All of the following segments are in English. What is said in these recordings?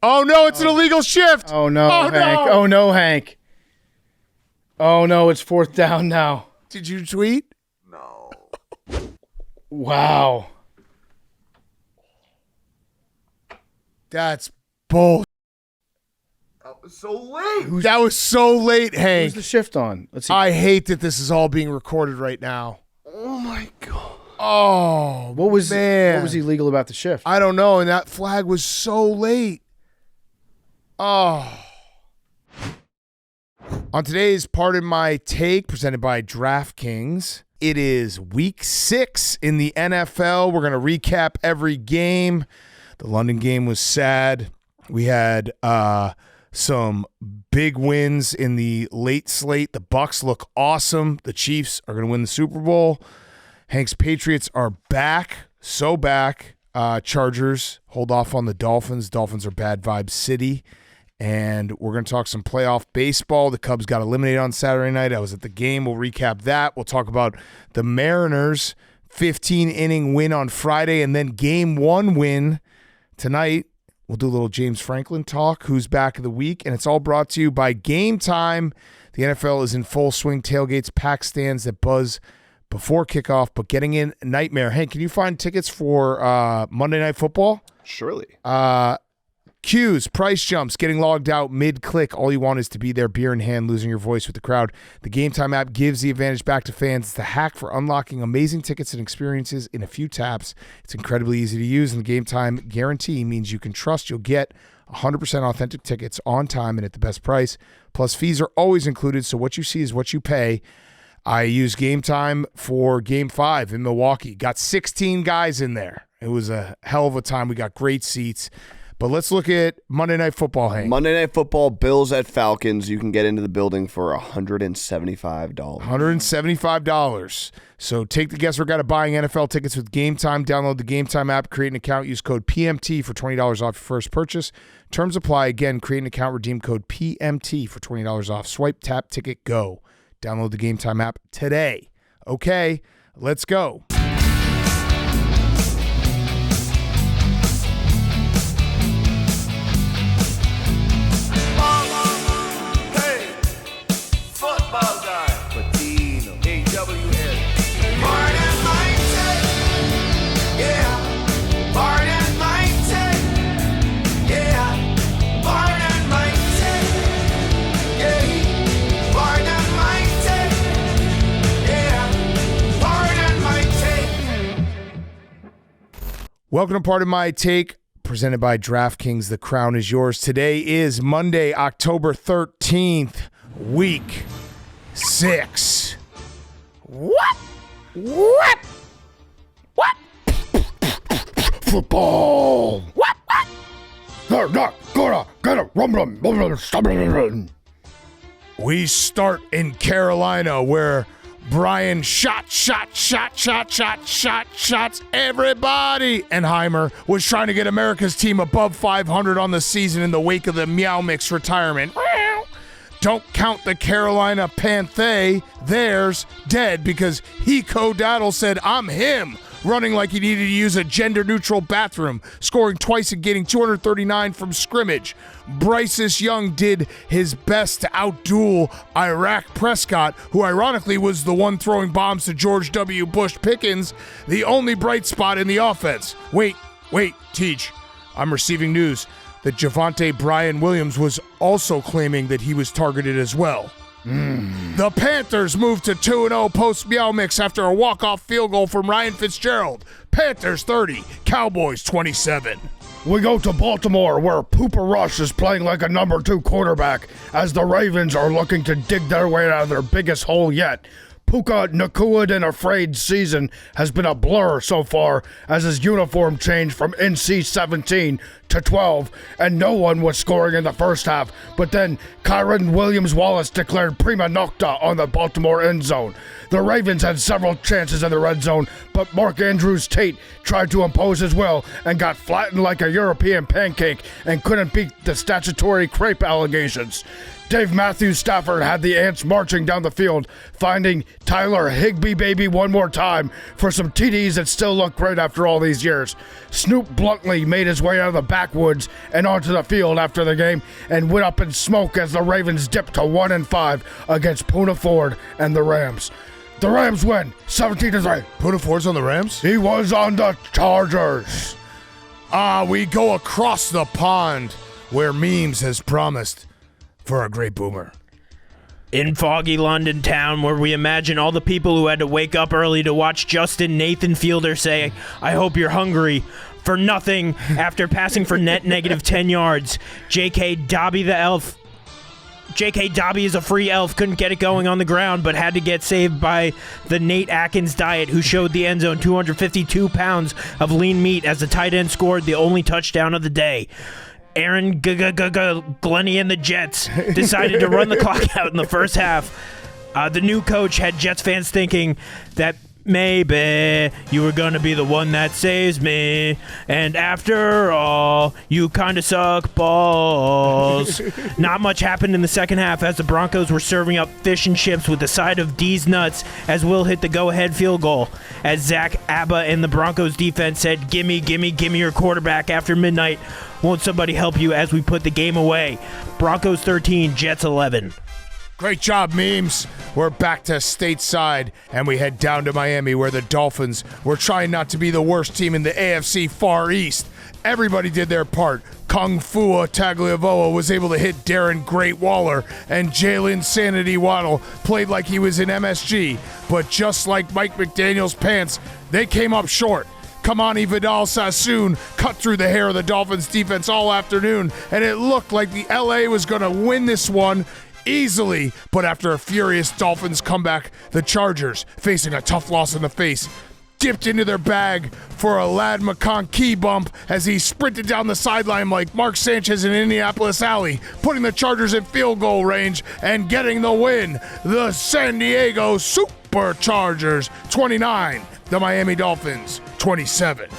Oh, no, it's an illegal shift. Oh, no, Hank. No. Oh, no, Hank. Oh, no, it's 4th down now. Did you tweet? No. Wow. That's bull. That was so late. That was so late, Hank. Who's the shift on? Let's see. I hate that this is all being recorded right now. Oh, my God. Oh, what was man. illegal about the shift? I don't know, and that flag was so late. Oh. On today's Pardon My Take, presented by DraftKings, it is week 6 in the NFL. We're going to recap every game. The London game was sad. We had some big wins in the late slate. The Bucs look awesome. The Chiefs are going to win the Super Bowl. Hank's Patriots are back, so back. Chargers hold off on the Dolphins. Dolphins are bad vibe city. And we're going to talk some playoff baseball. The Cubs got eliminated on Saturday night. I was at the game. We'll recap that. We'll talk about the Mariners' 15-inning win on Friday and then Game 1 win tonight. We'll do a little James Franklin talk, who's back of the week. And it's all brought to you by Game Time. The NFL is in full swing. Tailgates, pack stands that buzz before kickoff, but getting in, nightmare. Hank, can you find tickets for Monday Night Football? Surely. Queues, price jumps, getting logged out mid-click. All you want is to be there, beer in hand, losing your voice with the crowd. The Game Time app gives the advantage back to fans. It's the hack for unlocking amazing tickets and experiences in a few taps. It's incredibly easy to use, and the Game Time guarantee means you can trust you'll get 100% authentic tickets on time and at the best price. Plus, fees are always included, so what you see is what you pay. I used Game Time for Game 5 in Milwaukee. Got 16 guys in there. It was a hell of a time. We got great seats. But let's look at Monday Night Football, Hank. Monday Night Football, Bills at Falcons. You can get into the building for $175. $175. So take the guesswork out of buying NFL tickets with Game Time. Download the Game Time app, create an account, use code PMT for $20 off your first purchase. Terms apply. Again, create an account, redeem code PMT for $20 off. Swipe, tap, ticket, go. Download the Game Time app today. Okay, let's go. Welcome to Pardon My Take, presented by DraftKings. The crown is yours. Today is Monday, October 13th, week 6. What? Football. What? They're not gonna get a rumbling. We start in Carolina, where Brian shots everybody. And Heimer was trying to get America's team above 500 on the season in the wake of the Meow Mix retirement. Don't count the Carolina Panthers. Theirs dead because Hiko Daddle said, I'm him, running like he needed to use a gender-neutral bathroom, scoring twice and getting 239 from scrimmage. Bryce's Young did his best to outduel Iraq Prescott, who ironically was the one throwing bombs to George W. Bush Pickens, the only bright spot in the offense. Wait, Teach. I'm receiving news that Javonte Bryan Williams was also claiming that he was targeted as well. The Panthers moved to 2-0 post-Meow Mix after a walk-off field goal from Ryan Fitzgerald. Panthers 30, Cowboys 27. We go to Baltimore, where Pooper Rush is playing like a number 2 quarterback as the Ravens are looking to dig their way out of their biggest hole yet. Puka Nakuad and Afraid's season has been a blur so far as his uniform changed from NC 17 to 12, and no one was scoring in the first half. But then Kyron Williams-Wallace declared prima nocta on the Baltimore end zone. The Ravens had several chances in the red zone, but Mark Andrews Tate tried to impose his will and got flattened like a European pancake and couldn't beat the statutory crepe allegations. Dave Matthews Stafford had the ants marching down the field, finding Tyler Higbee baby one more time for some TDs that still look great after all these years. Snoop Bluntly made his way out of the backwoods and onto the field after the game and went up in smoke as the Ravens dipped to 1-5 against Poona Ford and the Rams. The Rams win 17-3. Poona Ford's on the Rams? He was on the Chargers. We go across the pond where Memes has promised for a great boomer. In foggy London town, where we imagine all the people who had to wake up early to watch Justin Nathan Fielder say, "I hope you're hungry," for nothing after passing for net negative 10 yards. J.K. Dobby the elf. J.K. Dobby is a free elf, couldn't get it going on the ground, but had to get saved by the Nate Atkins diet, who showed the end zone 252 pounds of lean meat as the tight end scored the only touchdown of the day. Aaron Glennie and the Jets decided to run the clock out in the first half. The new coach had Jets fans thinking that maybe you were going to be the one that saves me. And after all, you kind of suck balls. Not much happened in the second half as the Broncos were serving up fish and chips with the side of D's nuts as Will hit the go-ahead field goal. As Zach Abba and the Broncos defense said, gimme your quarterback after midnight. Won't somebody help you as we put the game away? Broncos 13, Jets 11. Great job, Memes. We're back to stateside, and we head down to Miami, where the Dolphins were trying not to be the worst team in the AFC Far East. Everybody did their part. Kung Fua Tagliavoa was able to hit Darren Great Waller, and Jalen Sanity Waddle played like he was in MSG. But just like Mike McDaniel's pants, they came up short. Kamani Vidal-Sassoon cut through the hair of the Dolphins defense all afternoon, and it looked like the LA was going to win this one easily. But after a furious Dolphins comeback, the Chargers, facing a tough loss in the face, dipped into their bag for a Ladd McConkey bump as he sprinted down the sideline like Mark Sanchez in Indianapolis Alley, putting the Chargers in field goal range and getting the win. The San Diego Superchargers 29, the Miami Dolphins 27.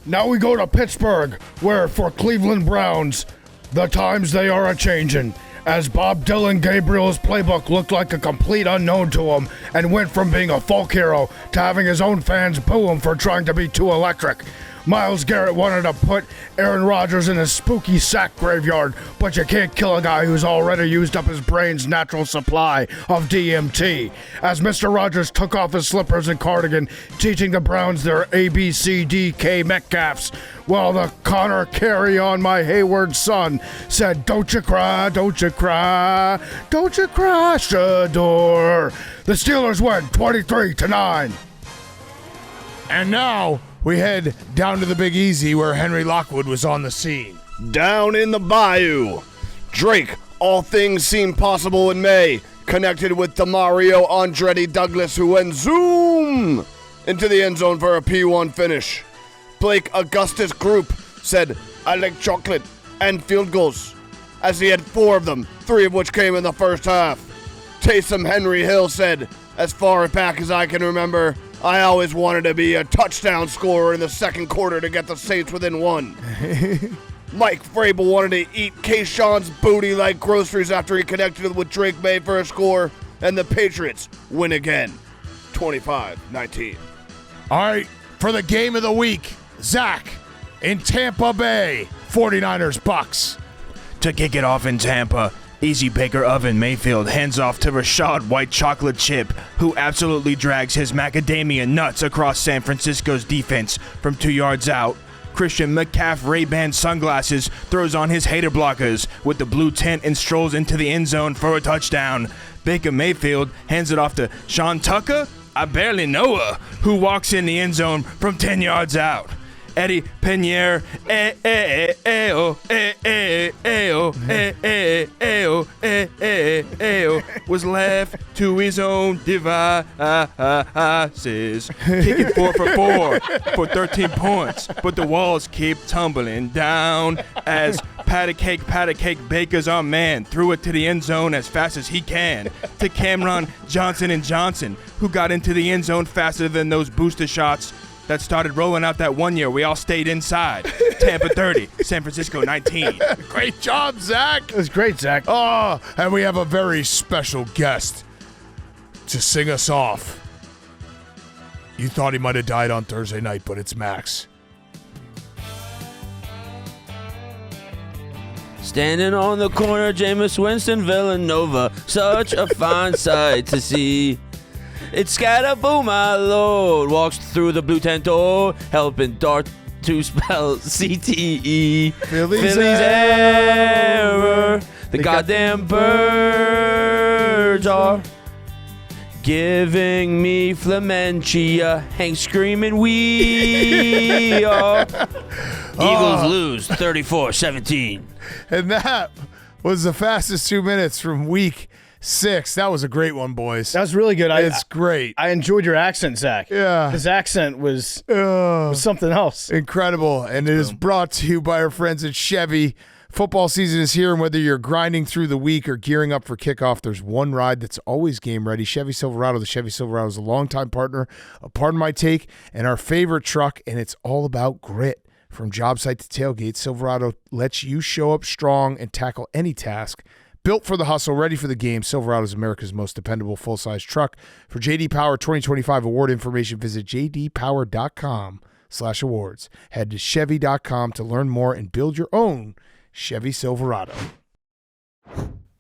Now we go to Pittsburgh, where for Cleveland Browns, the times they are a-changin', as Bob Dylan Gabriel's playbook looked like a complete unknown to him and went from being a folk hero to having his own fans boo him for trying to be too electric. Myles Garrett wanted to put Aaron Rodgers in a spooky sack graveyard, but you can't kill a guy who's already used up his brain's natural supply of DMT. As Mr. Rogers took off his slippers and cardigan, teaching the Browns their ABCDK Metcalfs, while the Connor Carry On My Hayward son said, "Don't you cry, don't you cry, don't you cry, Shador." The Steelers win 23-9. And now we head down to the Big Easy, where Henry Lockwood was on the scene. Down in the bayou, Drake, all things seem possible in May, connected with Demario Andretti Douglas, who went zoom into the end zone for a P1 finish. Blake Augustus Group said, "I like chocolate and field goals," as he had 4 of them, 3 of which came in the first half. Taysom Henry Hill said, "As far back as I can remember, I always wanted to be a touchdown scorer in the second quarter to get the Saints within 1. Mike Vrabel wanted to eat Kayshawn's booty like groceries after he connected with Drake May for a score, and the Patriots win again, 25-19. All right, for the game of the week, Zach in Tampa Bay, 49ers Bucs. To kick it off in Tampa, Easy Baker Oven Mayfield hands off to Rashad White Chocolate Chip, who absolutely drags his macadamia nuts across San Francisco's defense from 2 yards out. Christian McCaff Ray-Ban sunglasses throws on his hater blockers with the blue tint and strolls into the end zone for a touchdown. Baker Mayfield hands it off to Sean Tucker, I barely know her, who walks in the end zone from 10 yards out. Eddie Penier, was left to his own devices. Kicking 4 for 4 for 13 points, but the walls keep tumbling down as Patty Cake Baker's our man threw it to the end zone as fast as he can to Cameron Johnson & Johnson, who got into the end zone faster than those booster shots that started rolling out that one year we all stayed inside. Tampa 30, San Francisco 19. Great job, Zach. It was great, Zach. Oh, and we have a very special guest to sing us off. You thought he might have died on Thursday night, but it's Max. Standing on the corner, Jameis Winston, Villanova, such a fine sight to see. It's Scatterboom, my lord, walks through the blue tent door, helping Dart to spell CTE. Philly's error. The goddamn birds are giving me flamencia. Hank screaming, we are. Eagles lose 34-17. And that was the fastest 2 minutes from week 6. That was a great one, boys. That was really good. It's great. I enjoyed your accent, Zach. Yeah. His accent was something else. Incredible. And it is brought to you by our friends at Chevy. Football season is here, and whether you're grinding through the week or gearing up for kickoff, there's one ride that's always game ready. Chevy Silverado. The Chevy Silverado is a longtime partner, a Pardon My Take, and our favorite truck, and it's all about grit. From job site to tailgate, Silverado lets you show up strong and tackle any task. Built for the hustle, ready for the game, Silverado is America's most dependable full-size truck. For J.D. Power 2025 award information, visit jdpower.com/awards. Head to Chevy.com to learn more and build your own Chevy Silverado.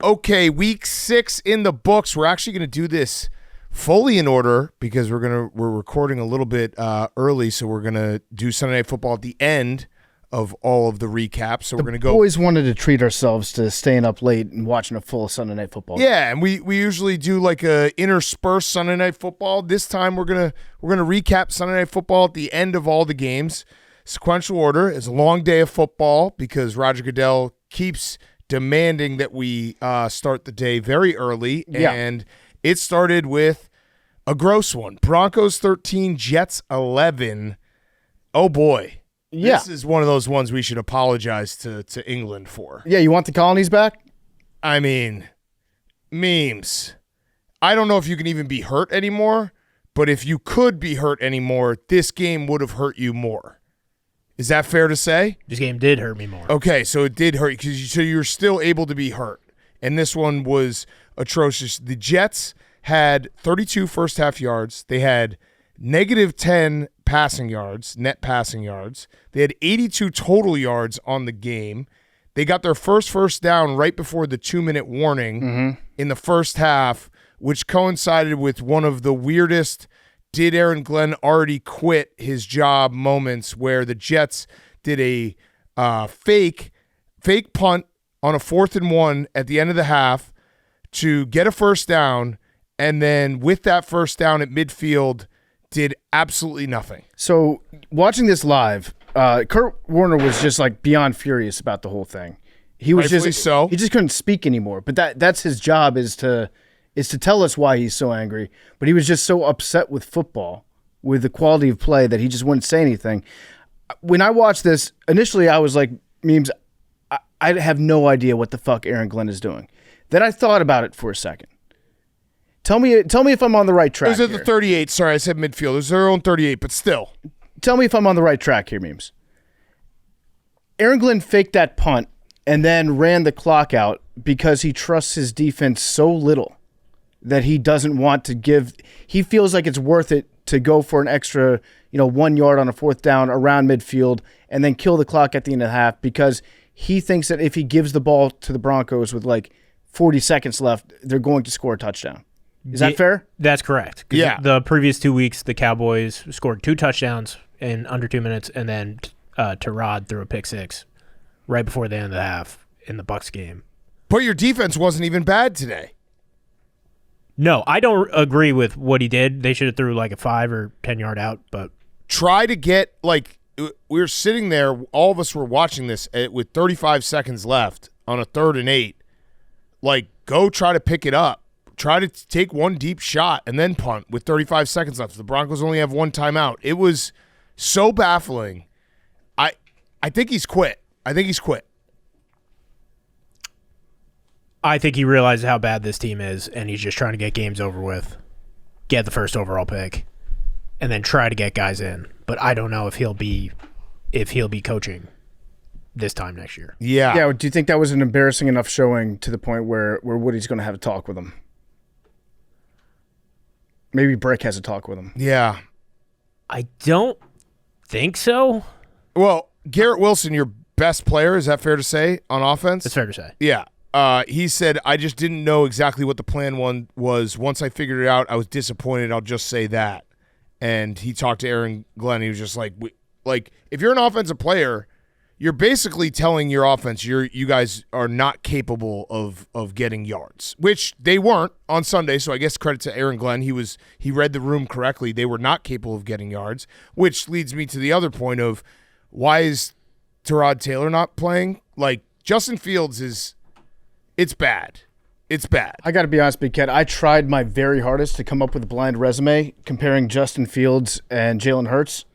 Okay, week 6 in the books. We're actually going to do this fully in order because we're recording a little bit early, so we're going to do Sunday Night Football at the end of all of the recaps. So we're going to go. Always wanted to treat ourselves to staying up late and watching a full Sunday Night Football. Yeah, and we usually do like a interspersed Sunday Night Football. This time we're gonna recap Sunday Night Football at the end of all the games. Sequential order is a long day of football because Roger Goodell keeps demanding that we start the day very early, and it started with a gross one. Broncos 13, Jets 11. Oh boy. Yeah. This is one of those ones we should apologize to England for. Yeah, you want the colonies back? I mean, memes. I don't know if you can even be hurt anymore, but if you could be hurt anymore, this game would have hurt you more. Is that fair to say? This game did hurt me more. Okay, so it did hurt you because you're still able to be hurt, and this one was atrocious. The Jets had 32 first half yards. They had negative 10 passing yards, net passing yards. They had 82 total yards on the game. They got their first down right before the 2-minute warning in the first half, which coincided with one of the weirdest did Aaron Glenn already quit his job moments where the Jets did a fake punt on a 4th and 1 at the end of the half to get a first down, and then with that first down at midfield did absolutely nothing. So watching this live, Kurt Warner was just like beyond furious about the whole thing. He was Rightfully just so. He just couldn't speak anymore. But that's his job is to tell us why he's so angry. But he was just so upset with football, with the quality of play, that he just wouldn't say anything. When I watched this, initially I was like, memes, I have no idea what the fuck Aaron Glenn is doing. Then I thought about it for a second. Tell me if I'm on the right track. It was at the 38. Sorry, I said midfield. It was their own 38, but still. Tell me if I'm on the right track here, memes. Aaron Glenn faked that punt and then ran the clock out because he trusts his defense so little that he doesn't want to give. He feels like it's worth it to go for an extra, 1 yard on a 4th down around midfield and then kill the clock at the end of the half because he thinks that if he gives the ball to the Broncos with like 40 seconds left, they're going to score a touchdown. Is that fair? That's correct. 'Cause Yeah. The previous 2 weeks, the Cowboys scored 2 touchdowns in under 2 minutes, and then Tyrod threw a pick 6 right before the end of the half in the Bucs game. But your defense wasn't even bad today. No, I don't agree with what he did. They should have threw like a 5 or 10 yard out, but Try to get, we were sitting there, all of us were watching this with 35 seconds left on a 3rd and 8. Go try to pick it up. Try to take one deep shot and then punt with 35 seconds left. The Broncos only have one timeout. It was so baffling. I think he's quit. I think he realizes how bad this team is, and he's just trying to get games over with, get the first overall pick, and then try to get guys in. But I don't know if he'll be coaching this time next year. Yeah. Yeah. Do you think that was an embarrassing enough showing to the point where Woody's going to have a talk with him? Maybe Brick has a talk with him. Yeah. I don't think so. Well, Garrett Wilson, your best player. Is that fair to say on offense? It's fair to say. Yeah. He said, I just didn't know exactly what the plan was. Once I figured it out, I was disappointed. I'll just say that. And he talked to Aaron Glenn. He was just like, if you're an offensive player, you're basically telling your offense you guys are not capable of getting yards, which they weren't on Sunday. So I guess credit to Aaron Glenn. He read the room correctly. They were not capable of getting yards, which leads me to the other point of why is Tyrod Taylor not playing? Like, Justin Fields it's bad. It's bad. I got to be honest, Big Cat. I tried my very hardest to come up with a blind resume comparing Justin Fields and Jalen Hurts.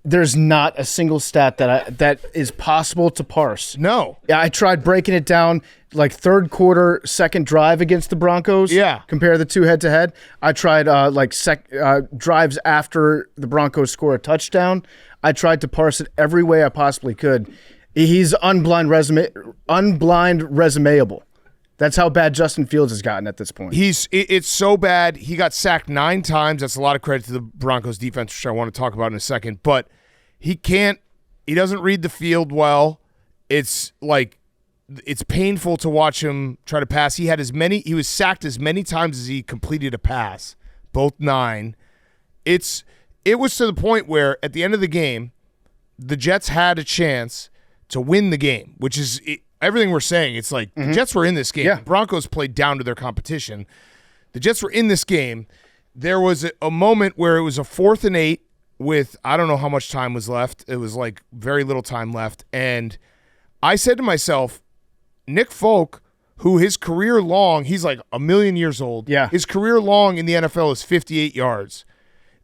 There's not a single stat that is possible to parse. No. Yeah, I tried breaking it down, like third quarter, second drive against the Broncos. Yeah. Compare the two head to head. I tried drives after the Broncos score a touchdown. I tried to parse it every way I possibly could. He's unblind resumeable. That's how bad Justin Fields has gotten at this point. It's so bad. He got sacked 9 times. That's a lot of credit to the Broncos defense, which I want to talk about in a second. But he doesn't read the field well. It's painful to watch him try to pass. He was sacked as many times as he completed a pass, both 9. It was to the point where at the end of the game, the Jets had a chance to win the game, which is everything we're saying. It's like the Jets were in this game. Yeah. The Broncos played down to their competition. The Jets were in this game. There was a moment where it was a 4th and 8 with I don't know how much time was left. It was like very little time left. And I said to myself, Nick Folk, who his career long, he's like a million years old. Yeah. His career long in the NFL is 58 yards.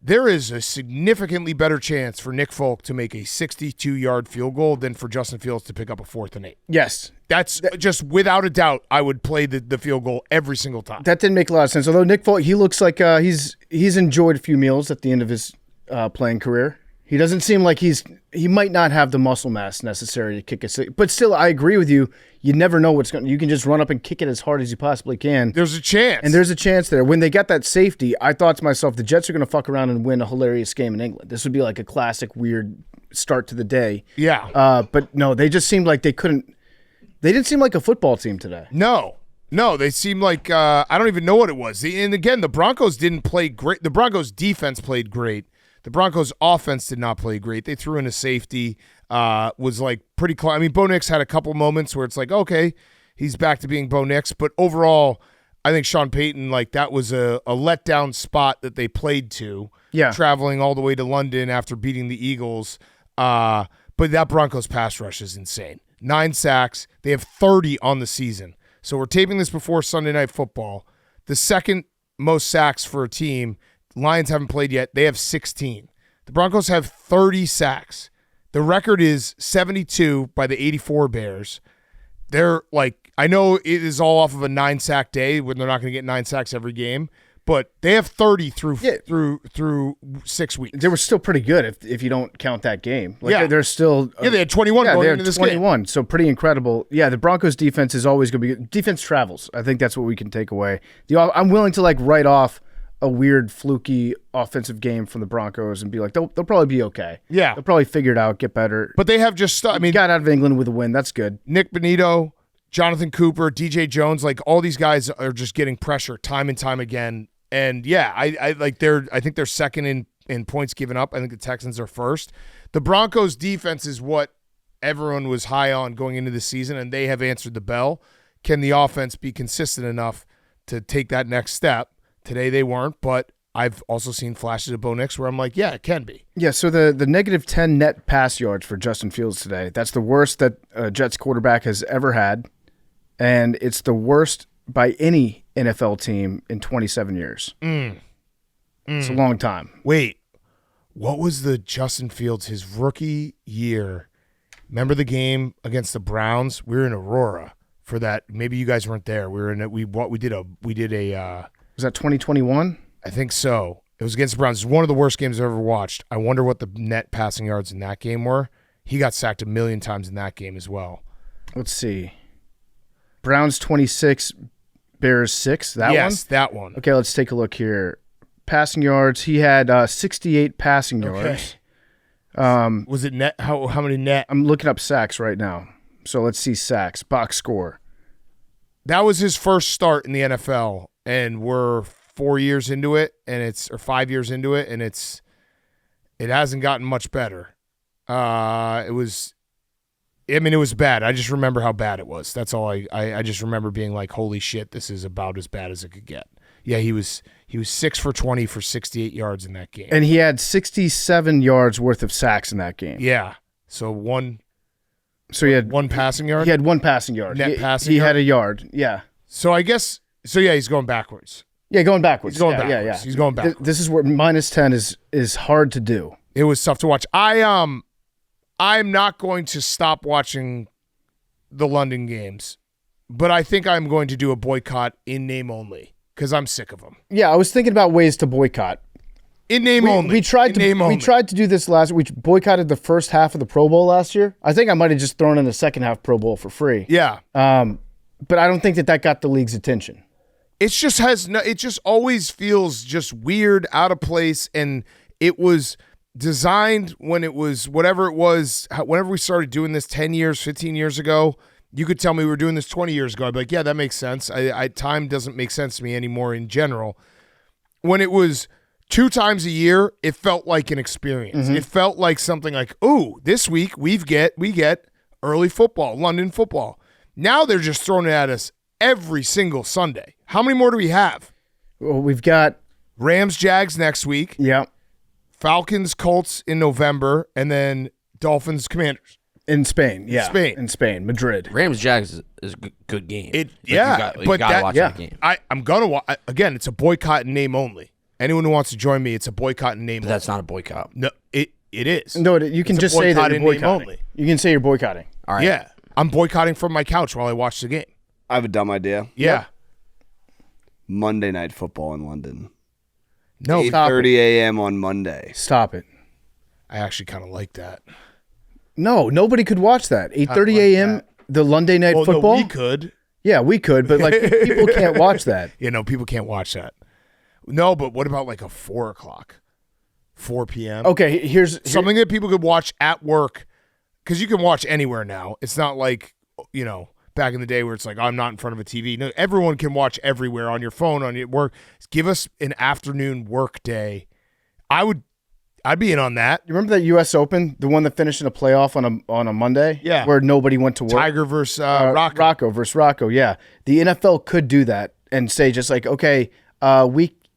There is a significantly better chance for Nick Folk to make a 62-yard field goal than for Justin Fields to pick up a 4th and 8. Yes. That's just without a doubt, I would play the field goal every single time. That didn't make a lot of sense. Although Nick Folk, he looks like he's enjoyed a few meals at the end of his playing career. He doesn't seem like he might not have the muscle mass necessary to kick a. But still, I agree with you. You never know what's going. You can just run up and kick it as hard as you possibly can. There's a chance, and there's a chance there. When they got that safety, I thought to myself, the Jets are going to fuck around and win a hilarious game in England. This would be like a classic weird start to the day. Yeah. But no, they just seemed like they couldn't. They didn't seem like a football team today. No, they seemed like I don't even know what it was. And again, the Broncos didn't play great. The Broncos defense played great. The Broncos offense did not play great. They threw in a safety, was like pretty close. I mean, Bo Nix had a couple moments where it's like, okay, he's back to being Bo Nix. But overall, I think Sean Payton, like that was a letdown spot that they played to. Yeah. Traveling all the way to London after beating the Eagles. But that Broncos pass rush is insane. 9 sacks. They have 30 on the season. So we're taping this before Sunday Night Football. The second most sacks for a team. Lions haven't played yet. They have 16. The Broncos have 30 sacks. The record is 72 by the 84 Bears. They're like, I know it is all off of a 9-sack day when they're not going to get 9 sacks every game, but they have 30 through 6 weeks. They were still pretty good if you don't count that game. Like, they're still they had 21 going into this 21, game. So pretty incredible. Yeah, the Broncos defense is always going to be good. Defense travels. I think that's what we can take away. I'm willing to write off a weird fluky offensive game from the Broncos and be like, they'll probably be okay. Yeah. They'll probably figure it out, get better. But they have just got out of England with a win. That's good. Nick Bonito, Jonathan Cooper, DJ Jones, like all these guys are just getting pressure time and time again. And yeah, I think they're second in points given up. I think the Texans are first. The Broncos defense is what everyone was high on going into the season, and they have answered the bell. Can the offense be consistent enough to take that next step? Today they weren't, but I've also seen flashes of Bo Nix where I'm like, yeah, it can be. Yeah, so the negative 10 net pass yards for Justin Fields today, that's the worst that a Jets quarterback has ever had, and it's the worst by any NFL team in 27 years. It's a long time. Wait, what was the Justin Fields, his rookie year? Remember the game against the Browns? We were in Aurora for that. Maybe you guys weren't there. We were in it. We did a Was that 2021? I think so. It was against the Browns. It was one of the worst games I've ever watched. I wonder what the net passing yards in that game were. He got sacked a million times in that game as well. Let's see. Browns 26, Bears 6. That one? Yes, that one. Okay, let's take a look here. Passing yards. He had 68 passing yards. Was it net? How many net? I'm looking up sacks right now. So let's see sacks. Box score. That was his first start in the NFL, and we're 4 years into it, or 5 years into it, and it hasn't gotten much better. It was bad. I just remember how bad it was. That's all. I just remember being like, holy shit, this is about as bad as it could get. Yeah, he was 6 for 20 for 68 yards in that game. And he had 67 yards worth of sacks in that game. Yeah. So he had one passing yard? He had one passing yard. Net passing he yard? had a yard. Yeah. So I guess yeah, he's going backwards. Yeah, going backwards. He's going Yeah. backwards. He's going backwards. This is where -10 is hard to do. It was tough to watch. I'm not going to stop watching the London games, but I think I'm going to do a boycott in name only because I'm sick of them. Yeah, I was thinking about ways to boycott. In name only. We tried to do this last. We boycotted the first half of the Pro Bowl last year. I think I might have just thrown in the second half Pro Bowl for free. Yeah. But I don't think that got the league's attention. It just always feels just weird, out of place, and it was designed when it was whatever it was. Whenever we started doing this 10 years, 15 years ago, you could tell me we were doing this 20 years ago. I'd be like, yeah, that makes sense. Time doesn't make sense to me anymore in general. When it was 2 times a year, it felt like an experience. Mm-hmm. It felt like something like, ooh, this week we get early football, London football. Now they're just throwing it at us every single Sunday. How many more do we have? Well, we've got Rams, Jags next week. Yeah. Falcons, Colts in November, and then Dolphins, Commanders. In Spain, yeah. Spain. In Spain, Madrid. Rams Jags is a good game. You gotta watch that game. I'm gonna watch. Again, it's a boycott in name only. Anyone who wants to join me, it's a boycott in name But only. that's not a boycott. No, it is. No, you can It's a just say that boycott you're in name boycotting. only. You can say you're boycotting. All right. Yeah, I'm boycotting from my couch while I watch the game. I have a dumb idea. Yeah. Monday Night Football in London. No, 8:30 a.m. on Monday. Stop it. I actually kind of like that. No, nobody could watch that. 8:30 a.m. The London Night Well, Football. no, we could. Yeah, we could, but like people can't watch that. You know, people can't watch that. No, but what about like a 4 o'clock, 4 p.m.? Okay, here's Something that people could watch at work, because you can watch anywhere now. It's not like, back in the day where it's like, I'm not in front of a TV. No, everyone can watch everywhere on your phone, on your work. Give us an afternoon work day. I'd be in on that. You remember that U.S. Open, the one that finished in a playoff on a Monday? Yeah. Where nobody went to work? Tiger versus Rocco. Rocco versus Rocco, yeah. The NFL could do that and say just like, okay,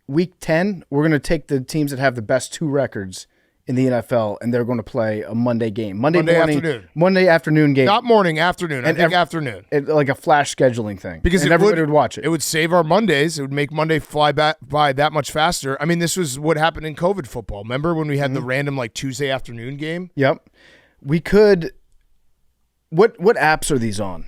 week 10, we're going to take the teams that have the best 2 records in the NFL, and they're going to play a Monday game. Monday afternoon game. Not morning, afternoon. I think afternoon. Like a flash scheduling thing. Because everybody would watch it. It would save our Mondays. It would make Monday fly by that much faster. I mean, this was what happened in COVID football. Remember when we had the random like Tuesday afternoon game? Yep. We could. What apps are these on?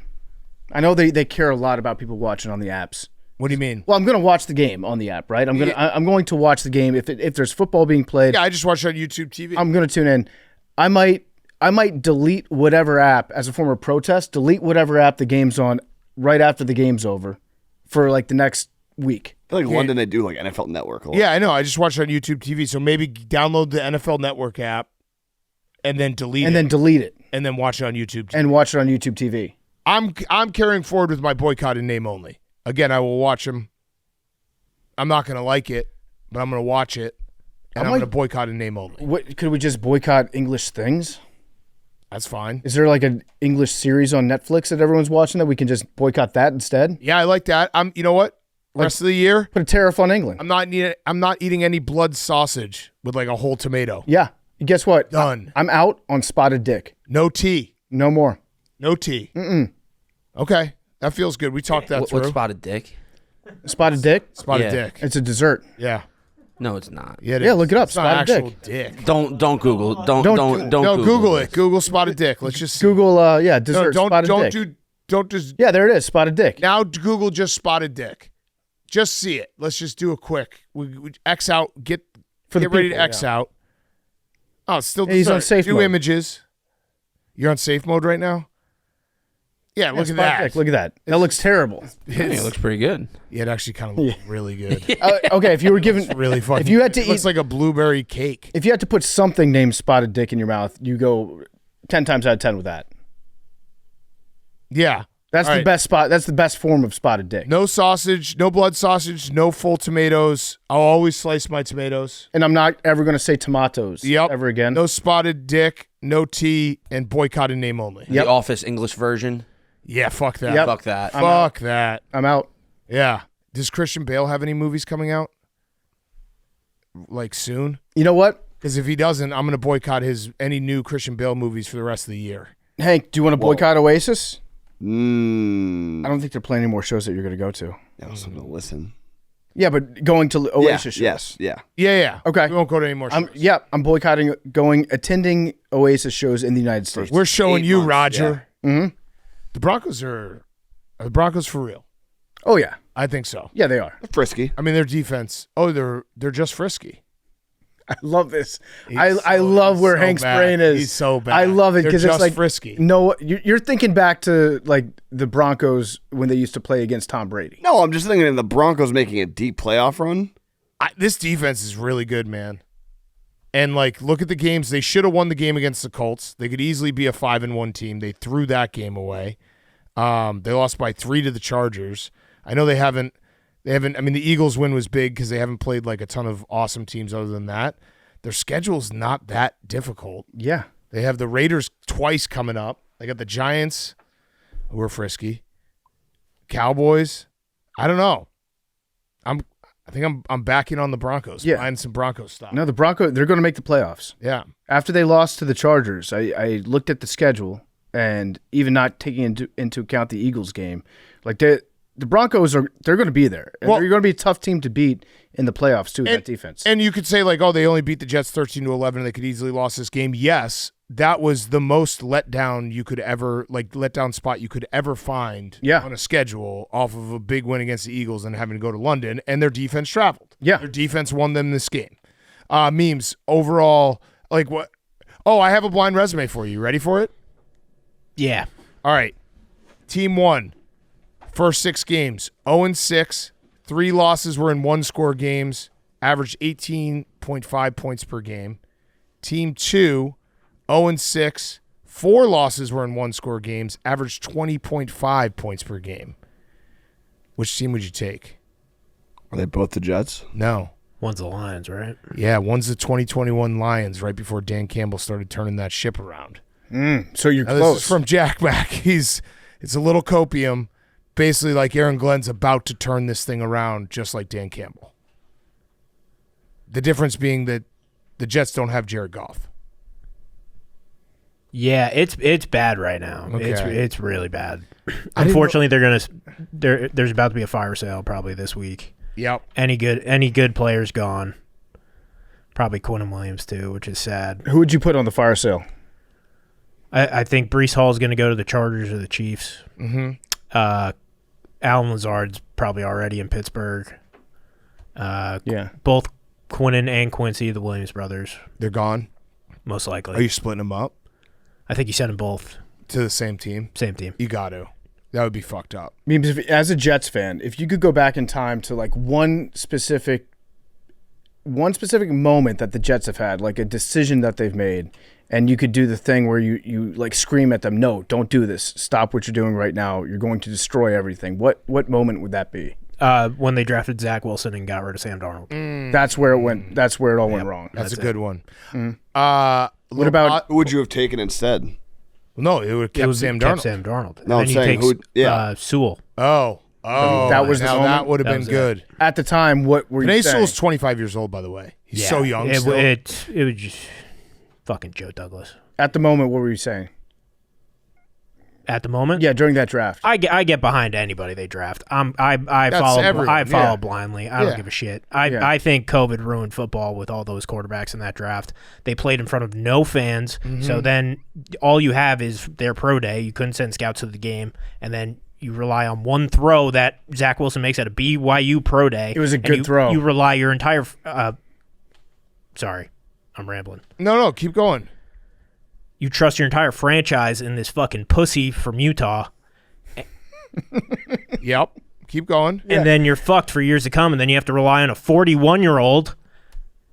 I know they care a lot about people watching on the apps. What do you mean? Well, I'm going to watch the game on the app, right? I'm going to watch the game if there's football being played. Yeah, I just watched it on YouTube TV. I'm going to tune in. I might delete whatever app as a form of protest. Delete whatever app the game's on right after the game's over for like the next week. I feel like London, they do like NFL Network a lot. Yeah, I know. I just watched it on YouTube TV. So maybe download the NFL Network app and then delete it. And then delete it. And then watch it on YouTube TV. And watch it on YouTube TV. I'm carrying forward with my boycott in name only. Again, I will watch them. I'm not going to like it, but I'm going to watch it, and I'm going to boycott in name only. What could we just boycott English things? That's fine. Is there like an English series on Netflix that everyone's watching that we can just boycott that instead? Yeah, I like that. You know what? Rest of the year, put a tariff on England. I'm not eating any blood sausage with like a whole tomato. Yeah. Guess what? Done. I'm out on spotted dick. No tea. No more. No tea. Okay. That feels good. We talked that through. What's spotted dick? Spotted dick? Spotted dick. It's a dessert. Yeah. No, it's not. Yeah, look it up. It's not Spotted actual dick. Don't Google. Don't No, Google it. Google spotted dick. Let's just Google dessert spotted dick. Don't just Yeah, there it is. Spotted dick. now Google just spotted dick. Just see it. Let's just do a quick. We X out. Get ready to X out. Oh, it's still he's on dessert. safe Do mode. images. You're on safe mode right now. Yeah, look at Spotted that. Dick, look at that. That looks terrible. I think it looks pretty good. Yeah, it actually kind of looks really good. Okay, if you were given, It's really fun. if you had to it looks eat, like a blueberry cake. if you had to put something named Spotted Dick in your mouth, you go 10 times out of 10 with that. Yeah. That's All the right. best spot. That's the best form of Spotted Dick. No sausage, no blood sausage, no full tomatoes. I'll always slice my tomatoes. And I'm not ever going to say tomatoes Yep. ever again. No spotted dick, no tea, and boycott in name only. Yep. The Office English version. Yeah, fuck that. Yep. Fuck that. Fuck that. I'm out. Yeah. Does Christian Bale have any movies coming out? Like soon? You know what? Because if he doesn't, I'm going to boycott any new Christian Bale movies for the rest of the year. Hank, do you want to boycott Oasis? I Mm. don't think they're playing any more shows that you're going to go to. Yeah, so I'm gonna listen. Yeah, but going to Oasis shows. Yes. Yeah. Yeah. Okay. We won't go to any more shows. I'm boycotting attending Oasis shows in the United States. We're showing 8 you, months, Roger. Mhm. The Broncos are the Broncos for real? Oh yeah, I think so. yeah they are. Frisky. I mean, their defense. Oh, they're just frisky. I love this. He's I so- love he's where so Hank's bad. brain is. He's so bad. I love it They're because it's just like frisky. No, you're thinking back to like the Broncos when they used to play against Tom Brady. No, I'm just thinking of the Broncos making a deep playoff run. This defense is really good, man. And like, look at the games. They should have won the game against the Colts. They could easily be a 5-1 team. They threw that game away. They lost by 3 to the Chargers. I know they haven't. I mean, the Eagles win was big because they haven't played like a ton of awesome teams other than that. Their schedule's not that difficult. Yeah, They have the Raiders twice coming up. They got the Giants, who are frisky. Cowboys. I don't know. I think I'm backing on the Broncos. Yeah. Buying some Broncos stock. no, the Broncos they're going to make the playoffs. Yeah. After they lost to the Chargers, I looked at the schedule and even not taking into account the Eagles game, like the Broncos they're going to be there. And Well- they're going to be a tough team to beat in the playoffs too. That defense. And you could say like, oh, they only beat the Jets 13-11 and they could easily lost this game. Yes, that was the most letdown spot you could ever find Yeah. on a schedule off of a big win against the Eagles and having to go to London, and their defense traveled. Yeah. Their defense won them this game. Memes overall, like what? Oh, I have a blind resume for you. Ready for it? Yeah. All right. Team 1, first 6 games, 0-6. 3 losses were in one-score games, averaged 18.5 points per game. Team 2, 0-6. 4 losses were in one-score games, averaged 20.5 points per game. Which team would you take? Are they both the Jets? No. One's the Lions, right? Yeah, one's the 2021 Lions right before Dan Campbell started turning that ship around. So you're Now, close. this is from Jack Mack. It's a little copium. Basically, like Aaron Glenn's about to turn this thing around just like Dan Campbell. The difference being that the Jets don't have Jared Goff. Yeah, it's bad right now. Okay. It's really bad. Unfortunately, there's about to be a fire sale probably this week. Yep. Any good players gone. Probably Quinn Williams too, which is sad. Who would you put on the fire sale? I think Breece Hall is going to go to the Chargers or the Chiefs. Mm-hmm. Alan Lazard's probably already in Pittsburgh. Yeah. Both Quinnen and Quincy, the Williams brothers, They're gone. most likely. Are you splitting them up I think you sent them both. to the same team? Same team. You got to. That would be fucked up. I mean, as a Jets fan, if you could go back in time to like one specific moment that the Jets have had, like a decision that they've made, and you could do the thing where you like scream at them, no, don't do this. Stop what you're doing right now. You're going to destroy everything. What moment would that be? When they drafted Zach Wilson and got rid of Sam Darnold. That's where it went. That's where it all went wrong. That's a good one. What about Who would you have taken instead? No, it would have kept Sam Darnold. Sam Darnold. No, I'm And then you saying take yeah. Sewell. Oh, that was the now moment? that would have That been was it. good. at the time? What were you Vinay saying? Sewell's 25 years old, by the way. He's so young It still. was just fucking Joe Douglas. At the moment, what were you saying? At the moment, Yeah, during that draft. I get behind anybody they draft. I That's follow everyone, follow yeah. blindly. I don't Yeah. give a shit. Yeah. I think COVID ruined football with all those quarterbacks in that draft. They played in front of no fans, so then all you have is their pro day. You couldn't send scouts to the game, and then you rely on one throw that Zach Wilson makes at a BYU pro day. It was a and good throw. You rely your entire. Sorry, I'm rambling. No, keep going. You trust your entire franchise in this fucking pussy from Utah, Yep. Keep going. And then you're fucked for years to come, and then you have to rely on a 41-year-old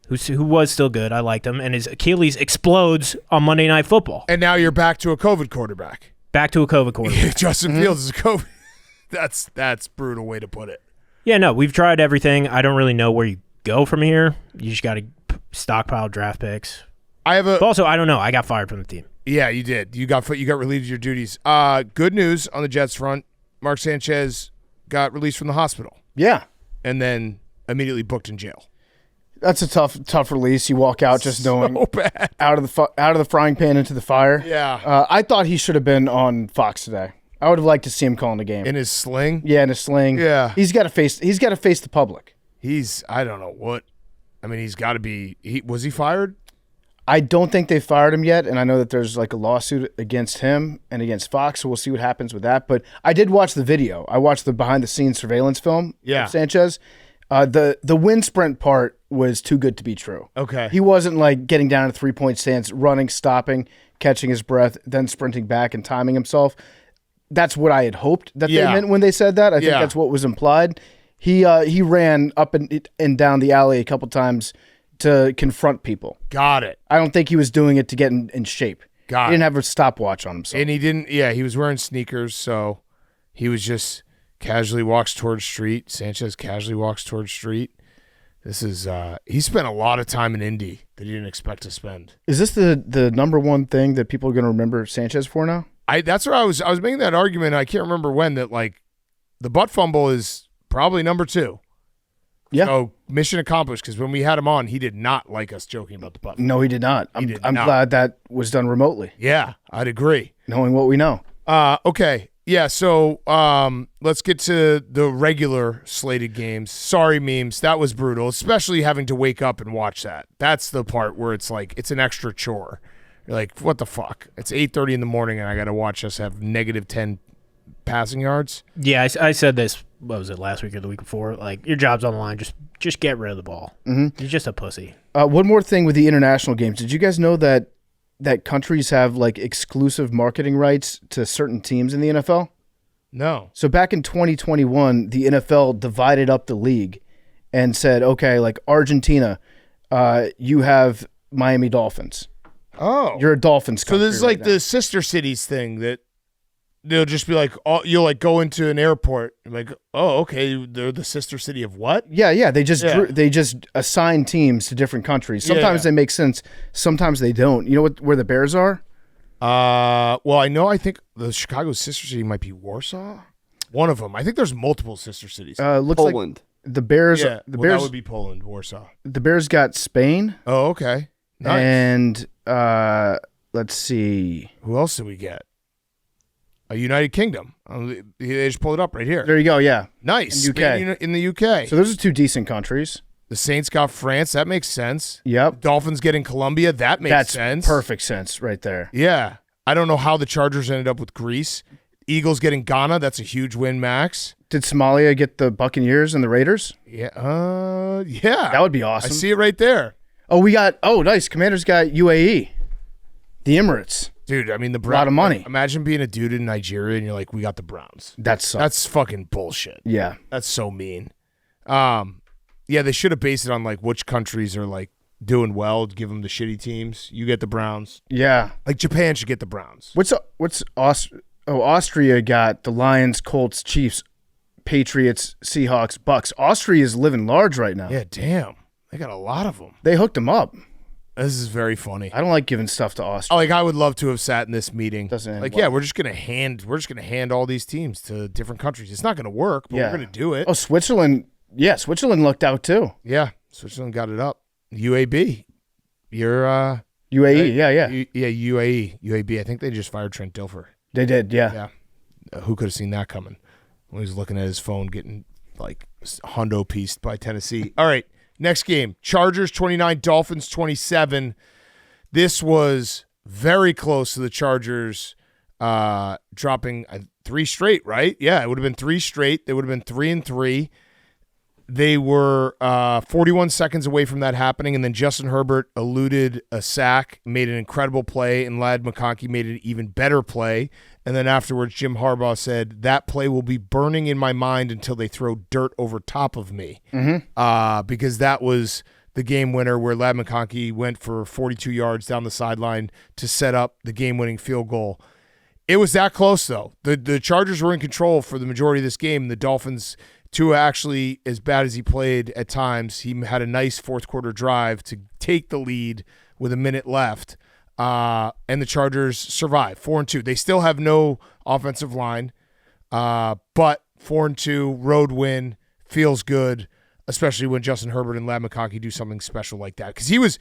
who was still good. I liked him, and his Achilles explodes on Monday Night Football. And now you're back to a COVID quarterback. Back to a COVID quarterback. Justin Fields is a COVID. That's brutal way to put it. Yeah, no, we've tried everything. I don't really know where you go from here. You just got to stockpile draft picks. But also, I don't know. I got fired from the team. Yeah, you did. You got relieved of your duties. Good news on the Jets front. Mark Sanchez got released from the hospital. Yeah. And then immediately booked in jail. That's a tough release. You walk out just knowing So bad. out of the frying pan into the fire. Yeah. I thought he should have been on Fox today. I would have liked to see him calling the game. In his sling? Yeah, in his sling. Yeah. He's got to face the public. I don't know what. I mean, he's got to be. Was he fired? I don't think they fired him yet, and I know that there's like a lawsuit against him and against Fox, so we'll see what happens with that. But I did watch the video. I watched the behind-the-scenes surveillance film of Sanchez. The wind sprint part was too good to be true. Okay. He wasn't like getting down to 3-point stance, running, stopping, catching his breath, then sprinting back and timing himself. That's what I had hoped that they meant when they said that. I think that's what was implied. He ran up and down the alley a couple times to confront people. Got it. I don't think he was doing it to get in shape. He didn't have a stopwatch on himself. And he didn't. Yeah, he was wearing sneakers, so he was just casually walks towards street. Sanchez casually walks towards street. This is he spent a lot of time in Indy that he didn't expect to spend. Is this the number one thing that people are going to remember Sanchez for now? That's where I was making that argument. I can't remember when that like the butt fumble is probably number 2. Yeah. So mission accomplished, because when we had him on, he did not like us joking about the butt fumble. No, he did not. I'm glad that was done remotely. Yeah, I'd agree. Knowing what we know. Okay. Yeah, so let's get to the regular slated games. Sorry, memes. That was brutal, especially having to wake up and watch that. That's the part where it's like it's an extra chore. You're like, what the fuck? It's 8:30 in the morning, and I got to watch us have -10 passing yards. Yeah, I said this, what was it, last week or the week before? Like, your job's on the line. Just get rid of the ball. Mm-hmm. You're just a pussy. One more thing with the international games. Did you guys know that countries have like exclusive marketing rights to certain teams in the NFL? No. So back in 2021, the NFL divided up the league and said, okay, like Argentina, you have Miami Dolphins. Oh. You're a Dolphins country. So this is like the sister cities thing that they'll just be like, oh, you'll like go into an airport and like, oh, okay, they're the sister city of what? Yeah. They just assign teams to different countries. Sometimes they make sense. Sometimes they don't. You know where the Bears are? Well, I think the Chicago sister city might be Warsaw. One of them. I think there's multiple sister cities. Looks Poland. Like the Bears. Yeah, The well, Bears that would be Poland, Warsaw. The Bears got Spain. Oh, okay. Nice. And let's see. Who else did we get? A United Kingdom. They just pulled it up right here. There you go. Yeah. Nice. In UK. In the UK. So those are two decent countries. The Saints got France. That makes sense. Yep. Dolphins getting Colombia. That makes sense. That's perfect sense right there. Yeah. I don't know how the Chargers ended up with Greece. Eagles getting Ghana. That's a huge win, Max. Did Somalia get the Buccaneers and the Raiders? Yeah. Yeah. That would be awesome. I see it right there. Oh, nice. Commanders got UAE. The Emirates. Dude, I mean, the Browns. A lot of money. Imagine being a dude in Nigeria and you're like, we got the Browns. That's fucking bullshit. Yeah. That's so mean. Yeah, they should have based it on like which countries are like doing well. Give them the shitty teams. You get the Browns. Yeah. Like Japan should get the Browns. Austria got the Lions, Colts, Chiefs, Patriots, Seahawks, Bucs. Austria is living large right now. Yeah, damn. They got a lot of them. They hooked them up. This is very funny. I don't like giving stuff to Austria. Like I would love to have sat in this meeting. Doesn't end like well. yeah, we're just gonna hand all these teams to different countries. It's not gonna work, but we're gonna do it. Oh, Switzerland. Yeah, Switzerland lucked out too. Yeah, Switzerland got it up. UAB. You're UAE. Yeah. UAB. I think they just fired Trent Dilfer. They did. Yeah. Who could have seen that coming? When he was looking at his phone, getting like hundo pieced by Tennessee. All right. Next game, Chargers 29, Dolphins 27. This was very close to the Chargers dropping 3 straight, right? Yeah, it would have been 3 straight. They would have been 3-3. They were 41 seconds away from that happening, and then Justin Herbert eluded a sack, made an incredible play, and Ladd McConkey made an even better play. And then afterwards, Jim Harbaugh said, that play will be burning in my mind until they throw dirt over top of me. Because that was the game winner where Ladd McConkey went for 42 yards down the sideline to set up the game-winning field goal. It was that close, though. The Chargers were in control for the majority of this game. The Dolphins, Tua actually, as bad as he played at times, he had a nice fourth-quarter drive to take the lead with a minute left. And the Chargers survive 4-2. They still have no offensive line, but 4-2 road win feels good, especially when Justin Herbert and Ladd McConkey do something special like that. Because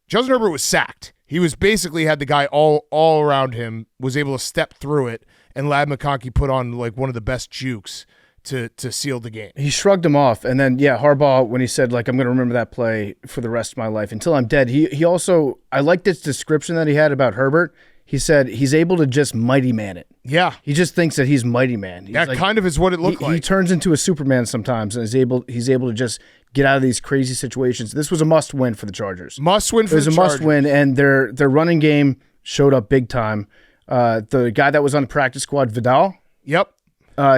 Justin Herbert was sacked. He was basically had the guy all around him, was able to step through it, and Ladd McConkey put on like one of the best jukes to seal the game. He shrugged him off, and then Harbaugh, when he said like I'm going to remember that play for the rest of my life until I'm dead. He also, I liked this description that he had about Herbert. He said he's able to just mighty man it. Yeah, he just thinks that he's mighty man. He's that kind of is what it looked like. He turns into a Superman sometimes, and he's able to just get out of these crazy situations. This was a must win for the Chargers. Must win for the Chargers. It was a must win, and their running game showed up big time. The guy that was on the practice squad, Vidal. Yep.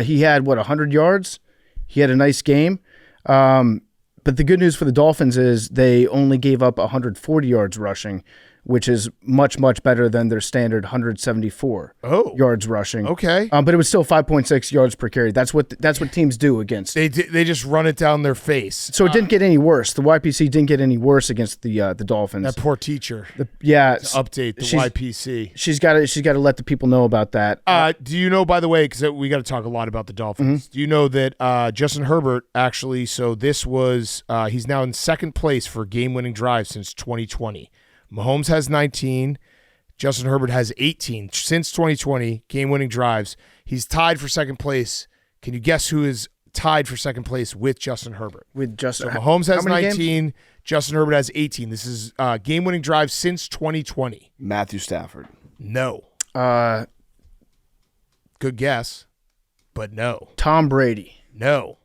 He had 100 yards. He had a nice game. But the good news for the Dolphins is they only gave up 140 yards rushing, which is much, much better than their standard 174 yards rushing. Okay. But it was still 5.6 yards per carry. That's what teams do against. They just run it down their face. So it didn't get any worse. The YPC didn't get any worse against the Dolphins. That poor teacher. To update the YPC. She's got to let the people know about that. Do you know, by the way, because we got to talk a lot about the Dolphins. Do you know that Justin Herbert actually? So this was he's now in second place for game-winning drives since 2020. Mahomes has 19. Justin Herbert has 18. Since 2020, game-winning drives. He's tied for second place. Can you guess who is tied for second place with Justin Herbert? With Justin, so Mahomes has 19. Games? Justin Herbert has 18. This is game-winning drives since 2020. Matthew Stafford. No. Good guess, but no. Tom Brady. No.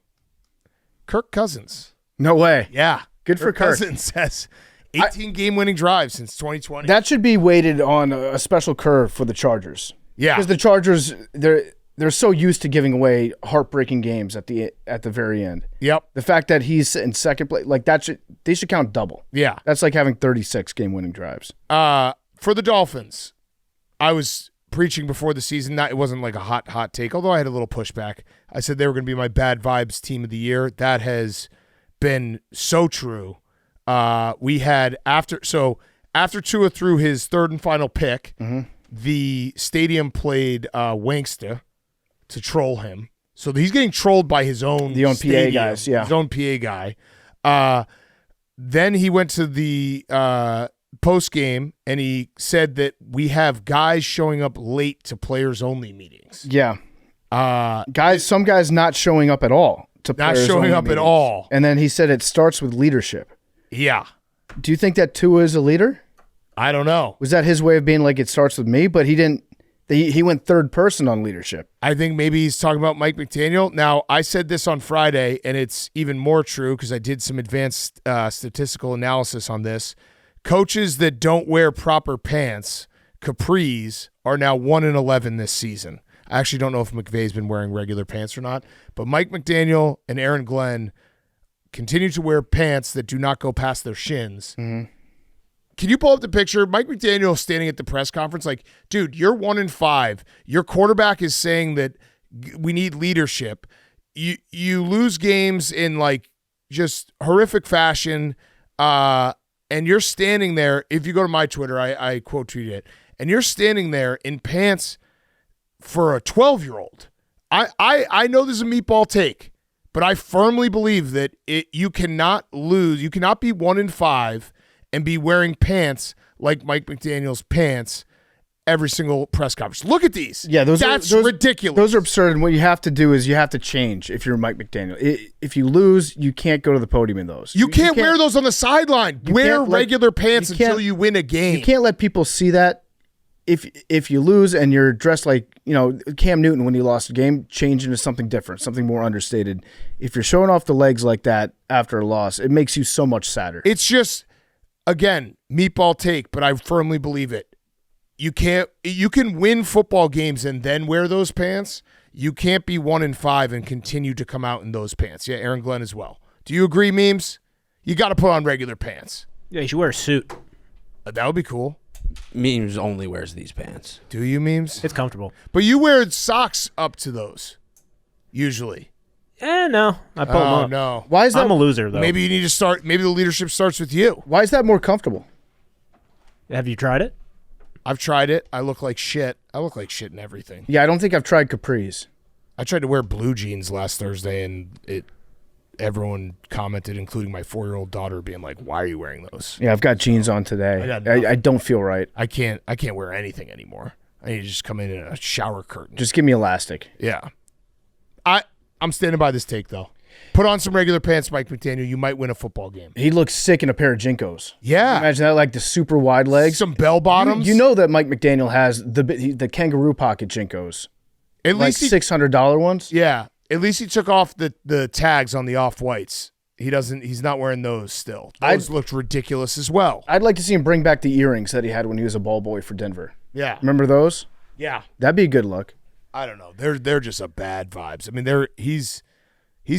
Kirk Cousins. No way. Yeah. Good for Kirk. Cousins has 18 game-winning drives since 2020. That should be weighted on a special curve for the Chargers. Yeah. Because the Chargers, they're so used to giving away heartbreaking games at the very end. Yep. The fact that he's in second place, like they should count double. Yeah. That's like having 36 game-winning drives. For the Dolphins, I was preaching before the season. It wasn't like a hot take, although I had a little pushback. I said they were going to be my bad vibes team of the year. That has been so true. We had after Tua threw his third and final pick, the stadium played Wanksta to troll him. So he's getting trolled by his own PA guys, his own PA guy. Then he went to the post game and he said that we have guys showing up late to players only meetings. Yeah, some guys not showing up at all to not players showing only up meetings. at all. And then he said it starts with leadership. Yeah. Do you think that Tua is a leader? I don't know. Was that his way of being like it starts with me? But he didn't. He went third person on leadership. I think maybe he's talking about Mike McDaniel. Now, I said this on Friday, and it's even more true because I did some advanced statistical analysis on this. Coaches that don't wear proper pants, capris, are now 1-11 this season. I actually don't know if McVay's been wearing regular pants or not, but Mike McDaniel and Aaron Glenn continue to wear pants that do not go past their shins. Mm-hmm. Can you pull up the picture? Mike McDaniel standing at the press conference like, dude, you're 1-5. Your quarterback is saying that we need leadership. You lose games in like just horrific fashion, and you're standing there. If you go to my Twitter, I quote tweeted it, and you're standing there in pants for a 12-year-old. I know this is a meatball take, but I firmly believe that you cannot lose. You cannot be 1-5 and be wearing pants like Mike McDaniel's pants every single press conference. Look at these. Yeah, that's ridiculous. Those are absurd. And what you have to do is you have to change if you're Mike McDaniel. If you lose, you can't go to the podium in those. You can't wear those on the sideline. Wear regular pants until you win a game. You can't let people see that if you lose and you're dressed like, Cam Newton when he lost a game, change into something different, something more understated. If you're showing off the legs like that after a loss, it makes you so much sadder. It's just, again, meatball take, but I firmly believe it. You can win football games and then wear those pants. You can't be 1-5 and continue to come out in those pants. Yeah, Aaron Glenn as well. Do you agree, Memes? You got to put on regular pants. Yeah, you should wear a suit. That would be cool. Memes only wears these pants. Do you, Memes? It's comfortable. But you wear socks up to those, usually. No. I pull them up. No. Why is that? I'm a loser, though. Maybe you need to start. Maybe the leadership starts with you. Why is that more comfortable? Have you tried it? I've tried it. I look like shit. I look like shit in everything. Yeah, I don't think I've tried capris. I tried to wear blue jeans last Thursday, and everyone commented, including my 4-year-old daughter, being like, "Why are you wearing those?" Yeah, I've got jeans on today. I don't feel right. I can't wear anything anymore. I need to just come in a shower curtain. Just give me elastic. Yeah. I'm standing by this take, though. Put on some regular pants, Mike McDaniel. You might win a football game. He looks sick in a pair of Jinkos. Yeah. Imagine that, like the super wide legs. Some bell bottoms. You know that Mike McDaniel has the kangaroo pocket Jinkos. At Like least $600 ones. Yeah. At least he took off the tags on the off-whites. He's not wearing those still. Those looked ridiculous as well. I'd like to see him bring back the earrings that he had when he was a ball boy for Denver. Yeah. Remember those? Yeah. That'd be a good look. I don't know. They're just a bad vibes. I mean, he's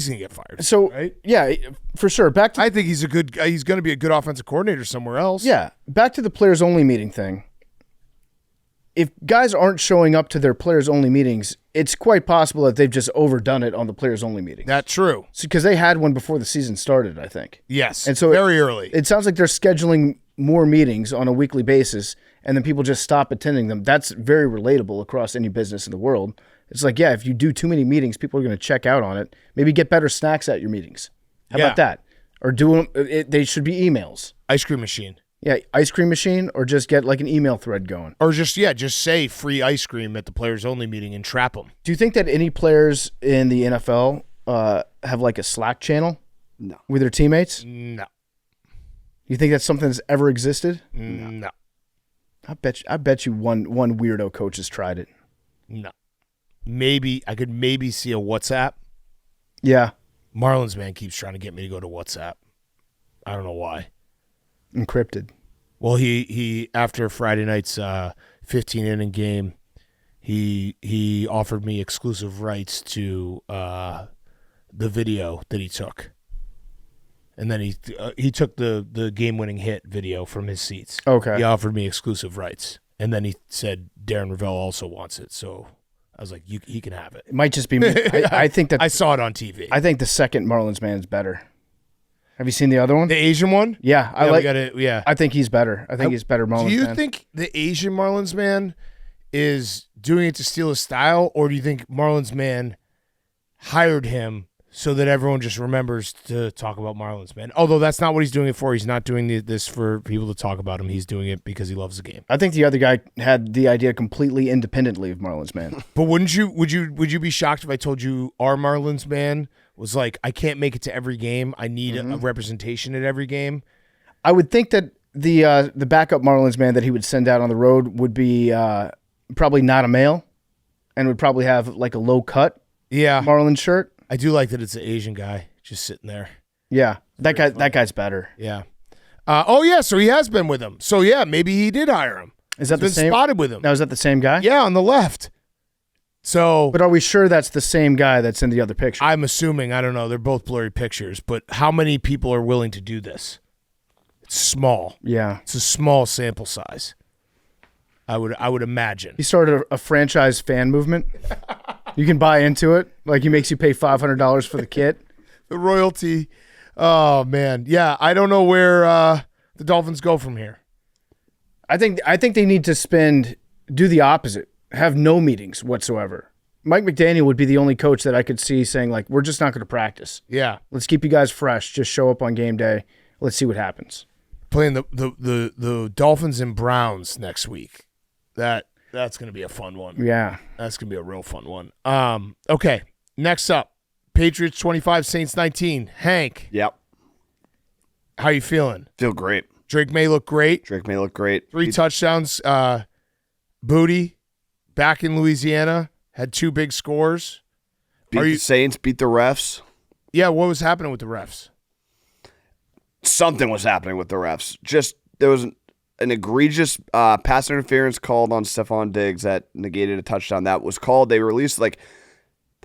gonna get fired. So right? Yeah, for sure. I think he's gonna be a good offensive coordinator somewhere else. Yeah. Back to the players only meeting thing. If guys aren't showing up to their players only meetings, it's quite possible that they've just overdone it on the players only meeting. That's true. Because they had one before the season started, I think. Yes. And so very early. It sounds like they're scheduling more meetings on a weekly basis, and then people just stop attending them. That's very relatable across any business in the world. It's like, yeah, if you do too many meetings, people are going to check out on it. Maybe get better snacks at your meetings. How about that? Or they should be emails. Ice cream machine. Yeah, ice cream machine, or just get like an email thread going. Or just say free ice cream at the players only meeting and trap them. Do you think that any players in the NFL have like a Slack channel? No. With their teammates? No. You think that's something that's ever existed? No. I bet you one weirdo coach has tried it. No. I could maybe see a WhatsApp. Yeah. Marlins man keeps trying to get me to go to WhatsApp. I don't know why. Encrypted. Well, he after Friday night's 15-inning game, he offered me exclusive rights to the video that he took, and then he took the game-winning hit video from his seats. Okay. He offered me exclusive rights, and then he said Darren Ravel also wants it, so I was like, he can have it. It might just be me. I think that I saw it on TV. I think the second Marlins man is better. Have you seen the other one? The Asian one? Yeah, Yeah. I think he's better. I think he's better Marlins man. Do you think the Asian Marlins man is doing it to steal his style, or do you think Marlins man hired him so that everyone just remembers to talk about Marlins man? Although that's not what he's doing it for. He's not doing this for people to talk about him. He's doing it because he loves the game. I think the other guy had the idea completely independently of Marlins man. But would you be shocked if I told you our Marlins man was like, I can't make it to every game. I need a representation at every game? I would think that the backup Marlins man that he would send out on the road would be probably not a male, and would probably have like a low cut Marlins shirt. I do like that it's an Asian guy just sitting there. Yeah, that guy's better. Yeah. So he has been with him. So yeah, maybe he did hire him. Is that He's the been same? spotted with him. Now is that the same guy? Yeah, on the left. So, But are we sure that's the same guy that's in the other picture? I'm assuming, I don't know, they're both blurry pictures, but how many people are willing to do this? It's small. Yeah. It's a small sample size. I would imagine. He started a franchise fan movement. You can buy into it. Like he makes you pay $500 for the kit. The royalty. Oh man. Yeah, I don't know where the Dolphins go from here. I think they need to do the opposite. Have no meetings whatsoever. Mike McDaniel would be the only coach that I could see saying, like, we're just not going to practice. Yeah. Let's keep you guys fresh. Just show up on game day. Let's see what happens. Playing the Dolphins and Browns next week. That's going to be a fun one. Yeah. That's going to be a real fun one. Okay. Next up, Patriots 25, Saints 19. Hank. Yep. How you feeling? Feel great. Drake May look great. 3 touchdowns. Booty, back in Louisiana, had 2 big scores. Beat the Saints, beat the refs. Yeah, what was happening with the refs? Something was happening with the refs. Just there was an egregious pass interference called on Stephon Diggs that negated a touchdown. That was called. They released, the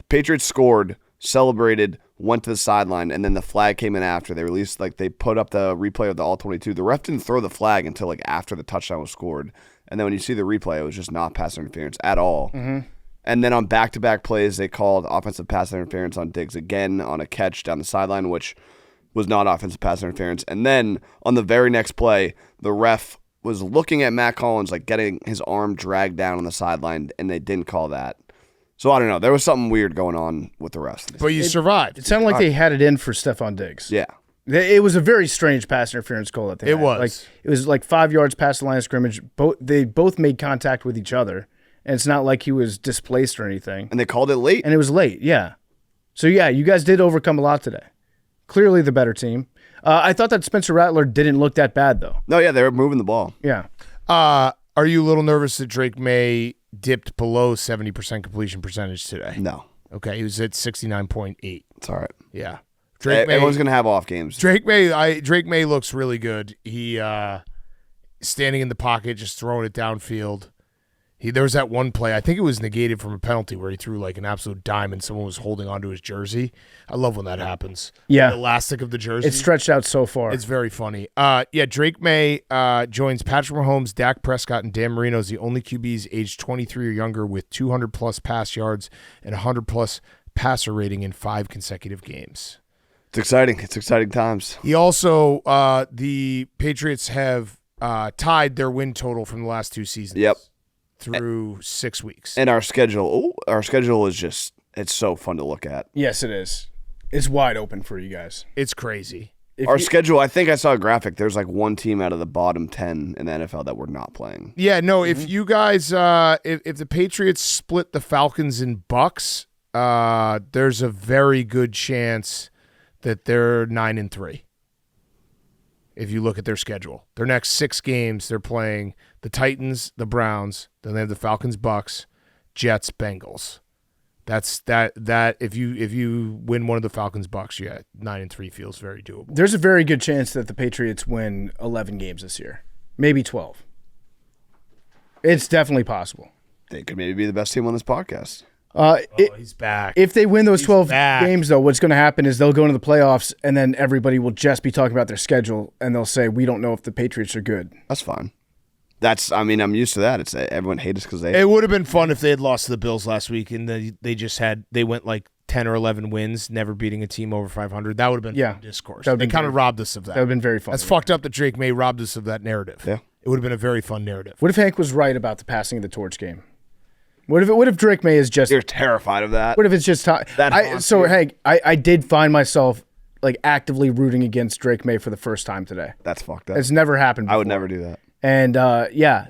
Patriots scored, celebrated, went to the sideline, and then the flag came in after. They released, they put up the replay of the All-22. The ref didn't throw the flag until, after the touchdown was scored. And then when you see the replay, it was just not pass interference at all. Mm-hmm. And then on back-to-back plays, they called offensive pass interference on Diggs again on a catch down the sideline, which was not offensive pass interference. And then on the very next play, the ref was looking at Matt Collins, getting his arm dragged down on the sideline, and they didn't call that. So I don't know. There was something weird going on with the refs. But you survived. It sounded like they had it in for Stephon Diggs. Yeah. It was a very strange pass interference call that they had. It was 5 yards past the line of scrimmage. They both made contact with each other, and it's not like he was displaced or anything. And they called it late. And it was late, yeah. So, yeah, you guys did overcome a lot today. Clearly the better team. I thought that Spencer Rattler didn't look that bad, though. No, yeah, they were moving the ball. Yeah. Are you a little nervous that Drake May dipped below 70% completion percentage today? No. Okay, he was at 69.8. It's all right. Yeah. Everyone's going to have off games. Drake May looks really good. He standing in the pocket, just throwing it downfield. There was that one play, I think it was negated from a penalty where he threw an absolute dime and someone was holding onto his jersey. I love when that happens. Yeah. The elastic of the jersey. It's stretched out so far. It's very funny. Drake May joins Patrick Mahomes, Dak Prescott, and Dan Marino as the only QBs aged 23 or younger with 200-plus pass yards and 100-plus passer rating in 5 consecutive games. It's exciting. It's exciting times. He also, the Patriots have tied their win total from the last 2 seasons. Yep. Through 6 weeks. And our schedule is just, it's so fun to look at. Yes, it is. It's wide open for you guys. It's crazy. Schedule, I think I saw a graphic. There's one team out of the bottom 10 in the NFL that we're not playing. Yeah, no, if you guys, if the Patriots split the Falcons and Bucs, there's a very good chance that they're 9-3. If you look at their schedule, their next 6 games, they're playing the Titans, the Browns, then they have the Falcons, Bucs, Jets, Bengals. That's that. If you win one of the Falcons, Bucs, 9-3 feels very doable. There's a very good chance that the Patriots win 11 games this year, maybe 12. It's definitely possible. They could maybe be the best team on this podcast. He's back. If they win those 12 games, though, what's going to happen is they'll go into the playoffs, and then everybody will just be talking about their schedule, and they'll say, we don't know if the Patriots are good. That's fine. I'm used to that. It's everyone hates us because they. It would have been fun if they had lost to the Bills last week, and they went 10 or 11 wins, never beating a team over 500. That would have been fun discourse. They kind of robbed us of that. That would have been very fun. That's fucked up that Drake May robbed us of that narrative. Yeah. It would have been a very fun narrative. What if Hank was right about the passing of the torch game? What if Drake May is just... You're terrified of that. What if it's just... Hank, I did find myself actively rooting against Drake May for the first time today. That's fucked up. It's never happened before. I would never do that. And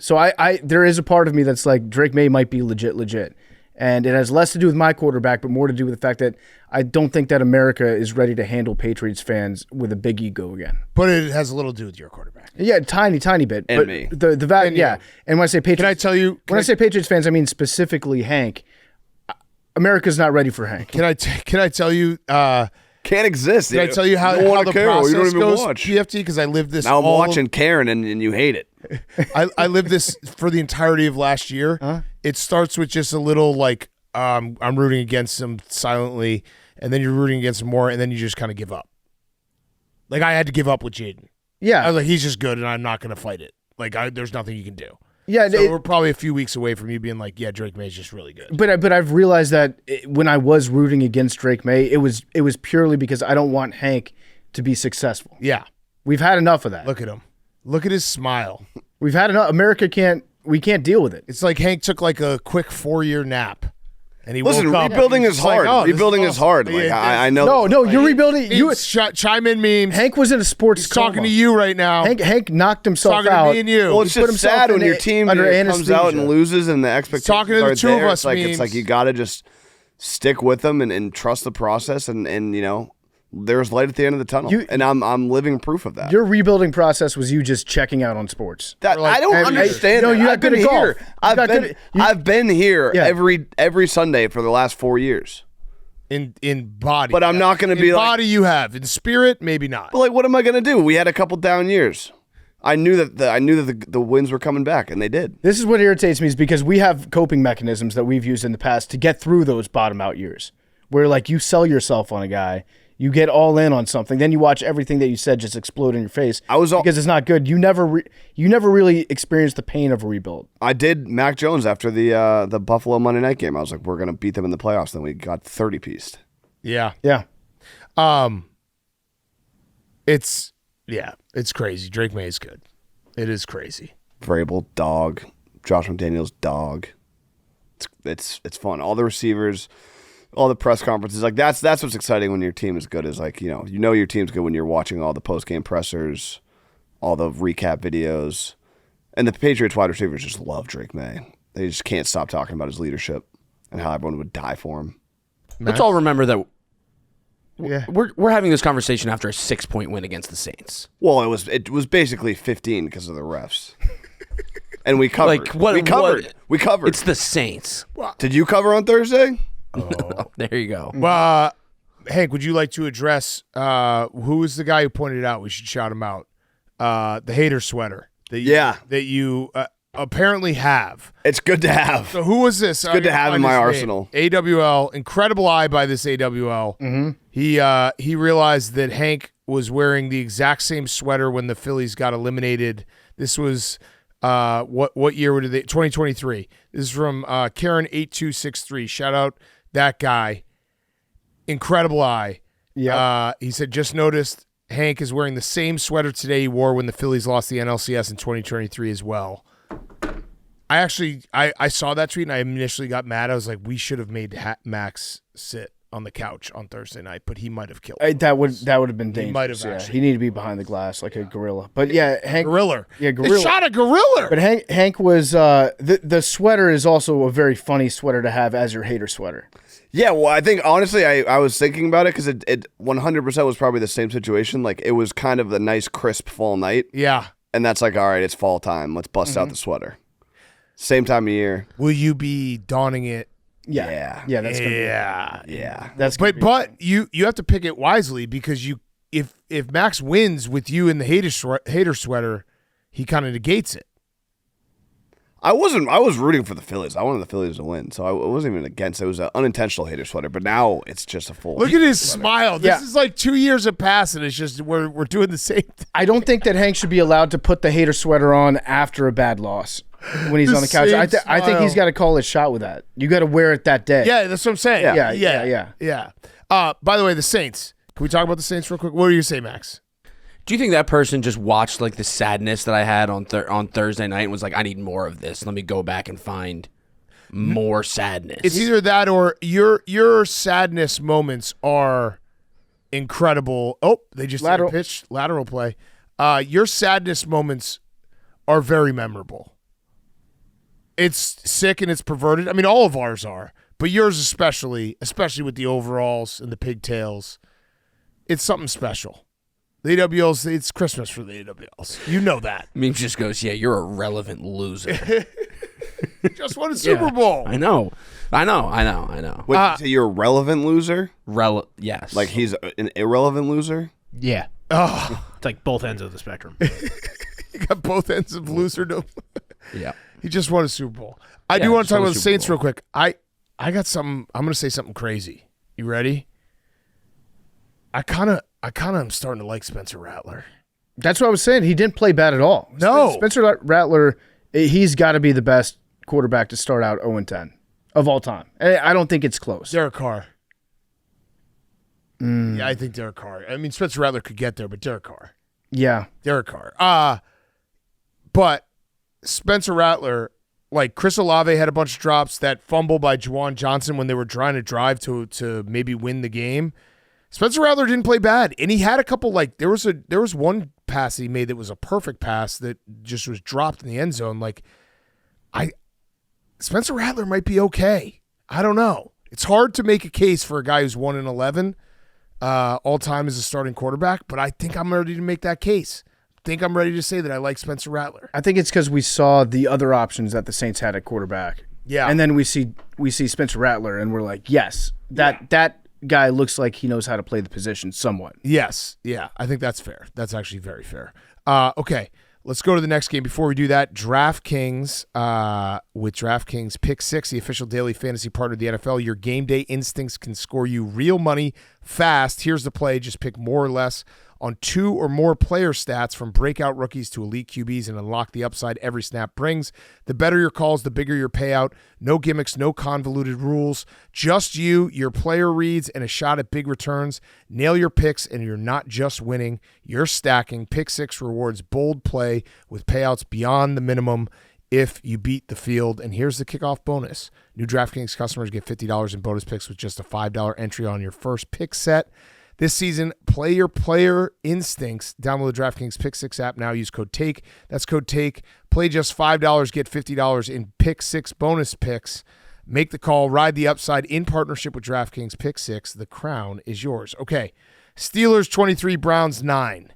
so I there is a part of me that's like Drake May might be legit. And it has less to do with my quarterback, but more to do with the fact that I don't think that America is ready to handle Patriots fans with a big ego again. But it has a little to do with your quarterback. Yeah, tiny bit. And but me. The value, yeah. And when I say Patriots, can I tell you? When I say Patriots fans, I mean specifically Hank. America's not ready for Hank. Can I tell you? Can't exist. Can I tell you how the process goes, PFT? Because I lived this. Now I'm watching Karen, and you hate it. I lived this for the entirety of last year. Huh? It starts with just a little I'm rooting against him silently, and then you're rooting against him more, and then you just kind of give up. I had to give up with Jaden. Yeah, I was like, he's just good, and I'm not going to fight it. There's nothing you can do. Yeah, so we're probably a few weeks away from you being like, yeah, Drake May's just really good. But I've realized that when I was rooting against Drake May, it was purely because I don't want Hank to be successful. Yeah, we've had enough of that. Look at him. Look at his smile. We've had enough. America can't deal with it. It's like Hank took a quick 4-year nap. And he Listen, woke up. rebuilding is hard. Rebuilding is hard. I know. No, you're rebuilding. Chime in memes. Hank was in a sports He's talking to you right now. Hank knocked himself talking out. To me and you. Well, it's just sad when your team comes out and loses and the expectations talking to the are two there. of us It's like you got to just stick with them and trust the process and there's light at the end of the tunnel, and I'm living proof of that. Your rebuilding process was you just checking out on sports. That I don't understand. No, you I've got been good here. golf. I've been here every Sunday for the last 4 years. In body, but I'm not going to be in like body. You have in spirit, maybe not. But like, what am I going to do? We had a couple down years. I knew that the wins were coming back, and they did. This is what irritates me, is because we have coping mechanisms that we've used in the past to get through those bottom out years, where like you sell yourself on a guy, you get all in on something, then you watch everything that you said just explode in your face. Because it's not good. You never really experienced the pain of a rebuild. I did Mac Jones after the Buffalo Monday night game. I was like, we're gonna beat them in the playoffs. Then we got 30-pieced. Yeah. It's crazy. Drake May is good. It is crazy. Vrabel, dog. Josh McDaniels, dog. It's fun. All the receivers, all the press conferences, like that's what's exciting when your team is good. Is like you know your team's good when you're watching all the post game pressers, all the recap videos, and the Patriots wide receivers just love Drake May. They just can't stop talking about his leadership and how everyone would die for him. Let's all remember that. We're having this conversation after a 6-point win against the Saints. Well, it was basically 15 because of the refs. And we covered. We covered. It's the Saints. Did you cover on Thursday? Oh, there you go. Hank, would you like to address who is the guy who pointed it out? We should shout him out. The hater sweater. That you apparently have. It's good to have. So who was this? It's good to have in my arsenal. AWL. Incredible eye by this AWL. Mm-hmm. He realized that Hank was wearing the exact same sweater when the Phillies got eliminated. This was what year were they? 2023. This is from Karen8263. Shout out that guy. Incredible eye. Yeah. He said, just noticed Hank is wearing the same sweater today he wore when the Phillies lost the NLCS in 2023 as well. I saw that tweet and I initially got mad. I was like, we should have made Max sit on the couch on Thursday night, but he might have killed him. That would have been dangerous. He might have actually. He needed to be behind the glass like a gorilla. But yeah, Hank. Gorilla. Yeah, gorilla. They shot a gorilla. But Hank was the sweater is also a very funny sweater to have as your hater sweater. Yeah, well, I think honestly, I was thinking about it because it 100% was probably the same situation. Like it was kind of a nice crisp fall night. Yeah. And that's like, all right, it's fall time. Let's bust out the sweater. Same time of year. Will you be donning it? Yeah, that's gonna yeah. That's but you have to pick it wisely because if Max wins with you in the hater sweater, he kind of negates it. I was rooting for the Phillies. I wanted the Phillies to win, so I wasn't even against it. It was an unintentional hater sweater, but now it's just a full. Look at his smile. This Yeah. is like 2 years have passed, and it's just we're doing the same thing. I don't think that Hank should be allowed to put the hater sweater on after a bad loss when he's on the couch. I think he's got to call his shot with that. You got to wear it that day. Yeah, that's what I'm saying. Yeah. By the way, the Saints. Can we talk about the Saints real quick? What do you say, Max? Do you think that person just watched like the sadness that I had on Thursday night and was like, I need more of this. Let me go back and find more sadness. It's either that or your sadness moments are incredible. Oh, they just Lateral. did a pitch, lateral play. Your sadness moments are very memorable. It's sick and it's perverted. I mean, all of ours are, but yours especially with the overalls and the pigtails. It's something special. The AWLs, it's Christmas for the AWLs. You know that. I mean, it just goes, yeah, you're a relevant loser. Just won a Super Bowl. I know. Wait, so you're a relevant loser? Yes. Like he's an irrelevant loser? Yeah. Oh, It's like both ends of the spectrum. you got both ends of loserdom. Yeah. He just won a Super Bowl. I do want to talk about the Saints real quick. I got something. I'm going to say something crazy. You ready? I kind of am starting to like Spencer Rattler. That's what I was saying. He didn't play bad at all. No. Spencer Rattler, he's got to be the best quarterback to start out 0-10 of all time. I don't think it's close. Derek Carr. Yeah, I think Derek Carr. I mean, Spencer Rattler could get there, but Derek Carr. Yeah. Derek Carr. But Spencer Rattler, like Chris Olave had a bunch of drops. That fumble by Juwan Johnson when they were trying to drive to maybe win the game. Spencer Rattler didn't play bad, and he had a couple like there was one pass he made that was a perfect pass that just was dropped in the end zone. Like Spencer Rattler might be okay. I don't know. It's hard to make a case for a guy who's 1-11. all time as a starting quarterback, but I think I'm ready to make that case. I think I'm ready to say that I like Spencer Rattler. I think it's because we saw the other options that the Saints had at quarterback. Yeah. And then we see Spencer Rattler, and we're like, yes, that guy looks like he knows how to play the position somewhat. Yes. Yeah, I think that's fair. That's actually very fair. Okay, let's go to the next game. Before we do that, DraftKings, with DraftKings Pick 6, the official daily fantasy partner of the NFL, your game day instincts can score you real money fast. Here's the play. Just pick more or less on 2 or more player stats from breakout rookies to elite QBs and unlock the upside every snap brings. The better your calls, the bigger your payout. No gimmicks, no convoluted rules. Just you, your player reads, and a shot at big returns. Nail your picks, and you're not just winning, you're stacking. Pick 6 rewards bold play with payouts beyond the minimum if you beat the field. And here's the kickoff bonus. New DraftKings customers get $50 in bonus picks with just a $5 entry on your first pick set. This season, play your player instincts. Download the DraftKings Pick 6 app now. Use code TAKE. That's code TAKE. Play just $5. Get $50 in Pick 6 bonus picks. Make the call. Ride the upside in partnership with DraftKings Pick 6. The crown is yours. Okay, Steelers 23, Browns 9.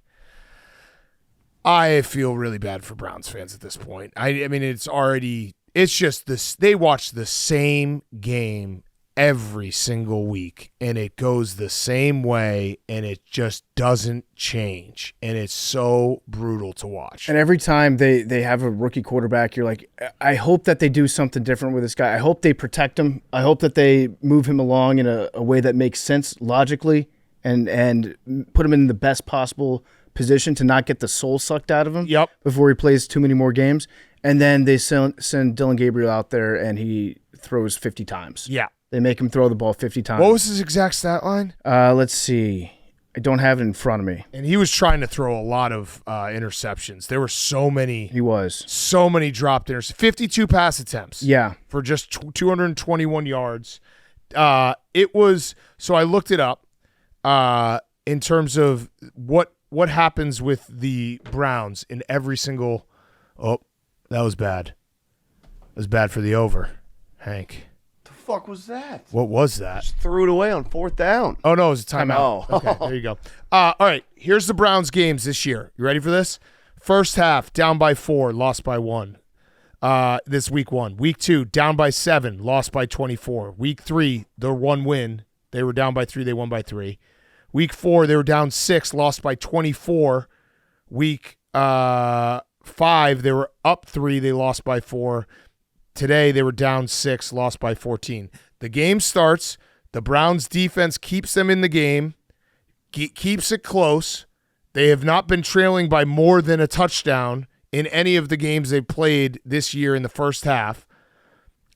I feel really bad for Browns fans at this point. I mean, it's just this. They watch the same game every single week, and it goes the same way, and it just doesn't change, and it's so brutal to watch. And every time they have a rookie quarterback, you're like, I hope that they do something different with this guy. I hope they protect him. I hope that they move him along in a way that makes sense logically and put him in the best possible position to not get the soul sucked out of him before he plays too many more games. And then they send Dylan Gabriel out there, and he throws 50 times. Yeah. They make him throw the ball 50 times. What was his exact stat line? Let's see. I don't have it in front of me. And he was trying to throw a lot of interceptions. There were so many. He was. So many dropped interceptions. 52 pass attempts. Yeah. For just 221 yards. It was, so I looked it up in terms of what happens with the Browns in every single, that was bad. It was bad for the over, Hank. Fuck was that? What was that? Just threw it away on 4th down. Oh, no, it was a timeout. Oh. Okay, there you go. All right, here's the Browns games this year. You ready for this? First half, down by 4, lost by 1. This week 1. Week 2, down by 7, lost by 24. Week 3, their 1 win. They were down by 3, they won by 3. Week 4, they were down 6, lost by 24. Week 5, they were up 3, they lost by 4. Today, they were down 6, lost by 14. The game starts. The Browns' defense keeps them in the game, keeps it close. They have not been trailing by more than a touchdown in any of the games they've played this year in the first half.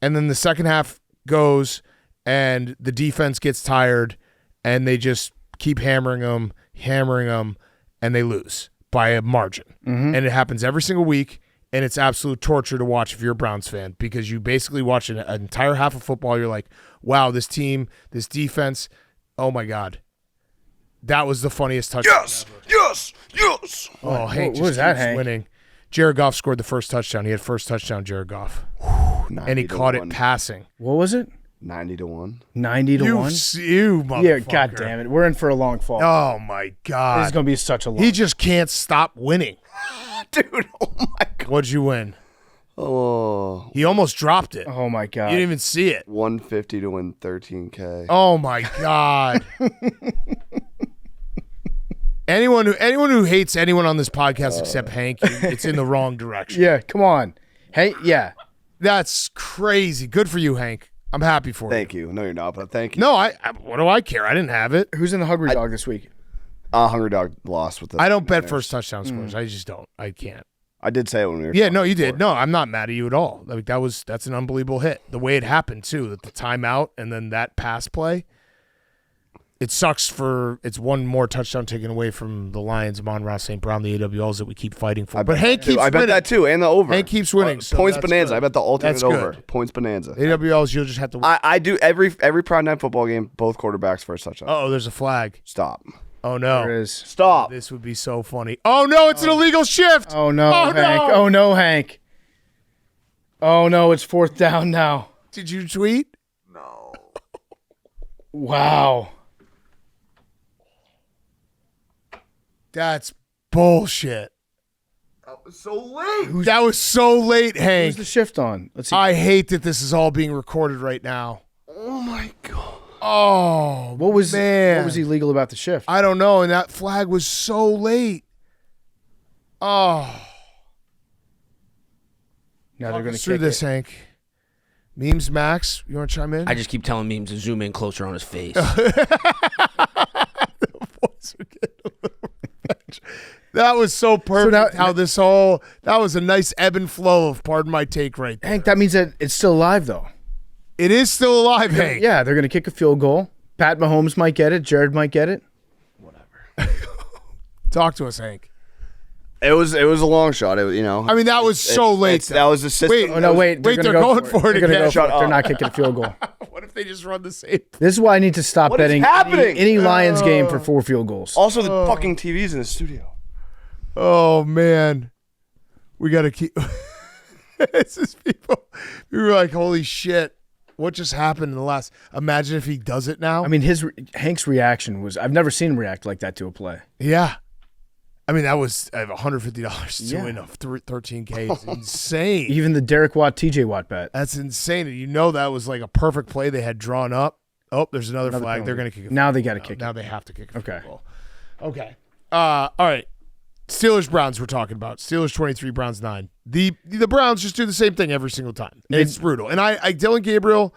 And then the second half goes, and the defense gets tired, and they just keep hammering them, and they lose by a margin. Mm-hmm. And it happens every single week. And it's absolute torture to watch if you're a Browns fan, because you basically watch an entire half of football. You're like, wow, this team, this defense, oh, my God. That was the funniest touchdown Yes. Oh, Hank what was that, Hank? winning. Jared Goff scored the first touchdown. He had first touchdown, Jared Goff. And he caught it passing. What was it? 90-1. 90-1? You motherfucker. Yeah, God damn it. We're in for a long fall. Oh, my God. This is going to be such a long He just can't stop winning. Dude, oh my God. What'd you win? Oh. He almost dropped it. Oh, my God. You didn't even see it. 150 to win 13K. Oh, my God. Anyone who hates anyone on this podcast except Hank, it's in the wrong direction. Yeah, come on. Hey, yeah. That's crazy. Good for you, Hank. I'm happy for you. Thank you. No, you're not, but thank you. No, I what do I care? I didn't have it. Who's in the Hungry Dog this week? Hungry Dog lost with the I don't bet first touchdown scores. I just don't. I can't. I did say it when we were Yeah, no, you before. did. No, I'm not mad at you at all. Like that's an unbelievable hit. The way it happened too, the timeout and then that pass play. It sucks it's one more touchdown taken away from the Lions, Amon-Ra St. Brown, the AWLs that we keep fighting for. But Hank keeps I bet winning. that too, and the over. Hank keeps winning. So Points that's bonanza. good. I bet the alternate That's over. good. Points bonanza. AWLs, you'll just have to win. I do every Prime Night football game. Both quarterbacks first touchdown. Oh, there's a flag. Stop. Oh, no. There is. Stop. This would be so funny. Oh, no, it's an illegal shift. Oh, no, Hank. No. Oh, no, Hank. Oh, no, it's 4th down now. Did you tweet? Wow. That's bullshit. That was so late. That was so late, Who's Hank. the shift on? Let's see. I hate that this is all being recorded right now. Oh my god. Oh, what was man. illegal about the shift? I don't know, and that flag was so late. Oh. Now they're going to through kick this, it. Hank. Memes Max, you want to chime in? I just keep telling memes to zoom in closer on his face. That was so perfect. now- that was a nice ebb and flow of pardon my take right there. Hank, that means that it's still alive, though. It is still alive, Hank. Yeah, they're going to kick a field goal. Pat Mahomes might get it. Jared might get it. Talk to us, Hank. It was a long shot. I mean, that was so late. That was the system. Wait, Oh, no, wait. They're gonna going for it They're gonna again. go for Shut it. They're up. not kicking a field goal. What if they just run the same? This is why I need to stop What is betting happening? any Lions game for 4 field goals. Also, the fucking TV's in the studio. Oh man, we got to keep. It's just people. We were like, holy shit, what just happened in the last? Imagine if he does it now. I mean, Hank's reaction was, I've never seen him react like that to a play. Yeah. I mean, that was $150 to Yeah. win a 13K. It's insane. Even the Derek Watt, TJ Watt bet. That's insane. You know that was like a perfect play they had drawn up. Oh, there's another flag. penalty. They're going to kick it. Now they got to kick Now it. they have to kick it. Okay. Okay. All right. Steelers Browns we're talking about. Steelers 23, Browns 9. The Browns just do the same thing every single time. It's brutal. And I Dylan Gabriel,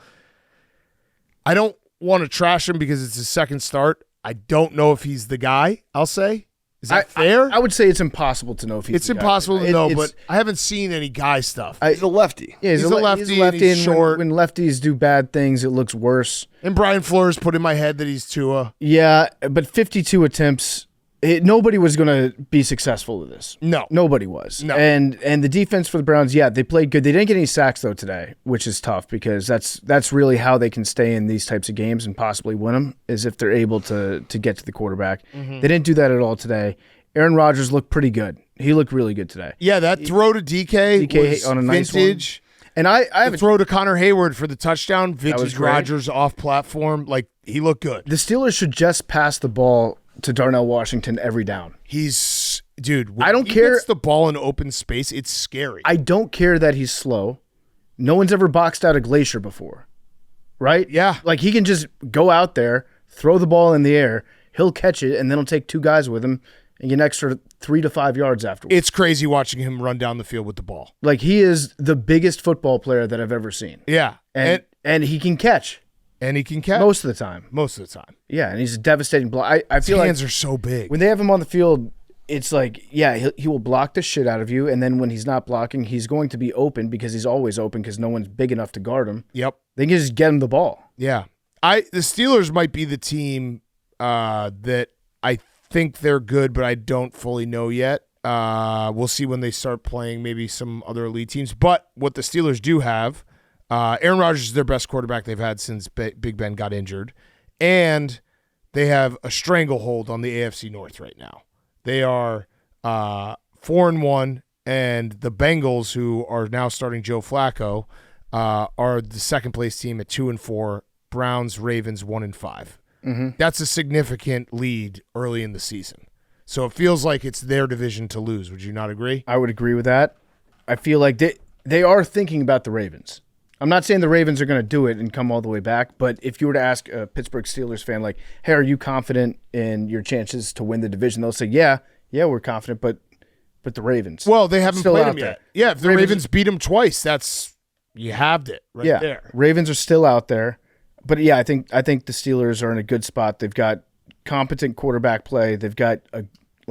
I don't want to trash him because it's his second start. I don't know if he's the guy, I'll say. Is that fair? I would say it's impossible to know if he's It's the guy. impossible to know, It's- but I haven't seen any guy stuff. He's a lefty. Yeah, He's a lefty and he's and short. When lefties do bad things, it looks worse. And Brian Flores put in my head that he's Tua. Yeah, but 52 attempts, nobody was going to be successful with this. No. Nobody was. No. And the defense for the Browns, yeah, they played good. They didn't get any sacks, though, today, which is tough because that's really how they can stay in these types of games and possibly win them, is if they're able to get to the quarterback. Mm-hmm. They didn't do that at all today. Aaron Rodgers looked pretty good. He looked really good today. Yeah, that throw to DK was on a nice vintage. And I have The throw to Connor Hayward for the touchdown, was vintage great. Rodgers off platform. Like, he looked good. the Steelers should just pass the ball to Darnell Washington every down. Dude, when I don't he care- gets the ball in open space, it's scary. I don't care that he's slow. No one's ever boxed out a Glacier before, right? Yeah. Like he can just go out there, throw the ball in the air, he'll catch it, and then he'll take 2 guys with him and get an extra 3 to 5 yards afterwards. It's crazy watching him run down the field with the ball. Like he is the biggest football player that I've ever seen. Yeah. And he can catch And he can catch most of the time. most of the time. Yeah, and he's a devastating block. I His feel like hands are so big. when they have him on the field, it's like, yeah, he will block the shit out of you, and then when he's not blocking, he's going to be open because he's always open because no one's big enough to guard him. Yep. They can just get him the ball. Yeah. The Steelers might be the team that I think they're good, but I don't fully know yet. We'll see when they start playing maybe some other elite teams. But what the Steelers do have, Aaron Rodgers is their best quarterback they've had since Big Ben got injured. And they have a stranglehold on the AFC North right now. They are 4-1, and the Bengals, who are now starting Joe Flacco, are the second place team at 2-4. Browns, Ravens 1-5. Mm-hmm. That's a significant lead early in the season. So it feels like it's their division to lose. Would you not agree? I would agree with that. I feel like they are thinking about the Ravens. I'm not saying the Ravens are going to do it and come all the way back, but if you were to ask a Pittsburgh Steelers fan, like, hey, are you confident in your chances to win the division? They'll say, yeah, we're confident, but the Ravens. Well, they haven't Still played out them there. yet. Yeah, if the Ravens beat them twice, you halved it right there. Ravens are still out there. But yeah, I think the Steelers are in a good spot. They've got competent quarterback play. They've got a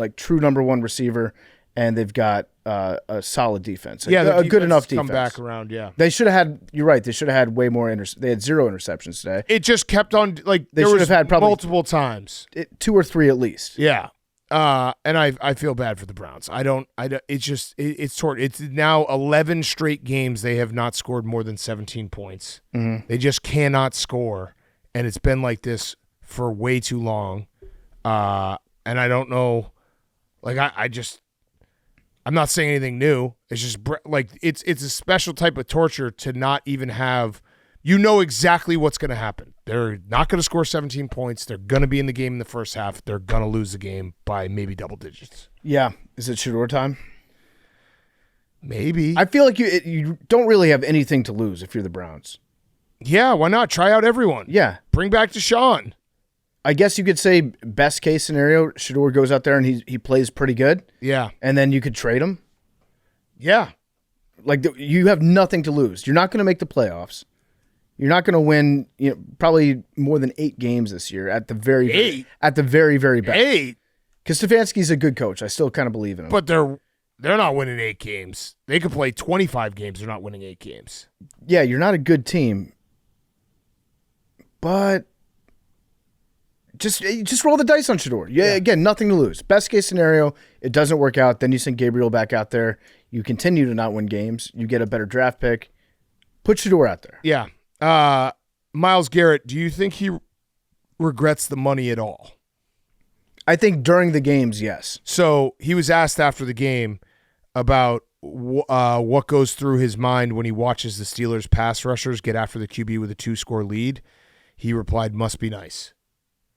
true number 1 receiver, and they've got a solid defense. Yeah, a good enough defense. Come back around. Yeah, They should have had. You're right. They should have had way more. They had 0 interceptions today. it just kept on like They there should was have had probably- multiple times. 2 or 3 at least. Yeah. And I feel bad for the Browns. It's now 11 straight games they have not scored more than 17 points. Mm-hmm. They just cannot score, and it's been like this for way too long. And I don't know, like I'm not saying anything new. It's just like it's a special type of torture to not even have, exactly what's going to happen. They're not going to score 17 points. They're going to be in the game in the first half. They're going to lose the game by maybe double digits. Yeah. Is it Shador time? Maybe. I feel like you don't really have anything to lose if you're the Browns. Yeah, why not? Try out everyone. Yeah. Bring back Deshaun. I guess you could say best case scenario, Shador goes out there and he plays pretty good. Yeah. And then you could trade him. Yeah. Like you have nothing to lose. You're not going to make the playoffs. You're not going to win, probably more than 8 games this year at the very very best. 8. Because Stefanski's a good coach. I still kind of believe in him. But they're not winning 8 games. They could play 25 games. They're not winning 8 games. Yeah, you're not a good team. But just roll the dice on Shador. Yeah, again, nothing to lose. Best case scenario, it doesn't work out. Then you send Gabriel back out there. You continue to not win games. You get a better draft pick. Put Shador out there. Yeah. Myles Garrett, do you think he regrets the money at all? I think during the games, yes. So he was asked after the game about what goes through his mind when he watches the Steelers pass rushers get after the QB with a 2-score lead. He replied, "Must be nice."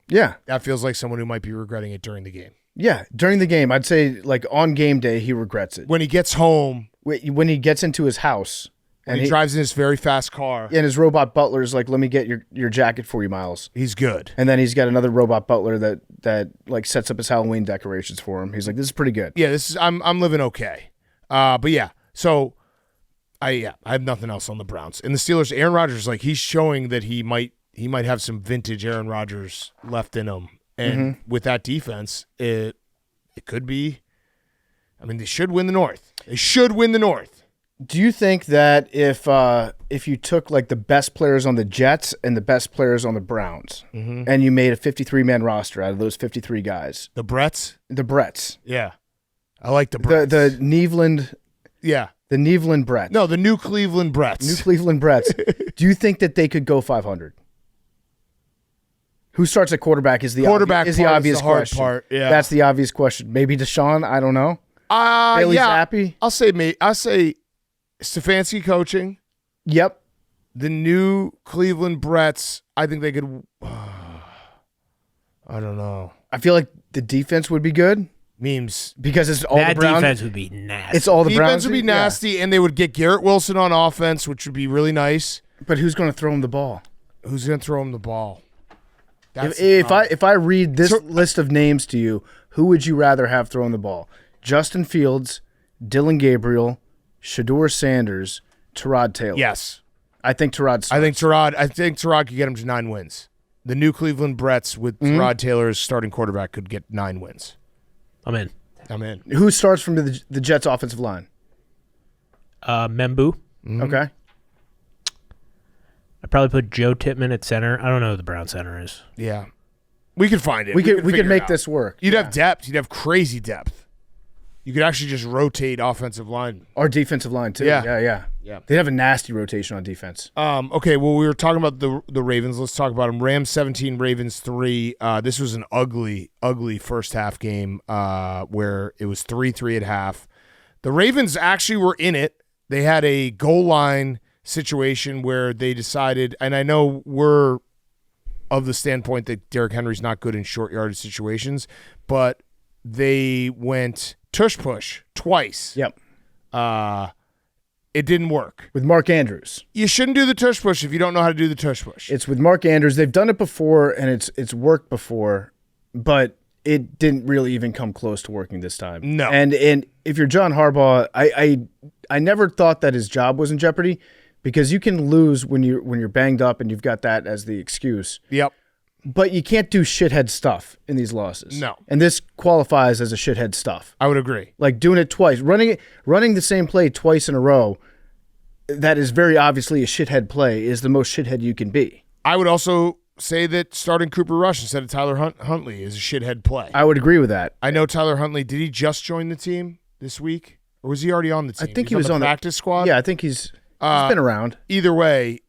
Yeah. That feels like someone who might be regretting it during the game. Yeah, during the game. I'd say like on game day, he regrets it. When he gets home, When he gets into his house. and he drives in his very fast car, And his robot butler's like, let me get your jacket for you, Miles. he's good. And then he's got another robot butler that like sets up his Halloween decorations for him. He's like, this is pretty good. Yeah, I'm living okay. But yeah, so I have nothing else on the Browns. And the Steelers, Aaron Rodgers, like he's showing that he might have some vintage Aaron Rodgers left in him. And with that defense, it could be. I mean, they should win the North. They should win the North. Do you think that if you took like the best players on the Jets and the best players on the Browns, and you made a 53-man roster out of those 53 guys, The Bretts? the Bretts, Yeah. I like the Bretts. the Neveland, yeah. the Neveland Bretts, No, the New Cleveland Bretts. New Cleveland Bretts, do you think that they could go 500? Who starts at quarterback is the Quarterback is the part is obvious the hard question. part, yeah. That's the obvious question. Maybe Deshaun. I don't know. Bailey Yeah. Zappi. I'll say Stefanski coaching. Yep. The New Cleveland Bretts, I think they could. I don't know. I feel like the defense would be good Memes. because it's all That the Browns. defense would be nasty. It's all the Defense Browns. would be nasty, and they would get Garrett Wilson on offense, which would be really nice. But who's going to throw him the ball? Who's going to throw him the ball? If I read this list of names to you, who would you rather have throwing the ball? Justin Fields, Dylan Gabriel, Shador Sanders, Tyrod Taylor. Yes. I think Tyrod. I think Tyrod could get him to 9 wins. The New Cleveland Bretts with Tyrod Taylor as starting quarterback could get 9 wins. I'm in. I'm in. Who starts from the Jets offensive line? Membu. Okay. I'd probably put Joe Tippmann at center. I don't know who the Brown center is. Yeah. We could find it. We could figure it make out. this work. You'd have depth. You'd have crazy depth. You could actually just rotate offensive line. Our defensive line too. Yeah. Yeah. They have a nasty rotation on defense. Okay, well, we were talking about the Ravens. Let's talk about them. Rams 17, Ravens 3. This was an ugly, ugly first half game where it was 3-3 at half. The Ravens actually were in it. They had a goal line situation where they decided, and I know we're of the standpoint that Derrick Henry's not good in short yardage situations, but they went tush-push twice. Yep. It didn't work. With Mark Andrews. You shouldn't do the tush push if you don't know how to do the tush push. It's with Mark Andrews. They've done it before, and it's worked before, but it didn't really even come close to working this time. No. And if you're John Harbaugh, I never thought that his job was in jeopardy because you can lose when you're banged up and you've got that as the excuse. Yep. But you can't do shithead stuff in these losses. No. And this qualifies as a shithead stuff. I would agree. Like doing it twice, running the same play twice in a row, that is very obviously a shithead play, is the most shithead you can be. I would also say that starting Cooper Rush instead of Tyler Huntley is a shithead play. I would agree with that. I know Tyler Huntley, did he just join the team this week? Or was he already on the team? I think he was on the on practice squad? Yeah, I think he's been around. Either way,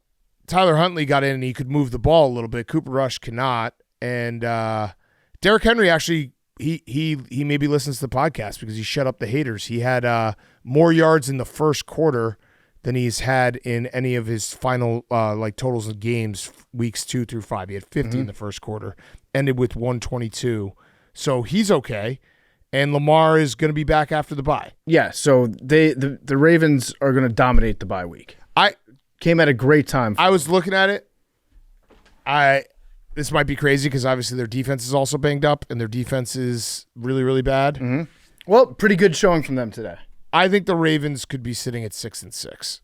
Tyler Huntley got in and he could move the ball a little bit. Cooper Rush cannot. And Derrick Henry actually, he maybe listens to the podcast because he shut up the haters. He had more yards in the first quarter than he's had in any of his final totals of games, weeks 2 through 5. He had 50 in the first quarter, ended with 122. So he's okay. And Lamar is going to be back after the bye. Yeah, so the Ravens are going to dominate the bye week. Came at a great time. I was looking at it. This might be crazy because obviously their defense is also banged up and their defense is really, really bad. Mm-hmm. Well, pretty good showing from them today. I think the Ravens could be sitting at 6-6,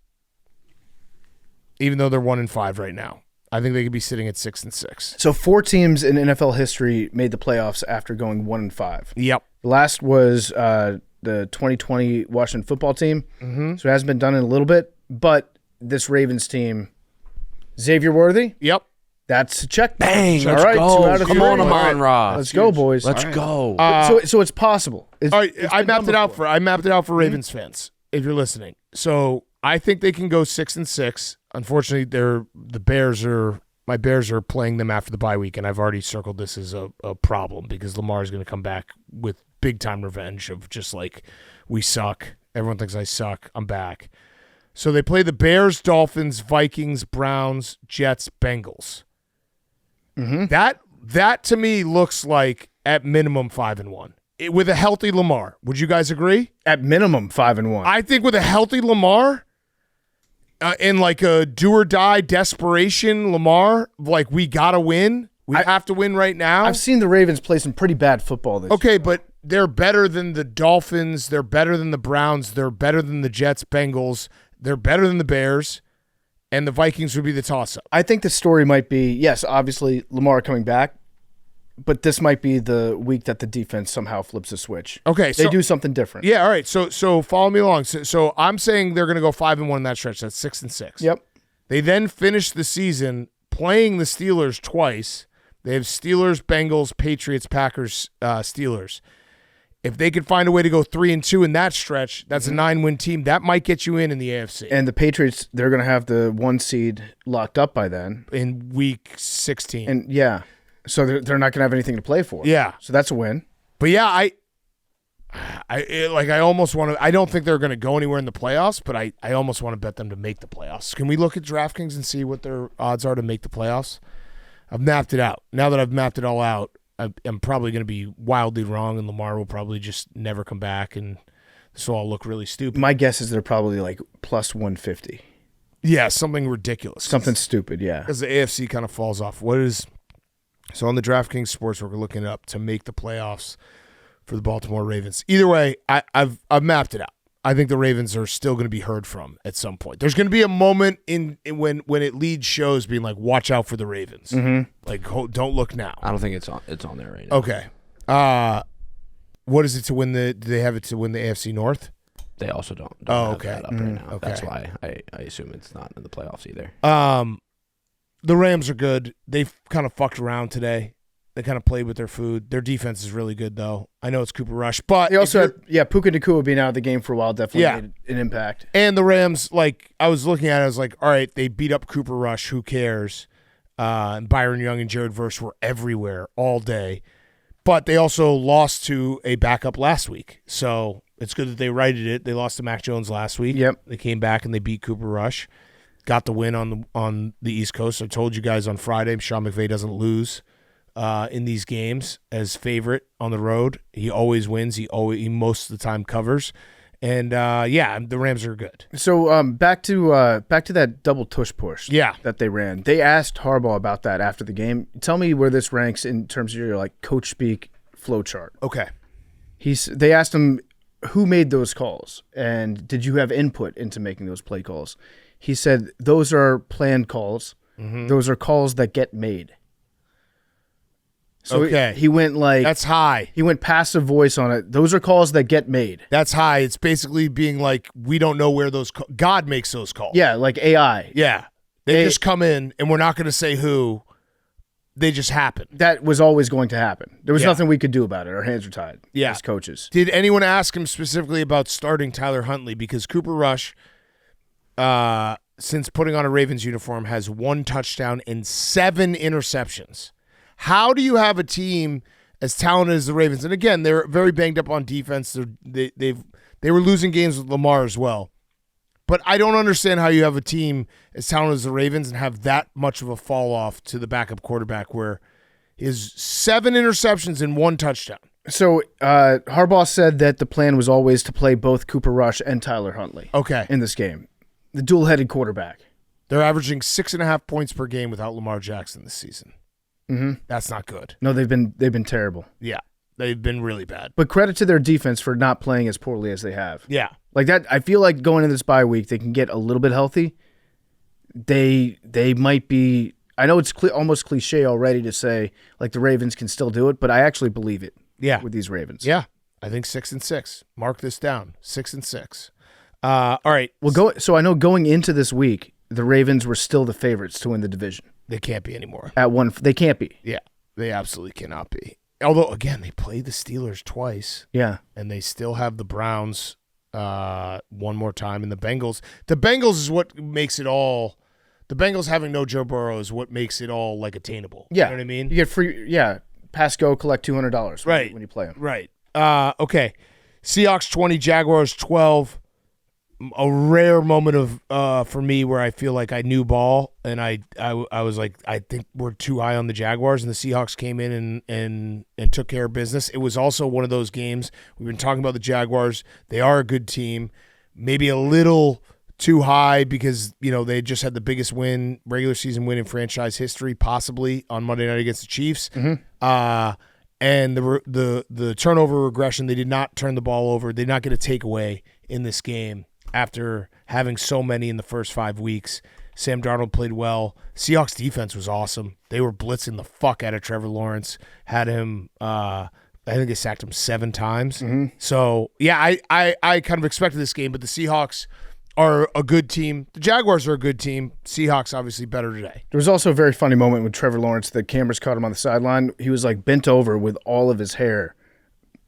even though they're 1-5 right now. I think they could be sitting at 6-6. So 4 teams in NFL history made the playoffs after going 1-5. Yep. The last was the 2020 Washington football team. Mm-hmm. So it hasn't been done in a little bit, but this Ravens team, Xavier Worthy. Yep. That's a check. Bang, All let's right, go. 2 out of 3. Come on, Amon-Ra. Let's go, boys. Let's go. So it's possible. All right, I mapped it out for Ravens fans. If you're listening, so I think they can go 6-6. Unfortunately, my Bears are playing them after the bye week, and I've already circled this as a problem because Lamar is going to come back with big time revenge of just like, we suck. Everyone thinks I suck. I'm back. So they play the Bears, Dolphins, Vikings, Browns, Jets, Bengals. Mm-hmm. That to me looks like at minimum 5-1 with a healthy Lamar. Would you guys agree? At minimum 5-1. I think with a healthy Lamar, in like a do or die desperation Lamar, like we gotta win. We have to win right now. I've seen the Ravens play some pretty bad football this year. Okay, but they're better than the Dolphins. They're better than the Browns. They're better than the Jets, Bengals. They're better than the Bears. And the Vikings would be the toss-up. I think the story might be, yes, obviously Lamar coming back, but this might be the week that the defense somehow flips a switch. Okay, they do something different. Yeah, all right. So follow me along. So I'm saying they're going to go 5-1 in that stretch. That's 6-6. Yep. They then finish the season playing the Steelers twice. They have Steelers, Bengals, Patriots, Packers, Steelers. If they could find a way to go 3-2 in that stretch, that's a 9-win team. That might get you in the AFC. And the Patriots, they're going to have the 1 seed locked up by then. In week 16. And yeah, so they're not going to have anything to play for. Yeah. So that's a win. But yeah, I almost want to. I don't think they're going to go anywhere in the playoffs, but I almost want to bet them to make the playoffs. Can we look at DraftKings and see what their odds are to make the playoffs? I've mapped it out. Now that I've mapped it all out, I'm probably going to be wildly wrong, and Lamar will probably just never come back, and this will all look really stupid. My guess is they're probably like plus 150. Yeah, something ridiculous. Something stupid, yeah. Because the AFC kind of falls off. So on the DraftKings Sportsbook, we're looking up to make the playoffs for the Baltimore Ravens. Either way, I've mapped it out. I think the Ravens are still going to be heard from at some point. There's going to be a moment when it leads shows being like, watch out for the Ravens. Mm-hmm. Like, don't look now. I don't think it's on there right now. Okay. What is it to win do they have it to win the AFC North? They also don't Oh, have okay. that up right now. Okay. That's why I assume it's not in the playoffs either. The Rams are good. They kind of fucked around today. They kind of played with their food. Their defense is really good, though. I know it's Cooper Rush, but they also had, Puka Nacua being out of the game for a while definitely made an impact. And the Rams, like, I was looking at it, I was like, all right, they beat up Cooper Rush. Who cares? And Byron Young and Jared Verse were everywhere all day. But they also lost to a backup last week. So it's good that they righted it. They lost to Mac Jones last week. Yep. They came back and they beat Cooper Rush. Got the win on the East Coast. I told you guys on Friday, Sean McVay doesn't lose in these games as favorite on the road. He always wins. He most of the time covers. And the Rams are good. So back to that double tush push that they ran. They asked Harbaugh about that after the game. Tell me where this ranks in terms of your like coach speak flow chart. Okay. They asked him who made those calls and did you have input into making those play calls? He said those are planned calls. Mm-hmm. Those are calls that get made. So he went like that's high. He went passive voice on it. Those are calls that get made. That's high. It's basically being like we don't know where those God makes those calls. Yeah, like AI. Yeah, they just come in and we're not going to say who. They just happen. That was always going to happen. There was nothing we could do about it. Our hands were tied. Yeah, as coaches. Did anyone ask him specifically about starting Tyler Huntley because Cooper Rush, since putting on a Ravens uniform, has 1 touchdown and 7 interceptions? How do you have a team as talented as the Ravens? And again, they're very banged up on defense. They were losing games with Lamar as well. But I don't understand how you have a team as talented as the Ravens and have that much of a fall off to the backup quarterback where his 7 interceptions and 1 touchdown. So Harbaugh said that the plan was always to play both Cooper Rush and Tyler Huntley in this game. The dual-headed quarterback. They're averaging 6.5 points per game without Lamar Jackson this season. Mm-hmm. That's not good. No, they've been terrible. Yeah, they've been really bad. But credit to their defense for not playing as poorly as they have. Yeah. Like that, I feel like going into this bye week, they can get a little bit healthy. They might be. I know it's almost cliche already to say like the Ravens can still do it, but I actually believe it. Yeah. With these Ravens. Yeah, I think 6-6. Mark this down. 6-6. All right. Well, so I know going into this week, the Ravens were still the favorites to win the division. They can't be anymore. They can't be. Yeah, they absolutely cannot be. Although again, they played the Steelers twice. Yeah, and they still have the Browns one more time, and the Bengals. The Bengals is what makes it all. The Bengals having no Joe Burrow is what makes it all like attainable. Yeah, you know what I mean. You get free. Yeah, pass go, collect $200. Right when you play them. Right. Okay. Seahawks 20, Jaguars 12. A rare moment of for me where I feel like I knew ball, and I was like, I think we're too high on the Jaguars, and the Seahawks came in and took care of business. It was also one of those games we've been talking about the Jaguars. They are a good team, maybe a little too high because they just had the biggest regular season win in franchise history, possibly on Monday night against the Chiefs. Mm-hmm. And the turnover regression, they did not turn the ball over. They did not get a takeaway in this game. After having so many in the first 5 weeks, Sam Darnold played well. Seahawks defense was awesome. They were blitzing the fuck out of Trevor Lawrence. Had him, I think they sacked him 7 times. Mm-hmm. So, yeah, I kind of expected this game, but the Seahawks are a good team. The Jaguars are a good team. Seahawks obviously better today. There was also a very funny moment with Trevor Lawrence. The cameras caught him on the sideline. He was like bent over with all of his hair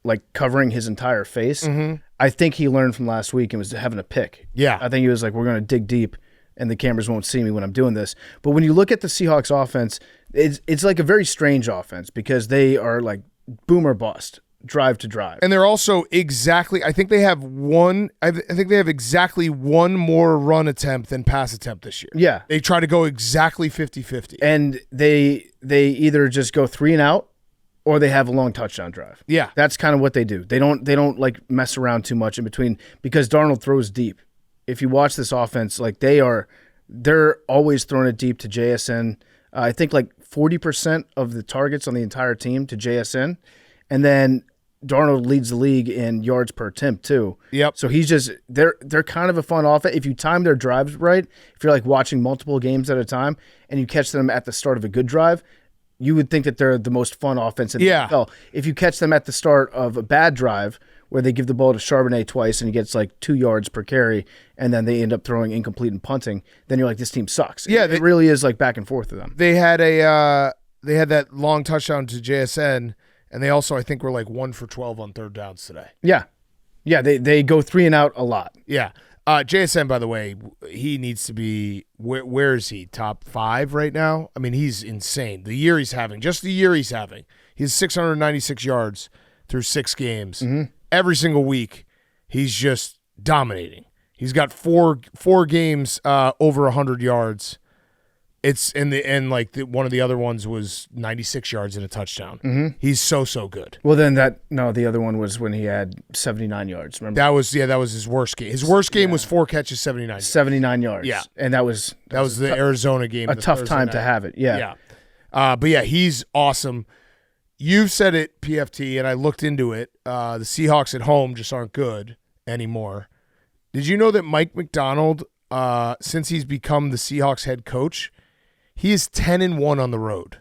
like covering his entire face. Mm-hmm. I think he learned from last week and was having a pick. Yeah. I think he was like, we're going to dig deep and the cameras won't see me when I'm doing this. But when you look at the Seahawks offense, it's like a very strange offense because they are like boom or bust, drive to drive. And they're also exactly, I think they have exactly one more run attempt than pass attempt this year. Yeah. They try to go exactly 50-50. And they either just go 3 and out, or they have a long touchdown drive. Yeah. That's kind of what they do. They don't like mess around too much in between because Darnold throws deep. If you watch this offense, like they're always throwing it deep to JSN. I think like 40% of the targets on the entire team to JSN. And then Darnold leads the league in yards per attempt too. Yep. So he's just they're kind of a fun offense. If you time their drives right, if you're like watching multiple games at a time and you catch them at the start of a good drive, you would think that they're the most fun offense in the NFL. If you catch them at the start of a bad drive where they give the ball to Charbonnet twice and he gets like 2 yards per carry and then they end up throwing incomplete and punting, then you're like, this team sucks. Yeah, it really is like back and forth with them. They had that long touchdown to JSN, and they also, I think, were like 1 for 12 on third downs today. Yeah. Yeah, they go 3 and out a lot. Yeah. JSN, by the way, he needs to be where is he? Top 5 right now? I mean, he's insane. The year he's having, he's 696 yards through 6 games. Mm-hmm. Every single week, he's just dominating. He's got four games over 100 yards. It's in the end, like one of the other ones was 96 yards and a touchdown. Mm-hmm. He's so good. Well, then the other one was when he had 79 yards. Remember that was his worst game. His worst game was 4 catches, 79 yards. Yeah, and that was the Arizona game. A tough time to have it. Yeah, yeah. But yeah, he's awesome. You've said it, PFT, and I looked into it. The Seahawks at home just aren't good anymore. Did you know that Mike McDonald, since he's become the Seahawks head coach, he is 10-1 on the road.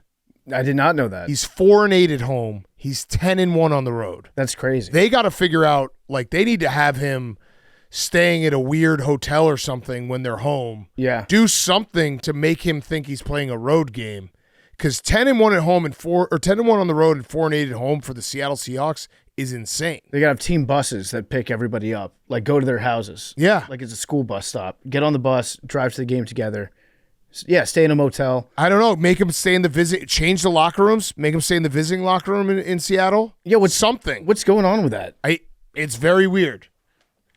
I did not know that. He's 4-8 at home. He's 10-1 on the road. That's crazy. They got to figure out, like, they need to have him staying at a weird hotel or something when they're home. Yeah. Do something to make him think he's playing a road game. Because 10-1 at home and 10-1 on the road and 4-8 at home for the Seattle Seahawks is insane. They gotta have team buses that pick everybody up, like go to their houses. Yeah, like it's a school bus stop. Get on the bus, drive to the game together. Yeah, stay in a motel. I don't know. Make them stay in the change the locker rooms. Make them stay in the visiting locker room in Seattle. Yeah, something. What's going on with that? It's very weird.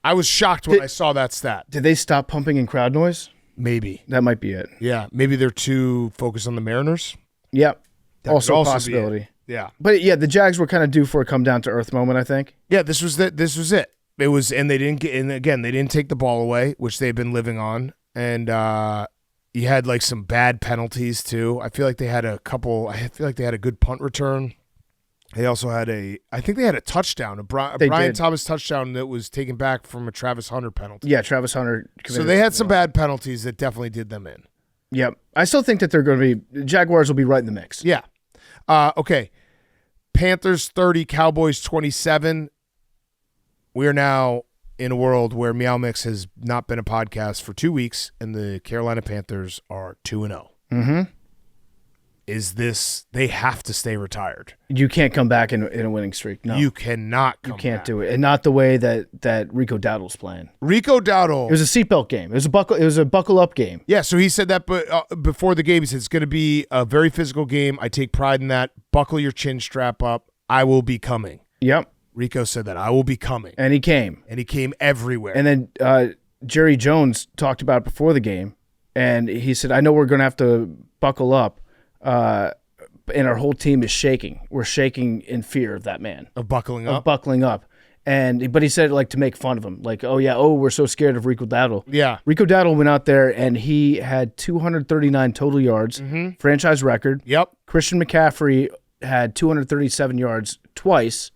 I was shocked when I saw that stat. Did they stop pumping in crowd noise? Maybe. That might be it. Yeah, maybe they're too focused on the Mariners. Yep. That Also could a be possibility. it. Yeah. But yeah, the Jags were kind of due for a come down to earth moment, I think. Yeah, this was it. It was, and they didn't get. And again, they didn't take the ball away, which they've been living on. And you had like some bad penalties too. I feel like they had a couple. I feel like they had a good punt return. They also had I think they had a touchdown, a Brian Thomas touchdown that was taken back from a Travis Hunter penalty. Yeah, Travis Hunter. So they had some bad penalties that definitely did them in. Yep. I still think that they're going to be, Jaguars will be right in the mix. Yeah. Okay. Panthers 30, Cowboys 27. We are now in a world where Meow Mix has not been a podcast for 2 weeks, and the Carolina Panthers are 2-0. Mm-hmm. They have to stay retired. You can't come back in a winning streak. No. You cannot come You can't back. do it. And not the way that Rico Dowdle's playing. Rico Dowdle. It was a seatbelt game. It was a buckle up game. Yeah, so he said that before the game. He said it's going to be a very physical game. I take pride in that. Buckle your chin strap up. I will be coming. Yep. Rico said that. I will be coming. And he came. And he came everywhere. And then Jerry Jones talked about it before the game, and he said, I know we're going to have to buckle up, and our whole team is shaking. We're shaking in fear of that man. Of buckling up? Of buckling up. But he said it like to make fun of him. Like, we're so scared of Rico Dowdle. Yeah. Rico Dowdle went out there, and he had 239 total yards, franchise record. Yep. Christian McCaffrey had 237 yards twice,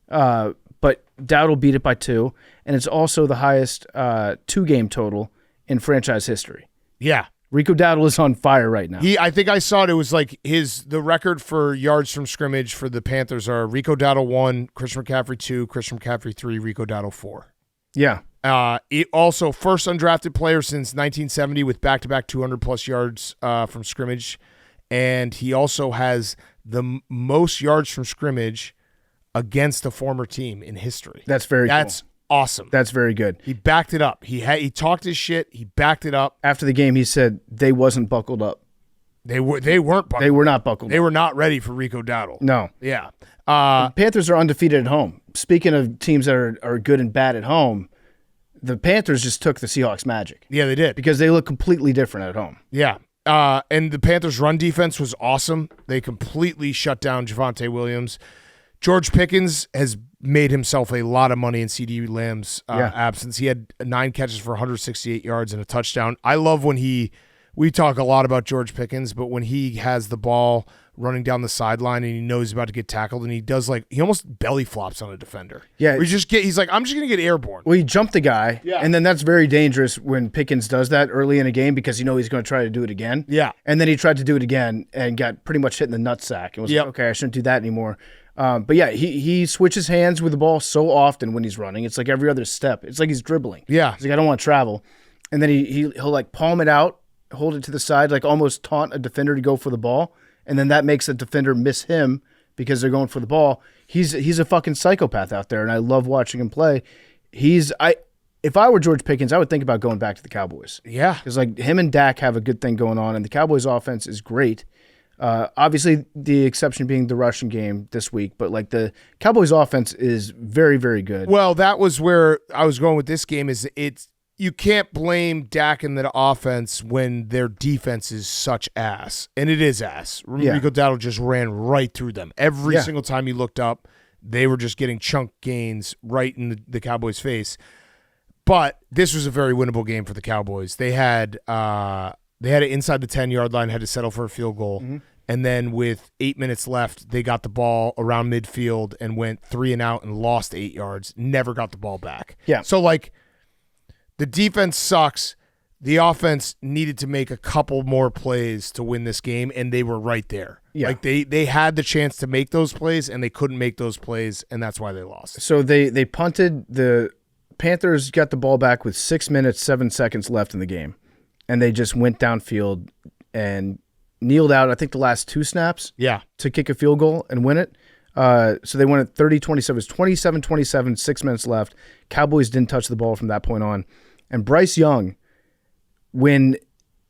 but Dowdle beat it by 2, and it's also the highest 2-game total in franchise history. Yeah. Rico Dowdle is on fire right now. I think I saw it was like the record for yards from scrimmage for the Panthers are Rico Dowdle 1, Christian McCaffrey 2, Christian McCaffrey 3, Rico Dowdle 4. Yeah. It also first undrafted player since 1970 with back-to-back 200-plus yards from scrimmage, and he also has the most yards from scrimmage against a former team in history. That's very cool. That's awesome. That's very good. He backed it up. He talked his shit. He backed it up. After the game, he said they wasn't buckled up. They weren't buckled. They were not buckled They up. were not ready for Rico Dowdle. No. Yeah. Panthers are undefeated at home. Speaking of teams that are good and bad at home, the Panthers just took the Seahawks magic. Yeah, they did. Because they look completely different at home. Yeah. And the Panthers' run defense was awesome. They completely shut down Javonte Williams. George Pickens has made himself a lot of money in CeeDee Lamb's absence. He had 9 catches for 168 yards and a touchdown. I love when we talk a lot about George Pickens, but when he has the ball running down the sideline and he knows he's about to get tackled and he almost belly flops on a defender. Yeah. He's like, I'm just going to get airborne. Well, he jumped the guy, Yeah. and then that's very dangerous when Pickens does that early in a game because you know he's going to try to do it again. Yeah. And then he tried to do it again and got pretty much hit in the nutsack and was Yep. like, okay, I shouldn't do that anymore. But yeah, he switches hands with the ball so often when he's running. It's like every other step. It's like he's dribbling. Yeah. He's like, I don't want to travel. And then he'll like palm it out, hold it to the side, like almost taunt a defender to go for the ball. And then that makes the defender miss him because they're going for the ball. He's a fucking psychopath out there, and I love watching him play. If I were George Pickens, I would think about going back to the Cowboys. Yeah. Because like him and Dak have a good thing going on, and the Cowboys offense is great. Obviously, the exception being the rushing game this week, but like the Cowboys offense is very, very good. Well, that was where I was going with this game. You can't blame Dak and the offense when their defense is such ass, and it is ass. Yeah. Rico Dowdle just ran right through them every Yeah. single time he looked up. They were just getting chunk gains right in the Cowboys' face. But this was a very winnable game for the Cowboys. They had it inside the 10-yard line, had to settle for a field goal. Mm-hmm. And then with 8 minutes left, they got the ball around midfield and went 3 and out and lost 8 yards. Never got the ball back. Yeah. So, like, the defense sucks. The offense needed to make a couple more plays to win this game, and they were right there. Yeah. Like, they had the chance to make those plays, and they couldn't make those plays, and that's why they lost. So they punted. The Panthers got the ball back with 6 minutes, 7 seconds left in the game, and they just went downfield and kneeled out, I think, the last 2 snaps Yeah. to kick a field goal and win it. So they won at 30-27. It was 27-27, 6 minutes left. Cowboys didn't touch the ball from that point on. And Bryce Young, when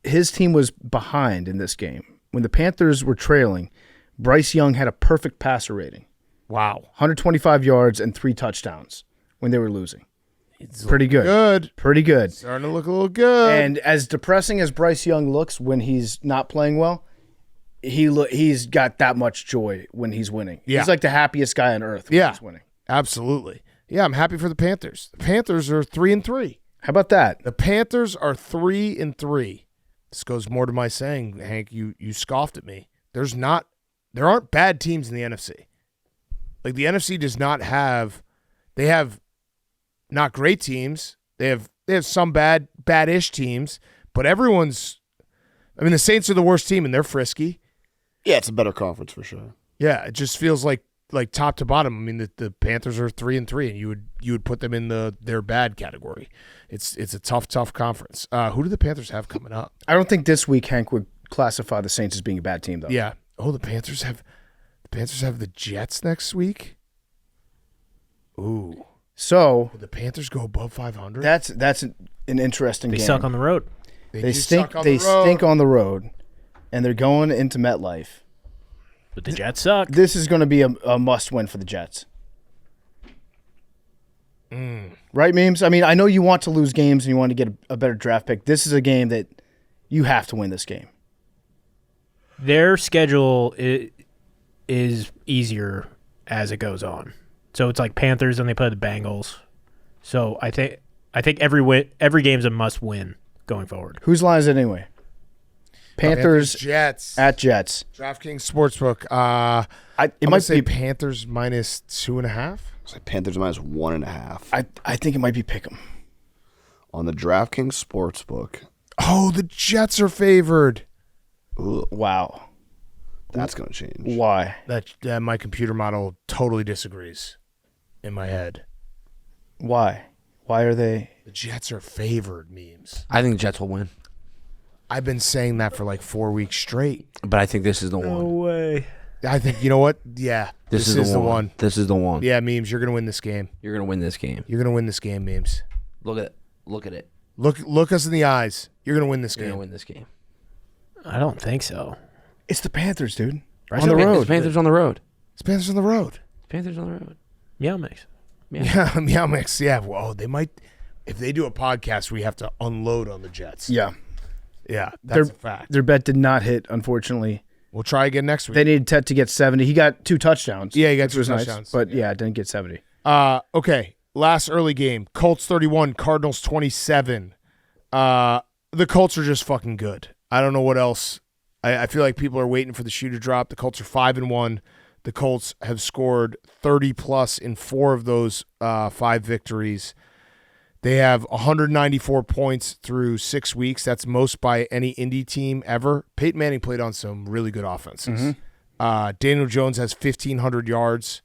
his team was behind in this game, when the Panthers were trailing, Bryce Young had a perfect passer rating. Wow. 125 yards and 3 touchdowns when they were losing. It's Pretty good. Good. Pretty good. Starting to look a little good. And as depressing as Bryce Young looks when he's not playing well, he's got that much joy when he's winning. Yeah. He's like the happiest guy on earth when he's winning. Absolutely. Yeah, I'm happy for the Panthers. The Panthers are 3-3. How about that? The Panthers are 3-3. This goes more to my saying, Hank, you scoffed at me. There aren't bad teams in the NFC. Like the NFC does not have they have not great teams. They have some bad-ish teams, but the Saints are the worst team and they're frisky. Yeah, it's a better conference for sure. Yeah, it just feels like top to bottom. I mean, the Panthers are 3-3, and you would put them in their bad category. It's a tough conference. Who do the Panthers have coming up? I don't think this week Hank would classify the Saints as being a bad team, though. Yeah. Oh, the Panthers have the Jets next week. Ooh. So Will the Panthers go above 500? that's an interesting They game. suck on the road. They stink on the road, and they're going into MetLife. But the Jets suck. This is going to be a must-win for the Jets. Right, Memes? I mean, I know you want to lose games and you want to get a better draft pick. This is a game that you have to win this game. Their schedule is easier as it goes on. So it's like Panthers and they play the Bengals. So I think every game's a must-win going forward. Whose line is it anyway? Panthers Jets at Jets. DraftKings Sportsbook. It might be Panthers minus 2.5. It's like Panthers minus 1.5. I think it might be Pick'em. On the DraftKings Sportsbook. Oh, the Jets are favored. Ooh, Wow. that's going to change. Why? That my computer model totally disagrees in my head. Why? Why are they? The Jets are favored, Memes. I think the Jets will win, I've been saying that for like 4 weeks straight. but I think this is the one. way. I think, you know what? Yeah, this is the one. This is the one. Yeah, Memes, you're going to win this game. You're gonna win this game. You're going to win this game, Memes. Look at it. Look us in the eyes. You're going to win this You're game. gonna win this game. I don't think so. It's the Panthers, dude. Right? On the road. It's Panthers on the road. It's Panthers on the road. Panthers on the road. Yeah, mix. Yeah, Meow Mix. Yeah, well, they might. If they do a podcast, we have to unload on the Jets. Yeah. Yeah, that's a fact. Their bet did not hit, unfortunately. We'll try again next week. They needed Tet to get 70. He got 2 touchdowns. Yeah, he got which 2 was touchdowns. Nice, but yeah, didn't get 70. Okay, last early game. Colts 31, Cardinals 27. The Colts are just fucking good. I don't know what else. I feel like people are waiting for the shoe to drop. The Colts are 5-1. The Colts have scored 30-plus in 4 of those 5 victories. They have 194 points through 6 weeks. That's most by any Indy team ever. Peyton Manning played on some really good offenses. Daniel Jones has 1,500 yards,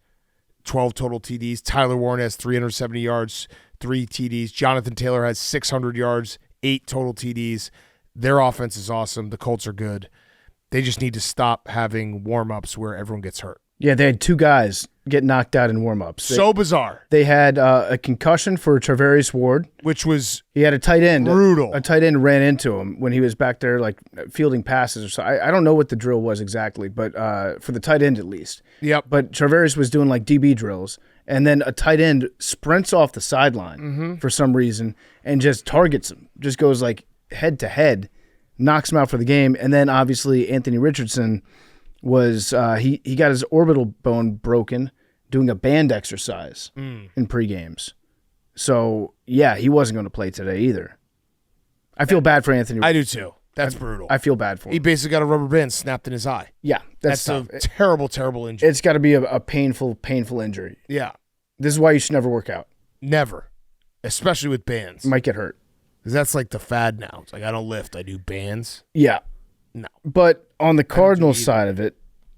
12 total TDs. Tyler Warren has 370 yards, 3 TDs. Jonathan Taylor has 600 yards, 8 total TDs. Their offense is awesome. The Colts are good. They just need to stop having warm-ups where everyone gets hurt. Yeah, they had 2 guys get knocked out in warm-ups. So bizarre. They had a concussion for Travarius Ward. Which was He had a tight end. brutal. A tight end ran into him when he was back there, like fielding passes or so. I don't know what the drill was exactly, but for the tight end at least. Yep. But Travarius was doing like DB drills, and then a tight end sprints off the sideline for some reason and just targets him. Just goes like head to head, knocks him out for the game, and then obviously Anthony Richardson was he got his orbital bone broken doing a band exercise in pre-games. So, yeah, he wasn't going to play today either. I feel bad for Anthony. I do too. That's brutal. I feel bad for him. He basically got a rubber band snapped in his eye. Yeah, that's a tough. terrible, terrible injury. It's got to be a painful injury. Yeah, This is why you should never work out. never. Especially with bands. You might get hurt. Because that's like the fad now. It's like, I don't lift, I do bands. Yeah. No. But on the Cardinals either. side of it,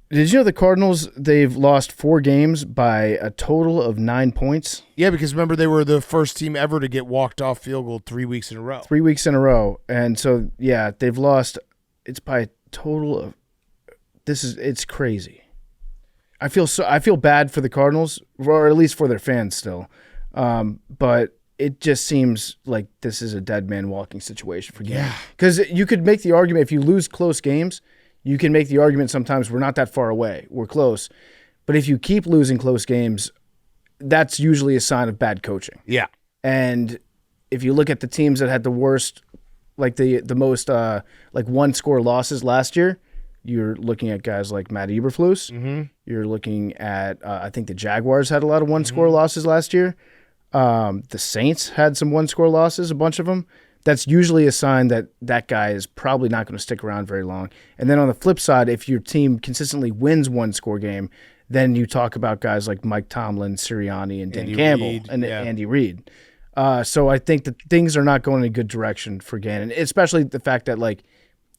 did you know the Cardinals, they've lost 4 games by a total of 9 points? Yeah, because remember, they were the first team ever to get walked off field goal 3 weeks in a row. 3 weeks in a row. And so, yeah, they've lost, it's by a total of, it's crazy. I feel bad for the Cardinals, or at least for their fans still. But it just seems like this is a dead man walking situation for games. Yeah. Because you could make the argument, if you lose close games, you can make the argument sometimes we're not that far away. We're close. But if you keep losing close games, that's usually a sign of bad coaching. Yeah. And if you look at the teams that had the worst, like the most one-score losses last year, you're looking at guys like Matt Eberflus. Mm-hmm. You're looking at I think the Jaguars had a lot of one-score losses last year. The Saints had some one-score losses, a bunch of them. That's usually a sign that that guy is probably not going to stick around very long. And then on the flip side, if your team consistently wins one-score game, then you talk about guys like Mike Tomlin, Sirianni, and Dan Andy Campbell, Reid, and yeah. Andy Reid. So I think that things are not going in a good direction for Gannon, especially the fact that like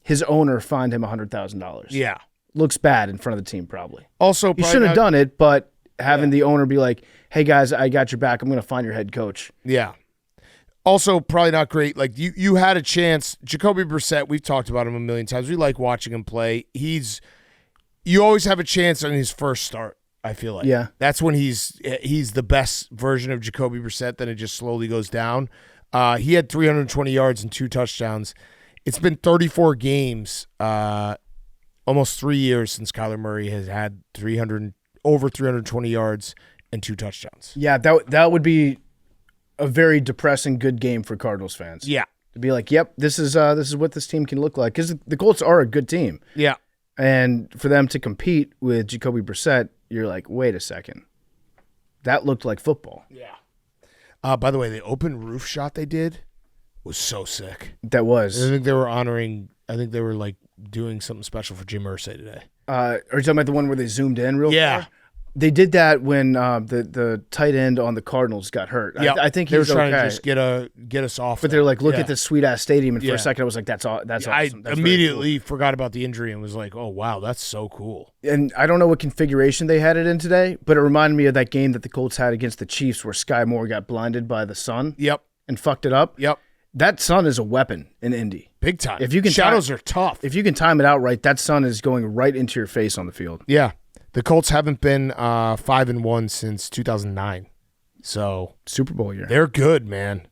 his owner fined him $100,000. Yeah. Looks bad in front of the team probably. Also, He probably shouldn't have not- done it, but having the owner be like, hey guys, I got your back. I'm going to find your head coach. Yeah. Also, probably not great. Like you had a chance. Jacoby Brissett, we've talked about him a million times. We like watching him play. You always have a chance on his first start, I feel like. Yeah. That's when he's the best version of Jacoby Brissett, then it just slowly goes down. He had 320 yards and 2 touchdowns. It's been 34 games, almost 3 years since Kyler Murray has had over 320 yards and 2 touchdowns. Yeah, that would be a very depressing good game for Cardinals fans. Yeah. To be like, yep, this is what this team can look like. Because the Colts are a good team. Yeah. And for them to compete with Jacoby Brissett, you're like, wait a second. That looked like football. Yeah. By the way, the open roof shot they did was so sick. That was. I think they were like doing something special for Jim Irsay today. Are you talking about the one where they zoomed in real Yeah. far? They did that when the tight end on the Cardinals got hurt. Yeah. I think they were he's trying okay. to just get us off. But they're like, look Yeah. at this sweet ass stadium, and for Yeah. a second I was like, that's awesome. I That's very immediately forgot about the injury and was like, oh wow, that's so cool. cool. And I don't know what configuration they had it in today, but it reminded me of that game that the Colts had against the Chiefs where Sky Moore got blinded by the sun Yep. and fucked it up. Yep. That sun is a weapon in Indy. Big time. If you can shadows are tough. If you can time it out right, that sun is going right into your face on the field. Yeah. The Colts haven't been 5-1 since 2009. So Super Bowl year. they're good, man.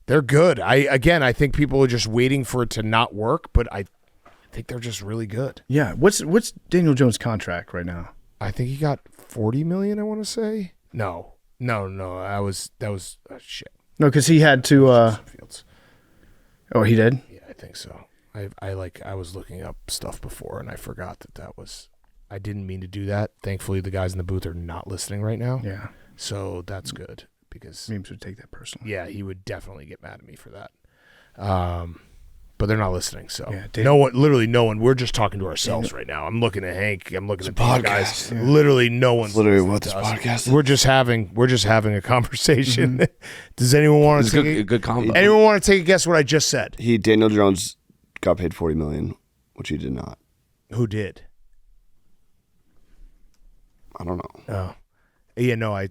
They're good. I think people are just waiting for it to not work, but I think they're just really good. Yeah. What's Daniel Jones' contract right now? I think he got $40 million, I want to say. No. That was shit. No, because he had to. Fields. Oh, he did. Yeah, I think so. I was looking up stuff before and I forgot that was. I didn't mean to do that. Thankfully, the guys in the booth are not listening right now. Yeah. So that's good because Memes would take that personally. yeah, he would definitely get mad at me for that. But they're not listening. So Yeah, no one. We're just talking to ourselves right now. I'm looking at Hank. I'm looking at these guys. podcast. Yeah. Literally, no one's Literally listening what to this us. podcast is. We're just having a conversation. Does anyone want It's to a take good combo. anyone want to take a guess what I just said? Daniel Jones got paid $40 million, which he did not. Who did? I don't know. Oh, yeah. No, I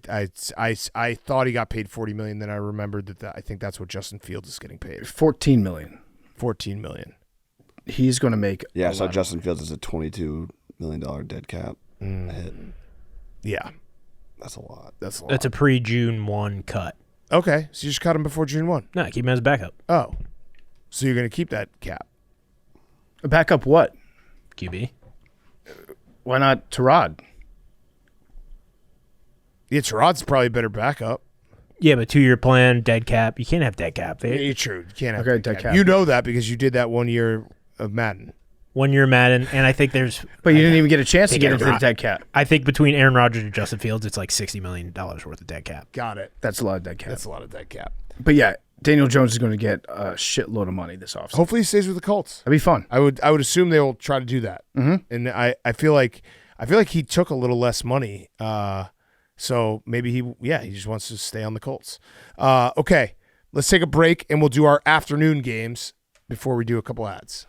thought he got paid $40 million. Then I remembered that I think that's what Justin Fields is getting paid. $14 million. $14 million. He's going to make. Yeah, a so lot. Justin Fields is a $22 million dead cap hit. Yeah, That's a lot. that's a lot. That's a pre-June 1 cut. Okay, so you just cut him before June 1. No, keep him as backup. Oh, so you're going to keep that cap? Back up what? QB. Why not Tyrod? Yeah, Terod's probably a better backup. Yeah, but 2-year plan, dead cap. You can't have dead cap. Yeah, you're true. You can't have Okay, that dead cap. You know that because you did that 1 year of Madden. 1 year Madden, and I think there's. But you didn't even get a chance to They get got into the Aaron- dead cap. I think between Aaron Rodgers and Justin Fields, it's like $60 million worth of dead cap. Got it. That's a lot of dead cap. That's a lot of dead cap. But yeah, Daniel Jones is going to get a shitload of money this offseason. Hopefully he stays with the Colts. That'd be fun. I would assume they will try to do that. Mhm. And I feel like he took a little less money. So maybe he just wants to stay on the Colts. Okay, let's take a break and we'll do our afternoon games before we do a couple ads.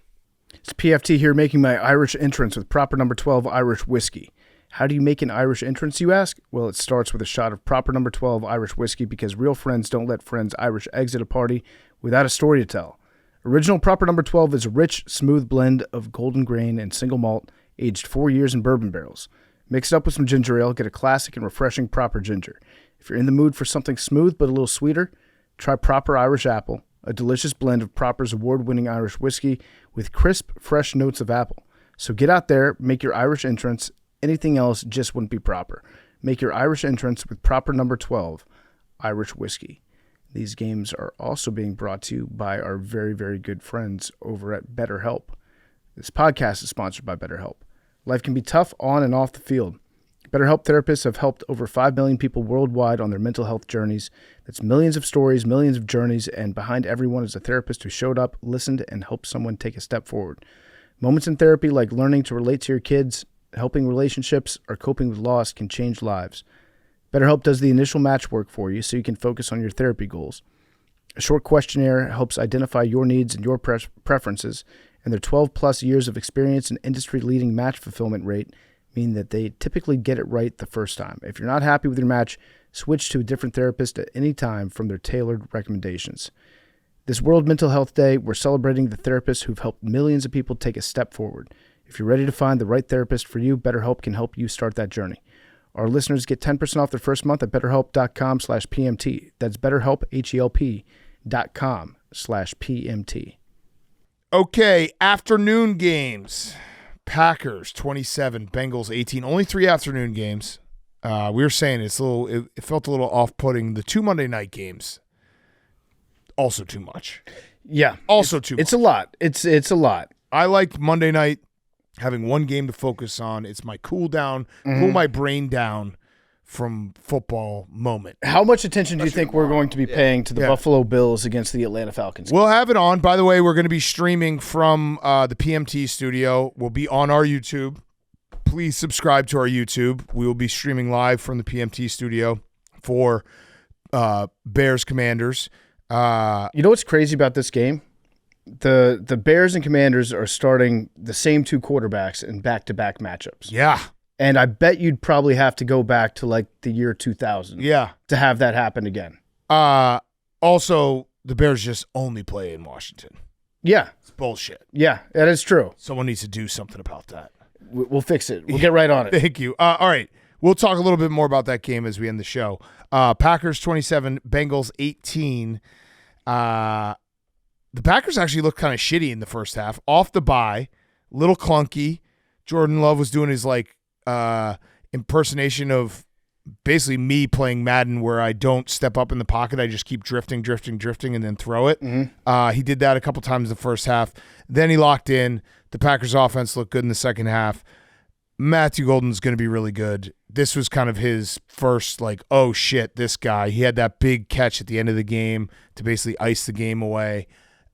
It's PFT here making my Irish entrance with proper number 12 Irish whiskey. How do you make an Irish entrance, you ask? Well, it starts with a shot of proper number 12 Irish whiskey because real friends don't let friends Irish exit a party without a story to tell. Original proper number 12 is a rich, smooth blend of golden grain and single malt, aged 4 years in bourbon barrels. Mix it up with some ginger ale, get a classic and refreshing proper ginger. If you're in the mood for something smooth but a little sweeter, try proper Irish apple, a delicious blend of Proper's award-winning Irish whiskey with crisp, fresh notes of apple. So get out there, make your Irish entrance. Anything else just wouldn't be proper. Make your Irish entrance with proper number 12 Irish whiskey. These games are also being brought to you by our very, very good friends over at BetterHelp. This podcast is sponsored by BetterHelp. Life can be tough on and off the field. BetterHelp therapists have helped over 5 million people worldwide on their mental health journeys. That's millions of stories, millions of journeys, and behind everyone is a therapist who showed up, listened, and helped someone take a step forward. Moments in therapy like learning to relate to your kids, helping relationships, or coping with loss can change lives. BetterHelp does the initial match work for you so you can focus on your therapy goals. A short questionnaire helps identify your needs and your preferences, and their 12-plus years of experience and industry-leading match fulfillment rate mean that they typically get it right the first time. If you're not happy with your match, switch to a different therapist at any time from their tailored recommendations. This World Mental Health Day, we're celebrating the therapists who've helped millions of people take a step forward. If you're ready to find the right therapist for you, BetterHelp can help you start that journey. Our listeners get 10% off their first month at BetterHelp.com/PMT. That's BetterHelp, HELP.com/PMT. Okay, afternoon games. Packers 27, Bengals 18. Only 3 afternoon games. We were saying it felt a little off-putting. The 2 Monday night games, also too much. Yeah. Also too much. It's a lot. It's a lot. I like Monday night having one game to focus on. It's my cool my brain down from football moment. How much attention do you think we're going to be paying to the Buffalo Bills against the Atlanta Falcons? We'll have it on. By the way, we're going to be streaming from the PMT studio. We'll be on our YouTube. Please subscribe to our YouTube. We will be streaming live from the PMT studio for Bears Commanders. You know what's crazy about this game? The Bears and Commanders are starting the same 2 quarterbacks in back-to-back matchups. Yeah. And I bet you'd probably have to go back to like the year 2000 to have that happen again. Also, the Bears just only play in Washington. Yeah. It's bullshit. Yeah, that is true. Someone needs to do something about that. We'll fix it. We'll get right on it. Thank you. All right. We'll talk a little bit more about that game as we end the show. Packers 27, Bengals 18. The Packers actually looked kind of shitty in the first half. Off the bye, little clunky. Jordan Love was doing his impersonation of basically me playing Madden where I don't step up in the pocket. I just keep drifting, and then throw it. Mm-hmm. He did that a couple times in the first half. Then he locked in. The Packers offense looked good in the second half. Matthew Golden's going to be really good. This was kind of his first, oh, shit, this guy. He had that big catch at the end of the game to basically ice the game away.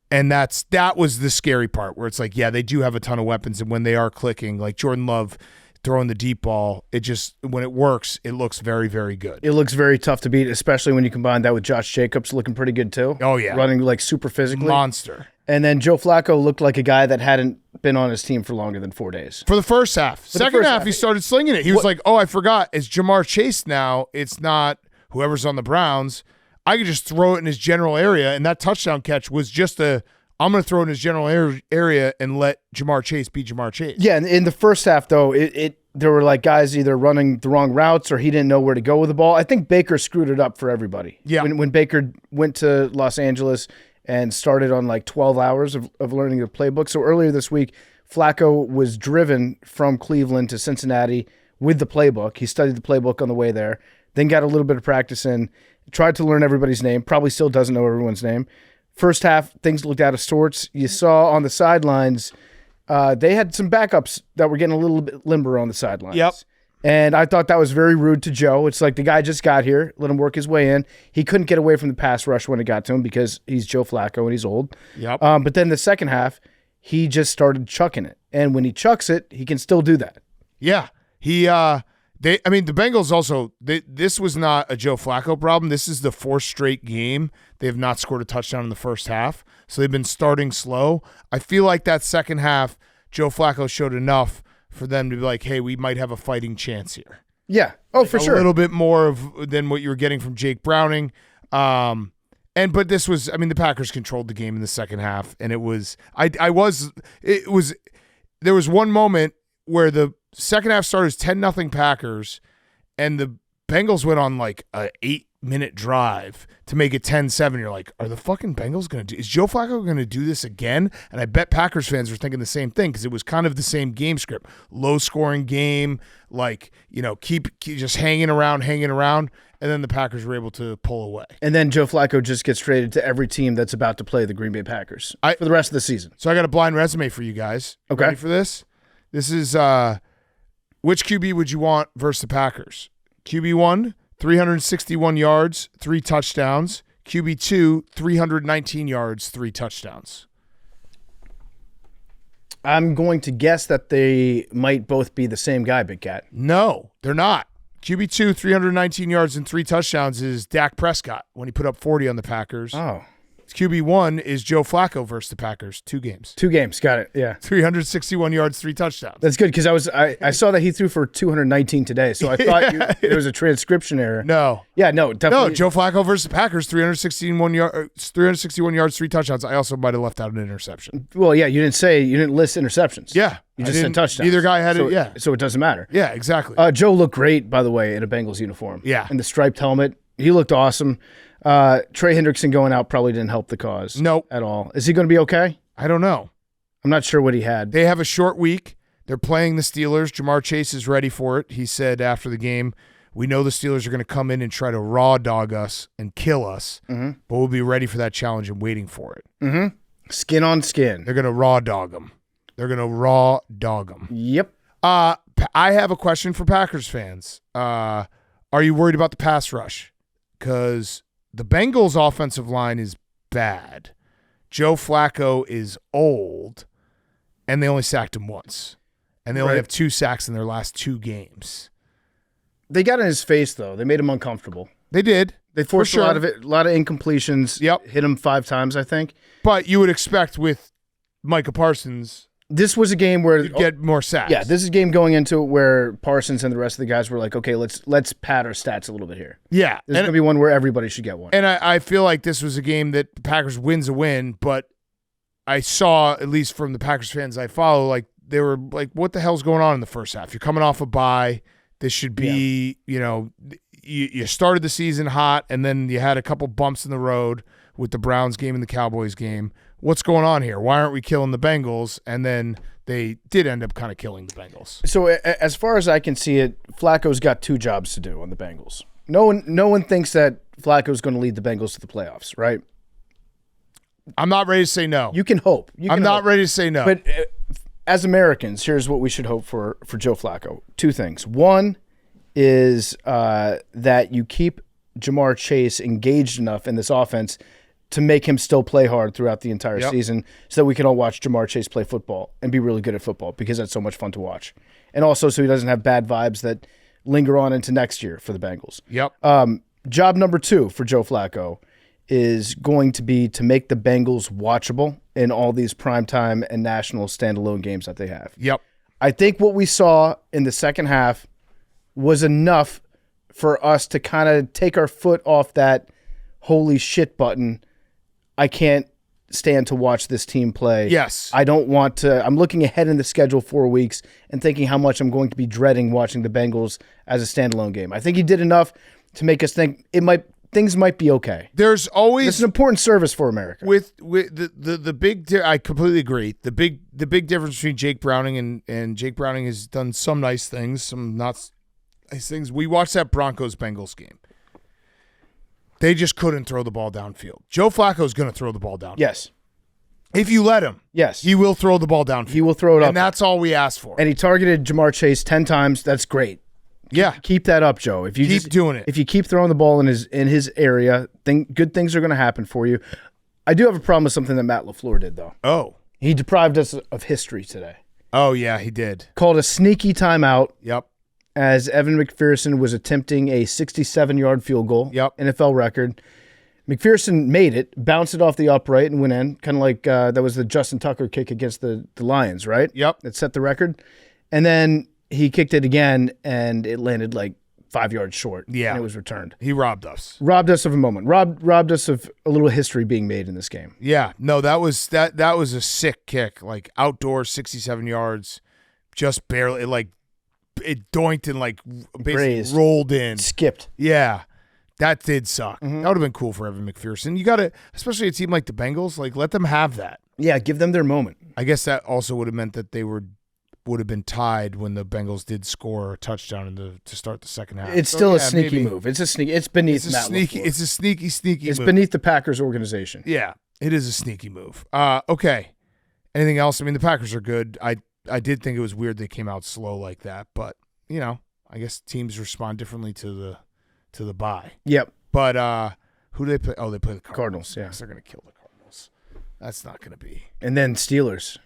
And that was the scary part where it's they do have a ton of weapons. And when they are clicking, like Jordan Love throwing the deep ball, when it works, it looks very, very good. It looks very tough to beat, especially when you combine that with Josh Jacobs looking pretty good too. Oh, yeah. Running super physically. Monster. And then Joe Flacco looked like a guy that hadn't been on his team for longer than 4 days. For the first half. Second half, he started slinging it. He was like, oh, I forgot. It's Jamar Chase now. It's not whoever's on the Browns. I could just throw it in his general area, and that touchdown catch was just I'm going to throw it in his general area and let Jamar Chase be Jamar Chase. Yeah, and in the first half, though, there were guys either running the wrong routes or he didn't know where to go with the ball. I think Baker screwed it up for everybody. Yeah. When Baker went to Los Angeles and started on 12 hours of learning the playbook. So earlier this week, Flacco was driven from Cleveland to Cincinnati with the playbook. He studied the playbook on the way there, then got a little bit of practice in, tried to learn everybody's name, probably still doesn't know everyone's name. First half, things looked out of sorts. You saw on the sidelines, they had some backups that were getting a little bit limber on the sidelines. Yep. And I thought that was very rude to Joe. It's like the guy just got here, let him work his way in. He couldn't get away from the pass rush when it got to him because he's Joe Flacco and he's old. Yep. But then the second half, he just started chucking it. And when he chucks it, he can still do that. Yeah. The Bengals also, this was not a Joe Flacco problem. This is the 4th straight game they have not scored a touchdown in the first half. So they've been starting slow. I feel like that second half, Joe Flacco showed enough for them to be like, hey, we might have a fighting chance here. Yeah. Oh, for sure. A little bit more than what you were getting from Jake Browning. But this was, the Packers controlled the game in the second half. And there was one moment where the second half started 10-0 Packers, and the Bengals went on a 8-minute drive to make it 10-7. You're like, are the fucking Bengals going to do? Is Joe Flacco going to do this again? And I bet Packers fans were thinking the same thing because it was kind of the same game script, low scoring game, keep just hanging around, and and then the Packers were able to pull away. And then Joe Flacco just gets traded to every team that's about to play the Green Bay Packers for the rest of the season. So I got a blind resume for you guys. Okay. Ready for this? This is which QB would you want versus the Packers? QB1, 361 yards, 3 touchdowns. QB2, 319 yards, 3 touchdowns. I'm going to guess that they might both be the same guy, Big Cat. No, they're not. QB2, 319 yards and 3 touchdowns is Dak Prescott when he put up 40 on the Packers. Oh. QB1 is Joe Flacco versus the Packers. 2 games. 2 games. Got it. Yeah. 361 yards, 3 touchdowns. That's good because I saw that he threw for 219 today, so I thought it was a transcription error. No. Yeah, no, definitely. No, Joe Flacco versus the Packers, 361 yards, 3 touchdowns. I also might have left out an interception. Well, yeah, you didn't list interceptions. Yeah. You just said touchdowns. Either guy had so, it, yeah. So it doesn't matter. Yeah, exactly. Joe looked great, by the way, in a Bengals uniform. Yeah. In the striped helmet. He looked awesome. Trey Hendrickson going out probably didn't help the cause. Nope. At all. Is he going to be okay? I don't know. I'm not sure what he had. They have a short week. They're playing the Steelers. Jamar Chase is ready for it. He said after the game, we know the Steelers are going to come in and try to raw dog us and kill us, but we'll be ready for that challenge and waiting for it. Mm-hmm. Skin on skin. They're going to raw dog them. Yep. I have a question for Packers fans. Are you worried about the pass rush? Because the Bengals' offensive line is bad. Joe Flacco is old, and they only sacked him once. And they only have 2 sacks in their last 2 games. They got in his face, though. They made him uncomfortable. They did. They forced a lot of incompletions. Yep. Hit him 5 times, I think. But you would expect with Micah Parsons, this was a game where you'd get more sacks. Yeah, this is a game going into it where Parsons and the rest of the guys were like, okay, let's pad our stats a little bit here. Yeah. This is going to be one where everybody should get one. And I feel like this was a game that the Packers wins a win, but I saw, at least from the Packers fans I follow, like they were like, what the hell's going on in the first half? You're coming off a bye. This should be, you started the season hot, and then you had a couple bumps in the road with the Browns game and the Cowboys game. What's going on here? Why aren't we killing the Bengals? And then they did end up kind of killing the Bengals. So as far as I can see it, Flacco's got 2 jobs to do on the Bengals. No one thinks that Flacco's going to lead the Bengals to the playoffs, right? I'm not ready to say no. You can hope. I'm not ready to say no. But as Americans, here's what we should hope for Joe Flacco. 2 things. One is that you keep Jamar Chase engaged enough in this offense to make him still play hard throughout the entire season so that we can all watch Jamar Chase play football and be really good at football because that's so much fun to watch. And also so he doesn't have bad vibes that linger on into next year for the Bengals. Yep. Job number 2 for Joe Flacco is going to be to make the Bengals watchable in all these primetime and national standalone games that they have. Yep. I think what we saw in the second half was enough for us to kind of take our foot off that holy shit button. I can't stand to watch this team play. Yes. I don't want to. I'm looking ahead in the schedule 4 weeks and thinking how much I'm going to be dreading watching the Bengals as a standalone game. I think he did enough to make us think things might be okay. There's always It's an important service for America. with the big. I completely agree. The big difference between Jake Browning and Jake Browning has done some nice things, some not nice things. We watched that Broncos Bengals game. They just couldn't throw the ball downfield. Joe Flacco's going to throw the ball downfield. Yes. If you let him. Yes. He will throw the ball downfield. He will throw it up. And that's all we asked for. And he targeted Jamar Chase 10 times. That's great. Yeah. Keep that up, Joe. If you Keep doing it. If you keep throwing the ball in his area, good things are going to happen for you. I do have a problem with something that Matt LaFleur did, though. Oh. He deprived us of history today. Oh, yeah, he did. Called a sneaky timeout Yep. as Evan McPherson was attempting a 67-yard field goal. Yep. NFL record. McPherson made it, bounced it off the upright and went in, kind of like that was the Justin Tucker kick against the Lions, right? Yep. That set the record. And then he kicked it again, and it landed like 5 yards short. Yeah. And it was returned. He robbed us. Robbed us of a moment. Robbed us of a little history being made in this game. Yeah. No, that was a sick kick. Like outdoors, 67 yards, just barely, like it doinked and like basically Grazed. rolled in. Skipped. Yeah. That did suck. Mm-hmm. That would have been cool for Evan McPherson. You got to, especially a team like the Bengals, like let them have that. Yeah, give them their moment. I guess that also would have meant that they were would have been tied when the Bengals did score a touchdown to start the second half. It's So, still a yeah, sneaky maybe. move. It's a sneak. It's beneath It's a Matt sneaky. LaFleur. It's a sneaky It's move. beneath the Packers organization. Yeah, it is a sneaky move. Okay. Anything else? I mean, the Packers are good. I did think it was weird they came out slow like that, but I guess teams respond differently to the bye. Yep. But who do they play? Oh, they play the Cardinals. Cardinals, yeah. Yes, they're gonna kill the Cardinals. That's not gonna be. And then Steelers.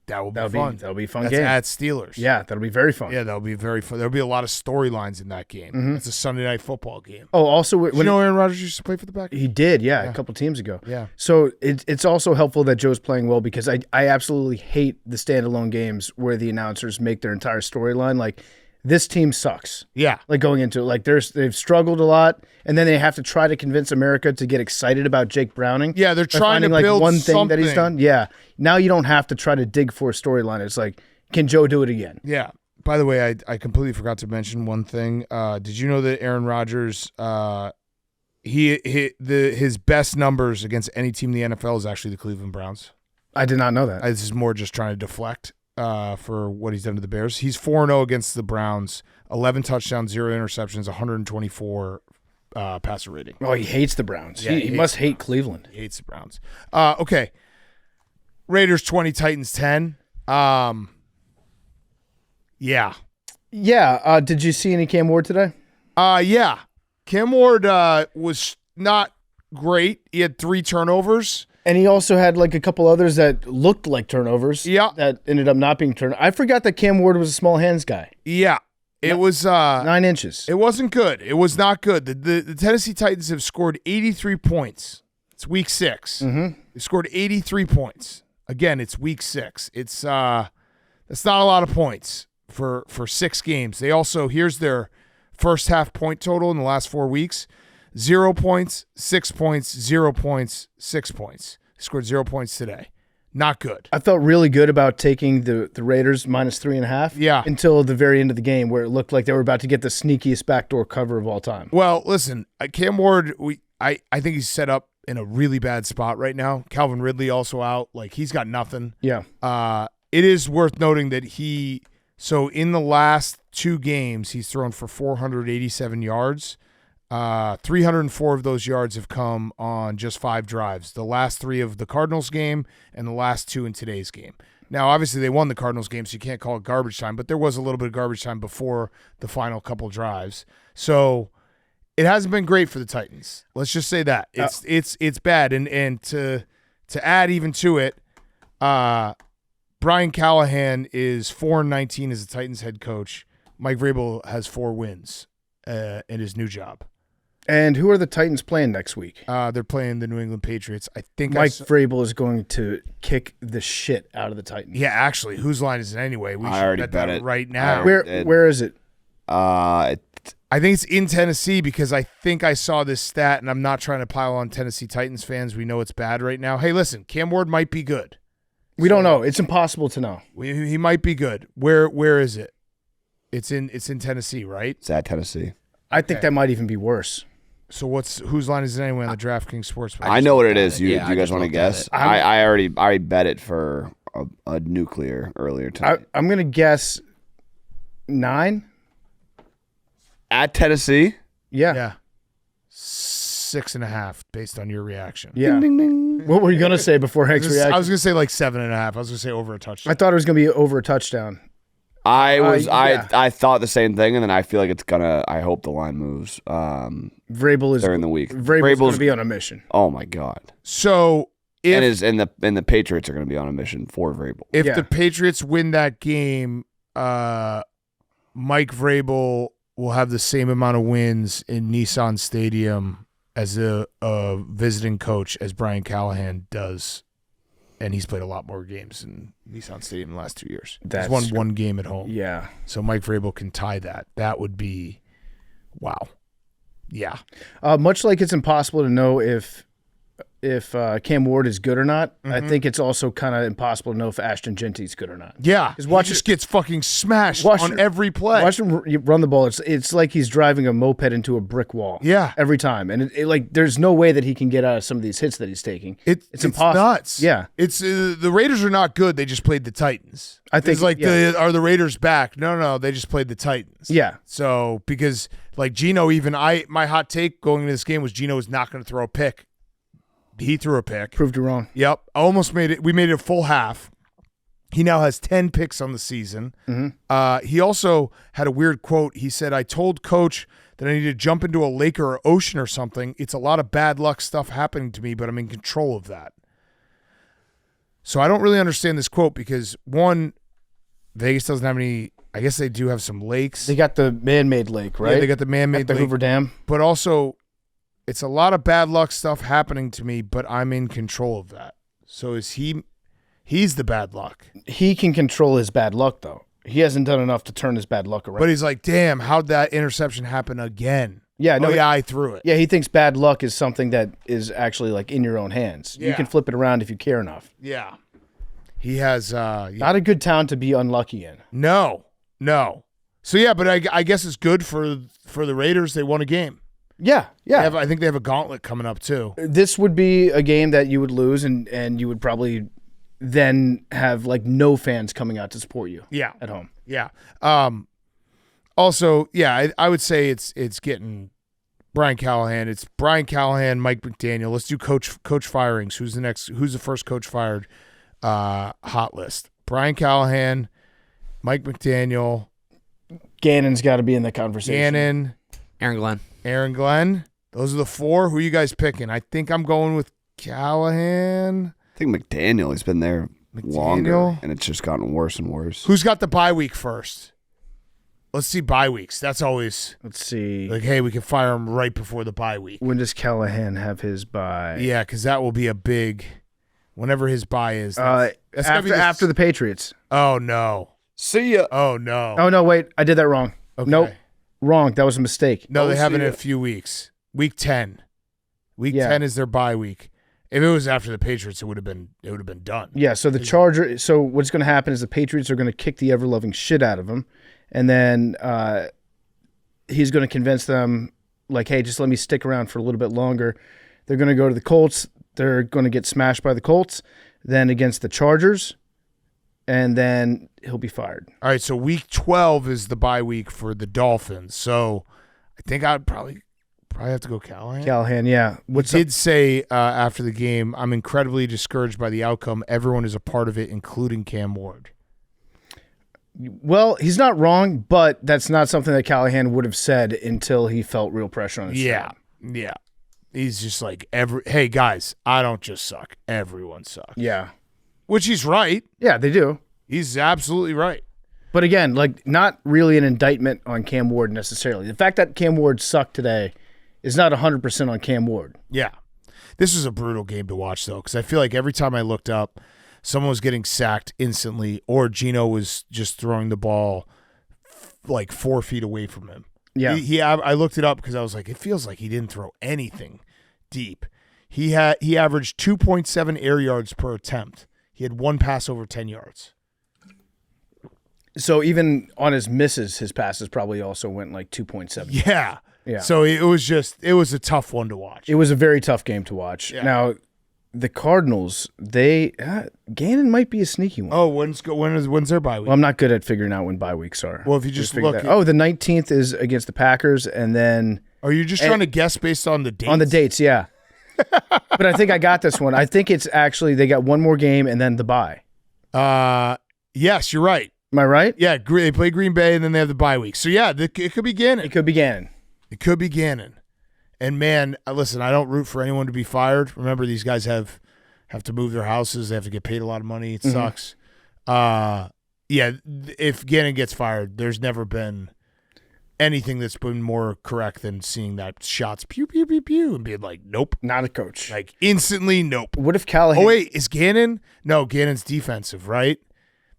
That will be That'll fun. that'll be a fun That's game. at Steelers. Yeah, that'll be very fun. Yeah, that'll be very fun. There'll be a lot of storylines in that game. It's a Sunday night football game. Oh, also Did you know Aaron Rodgers used to play for the Packers? he did, a couple teams ago. Yeah. So it's also helpful that Joe's playing well because I absolutely hate the standalone games where the announcers make their entire storyline like this team sucks. Yeah. Like going into it, like they've struggled a lot, and then they have to try to convince America to get excited about Jake Browning. Yeah, they're by trying to finding, build one thing that he's something. done. Yeah, now you don't have to try to dig for a storyline. It's like, can Joe do it again? Yeah. By the way, I completely forgot to mention one thing. Did you know that Aaron Rodgers, his best numbers against any team in the NFL is actually the Cleveland Browns? I did not know that. This is more just trying to deflect for what he's done to the Bears. He's 4-0 against the Browns, 11 touchdowns, 0 interceptions, 124 passer rating. Oh, he hates the Browns. Yeah, he must hate Cleveland. He hates the Browns. Okay. Raiders 20, Titans 10. Yeah. Yeah. Did you see any Cam Ward today? Yeah. Cam Ward was not great. He had 3 turnovers. And he also had like a couple others that looked like turnovers. Yeah. That ended up not being turned. I forgot that Cam Ward was a small hands guy. Yeah. It was 9 inches. it wasn't good. It was not good. The Tennessee Titans have scored 83 points. It's week 6. Mm-hmm. They scored 83 points. Again, it's week 6. It's that's not a lot of points for 6 games. They also, here's their first half point total in the last 4 weeks. 0 points, 6 points, 0 points, 6 points. They scored 0 points today. Not good. I felt really good about taking the Raiders minus 3.5. Yeah. Until the very end of the game where it looked like they were about to get the sneakiest backdoor cover of all time. Well, listen, Cam Ward, I think he's set up in a really bad spot right now. Calvin Ridley also out. Like, he's got nothing. Yeah. It is worth noting that so in the last 2 games, he's thrown for 487 yards. 304 of those yards have come on just 5 drives. The last 3 of the Cardinals game and the last 2 in today's game. Now, obviously, they won the Cardinals game, so you can't call it garbage time, but there was a little bit of garbage time before the final couple drives. So it hasn't been great for the Titans. Let's just say that. It's bad. And to add even to it, Brian Callahan is 4-19 as the Titans head coach. Mike Vrabel has 4 wins in his new job. And who are the Titans playing next week? They're playing the New England Patriots. I think Mike Vrabel is going to kick the shit out of the Titans. Yeah, actually, whose line is it anyway? We I should already bet bet that it. right now. Where is it? I think it's in Tennessee because I think I saw this stat, and I'm not trying to pile on Tennessee Titans fans. We know it's bad right now. Hey, listen, Cam Ward might be good. We don't know. It's impossible to know. He might be good. Where is it? It's in Tennessee, right? It's at Tennessee. I think that might even be worse. So whose line is it anyway on the DraftKings Sportsbook? I know what it is. You I guys just want to looked at guess? it. I already bet it for a nuclear earlier tonight. I'm going to guess 9. At Tennessee? Yeah. Yeah. 6.5 based on your reaction. Yeah. What were you going to say before Hank's reaction? I was gonna say like 7.5. I was gonna say over a touchdown. I thought it was going to be over a touchdown. I yeah. thought the same thing, and then I feel like it's gonna. I hope the line moves Vrabel is during the week. Vrabel's going to be on a mission. Oh my god! So if And the Patriots are going to be on a mission for Vrabel. if Yeah. the Patriots win that game, Mike Vrabel will have the same amount of wins in Nissan Stadium as a visiting coach as Brian Callahan does. And he's played a lot more games in Nissan Stadium in the last 2 years. That's he's won 1 game at home. Yeah. So Mike Vrabel can tie that. That would be, wow. Yeah. Much like it's impossible to know if if Cam Ward is good or not. I think it's also kind of impossible to know if Ashton Genty's good or not. Yeah, watch he just gets fucking smashed on every play. Watch him run the ball. It's like he's driving a moped into a brick wall. Yeah. Every time. And like there's no way that he can get out of some of these hits that he's taking. It's impossible. Nuts. Yeah. It's the Raiders are not good. They just played the Titans. I think it's like are the Raiders back? No, they just played the Titans. Yeah. So because like Geno, my hot take going into this game was Geno is not going to throw a pick. He threw a pick. Proved you wrong. Yep. Almost made it. We made it a full half. He now has 10 picks on the season. He also had a weird quote. He said, I told coach that I need to jump into a lake or an ocean or something. It's a lot of bad luck stuff happening to me, but I'm in control of that. So I don't really understand this quote because, one, Vegas doesn't have any – I guess they do have some lakes. They got the man-made lake, right? Yeah, they got the man-made the lake. Hoover Dam. But also – it's a lot of bad luck stuff happening to me, but I'm in control of that. So is he's the bad luck. He can control his bad luck, though. He hasn't done enough to turn his bad luck around. But he's like, damn, how'd that interception happen again? Yeah, no, I threw it. Yeah, he thinks bad luck is something that is actually like in your own hands. Yeah. You can flip it around if you care enough. Yeah. He has not a good town to be unlucky in. No. So yeah, but I guess it's good for the Raiders. They won a game. Yeah. I think they have a gauntlet coming up too. This would be a game that you would lose, and you would probably then have like no fans coming out to support you. Yeah, at home. Yeah. Also, yeah, I would say it's getting Brian Callahan. It's Brian Callahan, Mike McDaniel. Let's do coach firings. Who's the first coach fired? Hot list. Brian Callahan, Mike McDaniel. Gannon's got to be in the conversation. Aaron Glenn. Those are the four. Who are you guys picking? I think I'm going with Callahan. I think McDaniel has been there longer, and it's just gotten worse and worse. Who's got the bye week first? Let's see bye weeks. That's always let's see. Like, hey, we can fire him right before the bye week. When does Callahan have his bye? Yeah, because that will be a big. Whenever his bye is. That's after the Patriots. Oh no. See ya. Oh no. Oh no, wait, I did that wrong. Okay. Nope. Wrong. That was a mistake. No, they have it in a few weeks. Week 10. Week 10 is their bye week. If it was after the Patriots, it would have been done. Yeah, so so what's going to happen is the Patriots are going to kick the ever-loving shit out of him, and then he's going to convince them, like, hey, just let me stick around for a little bit longer. They're going to go to the Colts. They're going to get smashed by the Colts, then against the Chargers, and then he'll be fired. All right, so week 12 is the bye week for the Dolphins. So I think I'd probably have to go Callahan. Callahan, yeah. He did say after the game, I'm incredibly discouraged by the outcome. Everyone is a part of it, including Cam Ward. Well, he's not wrong, but that's not something that Callahan would have said until he felt real pressure on his side. Yeah. He's just like, hey, guys, I don't just suck. Everyone sucks. Yeah. Which he's right. Yeah, they do. He's absolutely right. But again, like, not really an indictment on Cam Ward necessarily. The fact that Cam Ward sucked today is not 100% on Cam Ward. Yeah. This was a brutal game to watch, though, because I feel like every time I looked up, someone was getting sacked instantly, or Geno was just throwing the ball like 4 feet away from him. Yeah. I looked it up because I was like, it feels like he didn't throw anything deep. He averaged 2.7 air yards per attempt. He had one pass over 10 yards. So even on his misses, his passes probably also went like 2.7. Yeah. Yeah. So it was a tough one to watch. It was a very tough game to watch. Yeah. Now, the Cardinals, Gannon might be a sneaky one. Oh, when's their bye week? Well, I'm not good at figuring out when bye weeks are. Well, if you just look, the 19th is against the Packers, and then. Are you just trying to guess based on the dates? On the dates, yeah. But I think I got this one. I think it's actually they got one more game and then the bye. Yes, you're right. Am I right? Yeah, they play Green Bay and then they have the bye week. So yeah, it could be Gannon. It could be Gannon. It could be Gannon. And man, listen, I don't root for anyone to be fired. Remember, these guys have to move their houses. They have to get paid a lot of money. It sucks. Yeah, if Gannon gets fired, there's never been anything that's been more correct than seeing that shots pew, pew, pew, pew, and being like, nope. Not a coach. Like, instantly, nope. What if Callahan... Oh, wait, is Gannon? No, Gannon's defensive, right?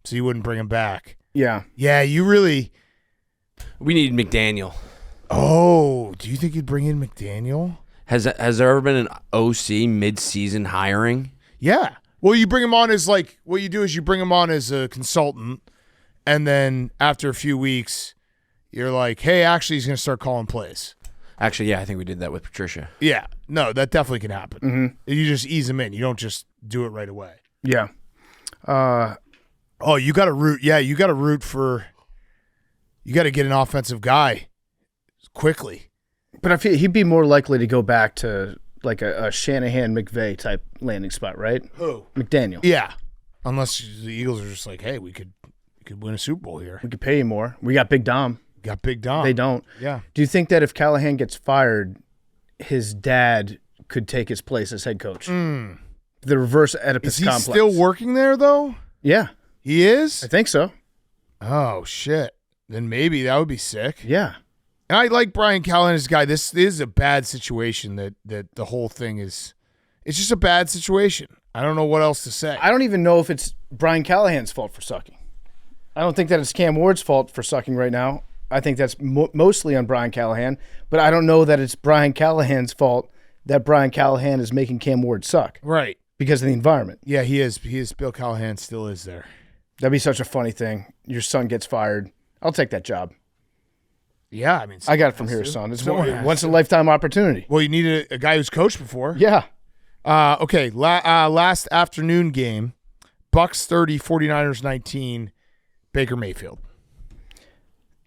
So you wouldn't bring him back. Yeah. Yeah, you really... We need McDaniel. Oh, do you think you'd bring in McDaniel? Has there ever been an OC mid-season hiring? Yeah. Well, you bring him on as what you do is you bring him on as a consultant, and then after a few weeks, you're like, hey, actually, he's going to start calling plays. Actually, yeah, I think we did that with Patricia. Yeah. No, that definitely can happen. Mm-hmm. You just ease him in. You don't just do it right away. Yeah. You got to root. Yeah, you got to root for. You got to get an offensive guy quickly. But I feel he'd be more likely to go back to like a Shanahan McVay type landing spot, right? Who? McDaniel. Yeah. Unless the Eagles are just like, hey, we could win a Super Bowl here. We could pay you more. We got Big Dom. Got Big Dom. They don't. Yeah. Do you think that if Callahan gets fired, his dad could take his place as head coach? The reverse Oedipus Is he complex. still working there, though? Yeah. He is? I think so. Oh, shit. Then maybe that would be sick. Yeah. And I like Brian Callahan as a guy. This is a bad situation that the whole thing is. It's just a bad situation. I don't know what else to say. I don't even know if it's Brian Callahan's fault for sucking. I don't think that it's Cam Ward's fault for sucking right now. I think that's mostly on Brian Callahan, but I don't know that it's Brian Callahan's fault that Brian Callahan is making Cam Ward suck. Right. Because of the environment. Yeah, he is. Bill Callahan still is there. That'd be such a funny thing. Your son gets fired. I'll take that job. Yeah, I mean. I got it from here, son. It's Someone a has once-in-a-lifetime opportunity. Well, you need a guy who's coached before. Yeah. Okay, last afternoon game, Bucs 30, 49ers 19, Baker Mayfield.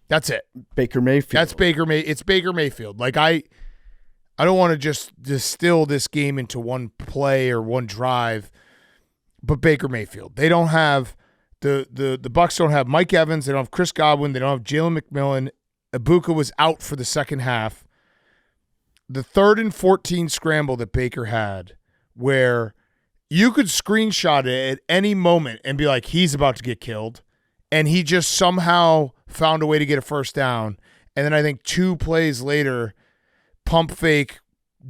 That's it. Baker Mayfield. That's It's Baker Mayfield. Like I don't want to just distill this game into one play or one drive, but Baker Mayfield. They don't have the Bucs don't have Mike Evans. They don't have Chris Godwin. They don't have Jalen McMillan. Ibuka was out for the second half. The 3rd and 14 scramble that Baker had, where you could screenshot it at any moment and be like, he's about to get killed. And he just somehow found a way to get a first down. And then I think 2 plays later, pump fake,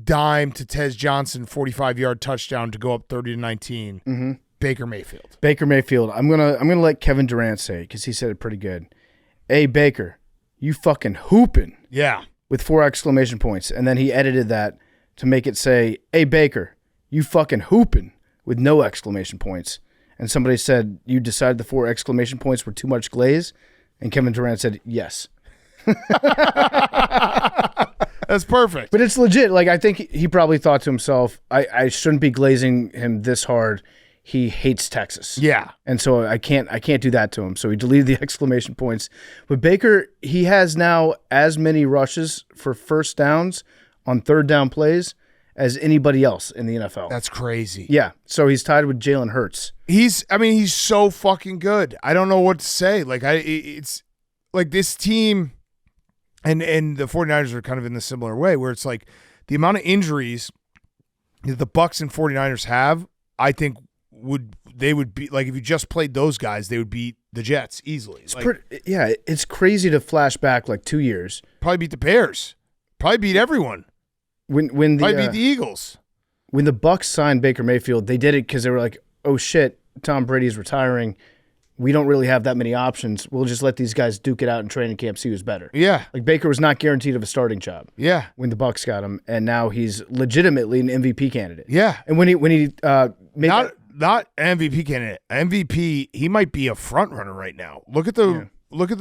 dime to Tez Johnson, 45-yard touchdown to go up 30-19. Mm-hmm. Baker Mayfield. Baker Mayfield. I'm gonna let Kevin Durant say it because he said it pretty good. Hey, Baker, you fucking hooping. Yeah. With 4 exclamation points. And then he edited that to make it say, hey, Baker, you fucking hooping with no exclamation points. And somebody said, you decided the 4 exclamation points were too much glaze? And Kevin Durant said, yes. That's perfect. But it's legit. Like, I think he probably thought to himself, I shouldn't be glazing him this hard. He hates Texas. Yeah. And so I can't do that to him. So he deleted the exclamation points. But Baker, he has now as many rushes for first downs on third down plays as anybody else in the NFL. That's crazy. Yeah. So he's tied with Jalen Hurts. He's so fucking good. I don't know what to say. Like it's like this team and the 49ers are kind of in the similar way where it's like the amount of injuries that the Bucs and 49ers have, I think they would be like if you just played those guys, they would beat the Jets easily. It's crazy to flash back like 2 years. Probably beat the Bears. Probably beat everyone. Probably beat the Eagles. When the Bucs signed Baker Mayfield, they did it because they were like, "Oh shit, Tom Brady's retiring. We don't really have that many options. We'll just let these guys duke it out in training camp, see who's better." Yeah, like Baker was not guaranteed of a starting job. Yeah, when the Bucs got him, and now he's legitimately an MVP candidate. Yeah, and when he made not MVP candidate, MVP, he might be a front runner right now. Look at the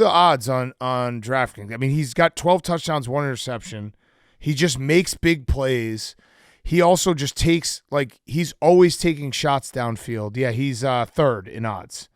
odds on DraftKings. I mean, he's got 12 touchdowns, 1 interception. He just makes big plays. He also just takes he's always taking shots downfield. Yeah, he's 3rd in odds.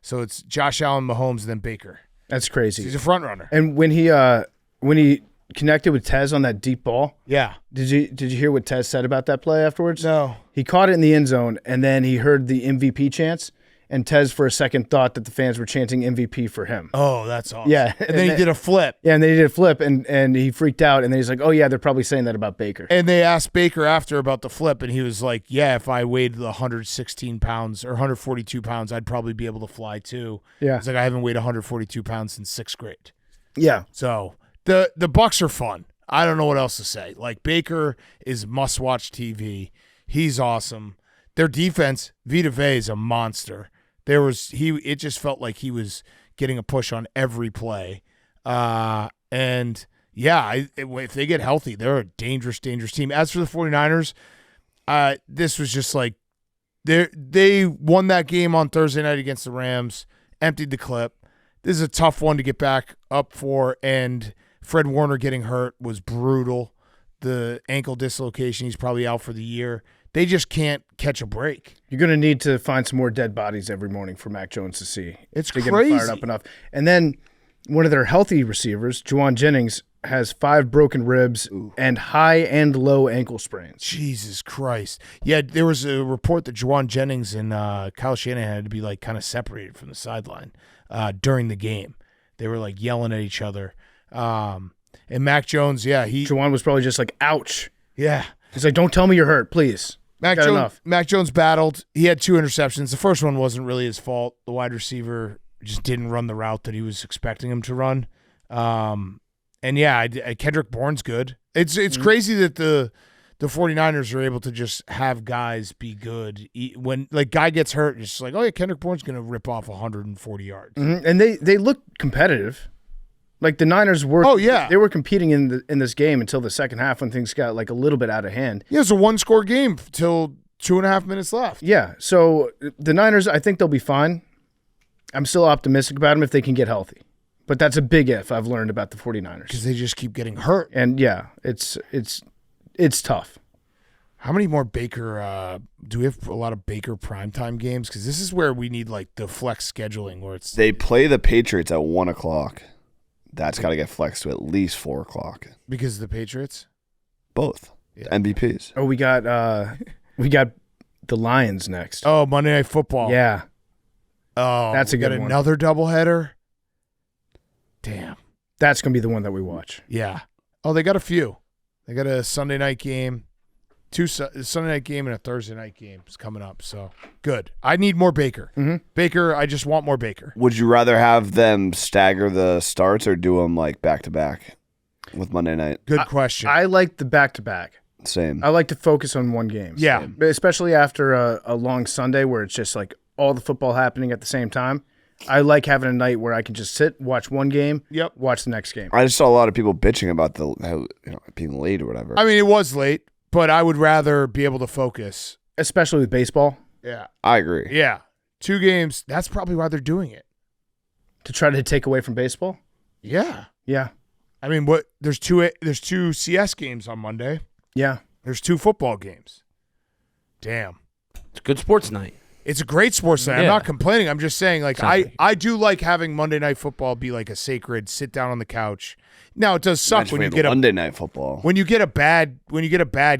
So it's Josh Allen, Mahomes, and then Baker. That's crazy. He's a front runner. And when he connected with Tez on that deep ball, yeah. Did you hear what Tez said about that play afterwards? No. He caught it in the end zone, and then he heard the MVP chants, and Tez for a second thought that the fans were chanting MVP for him. Oh, that's awesome. Yeah. And then he did a flip. Yeah, and then he did a flip, and he freaked out, and then he's like, oh, yeah, they're probably saying that about Baker. And they asked Baker after about the flip, and he was like, yeah, if I weighed 116 pounds or 142 pounds, I'd probably be able to fly too. Yeah. It's like I haven't weighed 142 pounds since 6th grade. Yeah. So the Bucs are fun. I don't know what else to say. Like, Baker is must-watch TV. He's awesome. Their defense, Vita Vea is a monster. It just felt like he was getting a push on every play. And Yeah, if they get healthy, they're a dangerous, dangerous team. As for the 49ers, this was just like they won that game on Thursday night against the Rams, emptied the clip. This is a tough one to get back up for, and Fred Warner getting hurt was brutal. The ankle dislocation, he's probably out for the year. They just can't catch a break. You're going to need to find some more dead bodies every morning for Mac Jones to see. It's to crazy. Get him fired up enough. And then one of their healthy receivers, Juwan Jennings, has 5 broken ribs and high and low ankle sprains. Jesus Christ. Yeah, there was a report that Juwan Jennings and Kyle Shanahan had to be like kind of separated from the sideline during the game. They were like yelling at each other. And Mac Jones, Juwan was probably just like, ouch. Yeah. He's like, don't tell me you're hurt, please. Mac Jones battled. He had 2 interceptions. The first one wasn't really his fault. The wide receiver just didn't run the route that he was expecting him to run. And yeah, Kendrick Bourne's good. It's crazy that the 49ers are able to just have guys be good. When like guy gets hurt, it's just like, oh yeah, Kendrick Bourne's going to rip off 140 yards. Mm-hmm. And they look competitive. Like the Niners were. Oh yeah, they were competing in this game until the second half when things got like a little bit out of hand. Yeah, it was a 1-score game till 2.5 minutes left. Yeah, so the Niners, I think they'll be fine. I'm still optimistic about them if they can get healthy. But that's a big if I've learned about the 49ers. Because they just keep getting hurt. And yeah, it's tough. How many more Baker do we have? A lot of Baker primetime games? Because this is where we need like the flex scheduling where it's They play the Patriots at 1:00. That's got to get flexed to at least 4:00. Because of the Patriots? Both. Yeah. MVPs. Oh, we got the Lions next. Oh, Monday Night Football. Yeah. Oh, that's a good one. Another doubleheader. Damn. That's going to be the one that we watch. Yeah. Oh, they got a few. They got a Sunday night game, a Sunday night game, and a Thursday night game is coming up. So good. I need more Baker. Mm-hmm. Baker, I just want more Baker. Would you rather have them stagger the starts or do them like back to back with Monday night? Good question. I like the back-to-back. Same. I like to focus on one game. Yeah. Especially after a long Sunday where it's just like all the football happening at the same time. I like having a night where I can just sit, watch one game, watch the next game. I just saw a lot of people bitching about being late or whatever. I mean, it was late, but I would rather be able to focus. Especially with baseball. Yeah. I agree. Yeah. 2 games. That's probably why they're doing it. To try to take away from baseball? Yeah. Yeah. I mean, there's two CS games on Monday. Yeah. There's 2 football games. Damn. It's a good sports night. It's a great sports night. I'm Yeah. not complaining. I'm just saying, like, Exactly. I do like having Monday Night Football be like a sacred sit down on the couch. Now it does suck when you get Monday Night Football. when you get a bad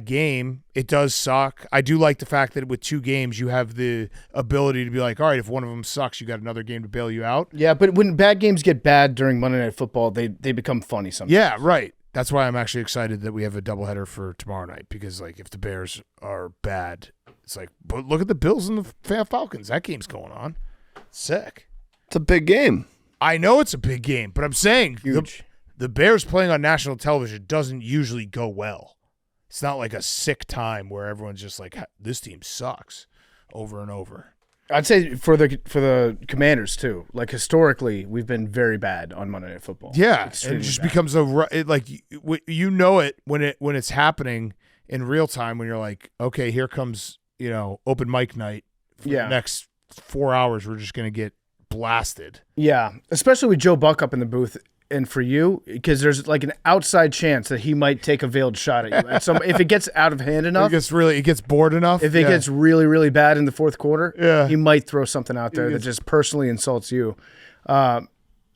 game. It does suck. I do like the fact that with 2 games you have the ability to be like, all right, if one of them sucks, you got another game to bail you out. Yeah, but when bad games get bad during Monday Night Football, they become funny sometimes. Yeah, right. That's why I'm actually excited that we have a doubleheader for tomorrow night because, like, if the Bears are bad, it's like, but look at the Bills and the Falcons. That game's going on. Sick. It's a big game. I know it's a big game, but I'm saying the Bears playing on national television doesn't usually go well. It's not like a sick time where everyone's just like, this team sucks over and over. I'd say for the Commanders too. Like historically, we've been very bad on Monday Night Football. Yeah, Extremely it just bad. becomes you know it when it's happening in real time when you're like, okay, here comes open mic night. For the next 4 hours, we're just gonna get blasted. Yeah, especially with Joe Buck up in the booth, and for you, because there's like an outside chance that he might take a veiled shot at you. If it gets out of hand enough, It gets bored enough. if it gets really, really bad in the fourth quarter, Yeah. he might throw something out there that just personally insults you. I'm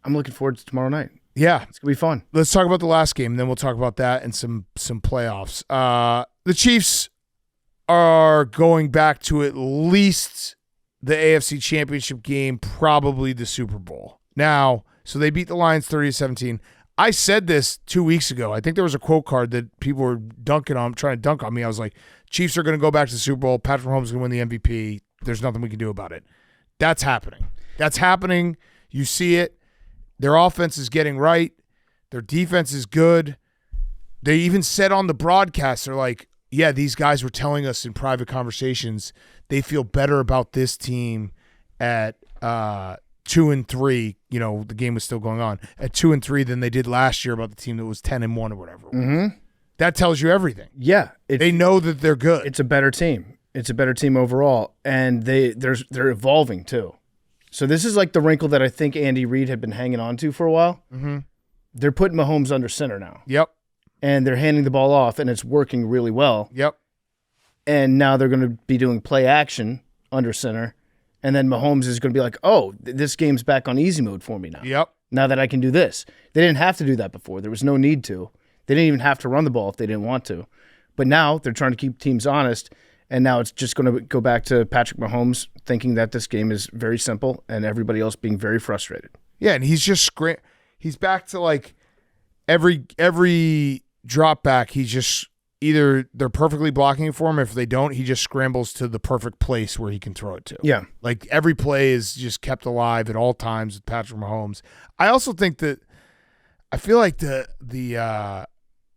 looking forward to tomorrow night. Yeah, It's gonna be fun. let's talk about the last game, and then we'll talk about that and some playoffs. The Chiefs are going back to at least the AFC Championship game, probably the Super Bowl. Now, so they beat the Lions 30-17. I said this 2 weeks ago. I think there was a quote card that people were trying to dunk on me. I was like, Chiefs are going to go back to the Super Bowl. Patrick Mahomes is going to win the MVP. There's nothing we can do about it. That's happening. That's happening. You see it. Their offense is getting right. Their defense is good. They even said on the broadcast, they're like, yeah, these guys were telling us in private conversations they feel better about this team at 2-3, the game was still going on, at 2-3 than they did last year about the team that was 10-1 or whatever. Mm-hmm. That tells you everything. Yeah. They know that they're good. It's a better team. It's a better team overall, and they're evolving too. So this is like the wrinkle that I think Andy Reid had been hanging on to for a while. Mm-hmm. They're putting Mahomes under center now. Yep. And they're handing the ball off, and it's working really well. Yep. And now they're going to be doing play action under center, and then Mahomes is going to be like, oh, this game's back on easy mode for me now. Yep. Now that I can do this. They didn't have to do that before. There was no need to. They didn't even have to run the ball if they didn't want to. But now they're trying to keep teams honest, and now it's just going to go back to Patrick Mahomes thinking that this game is very simple and everybody else being very frustrated. Yeah, and he's just he's back to like every drop back, he's just either they're perfectly blocking it for him. If they don't, he just scrambles to the perfect place where he can throw it to. Yeah. Like every play is just kept alive at all times with Patrick Mahomes. I also think that I feel like the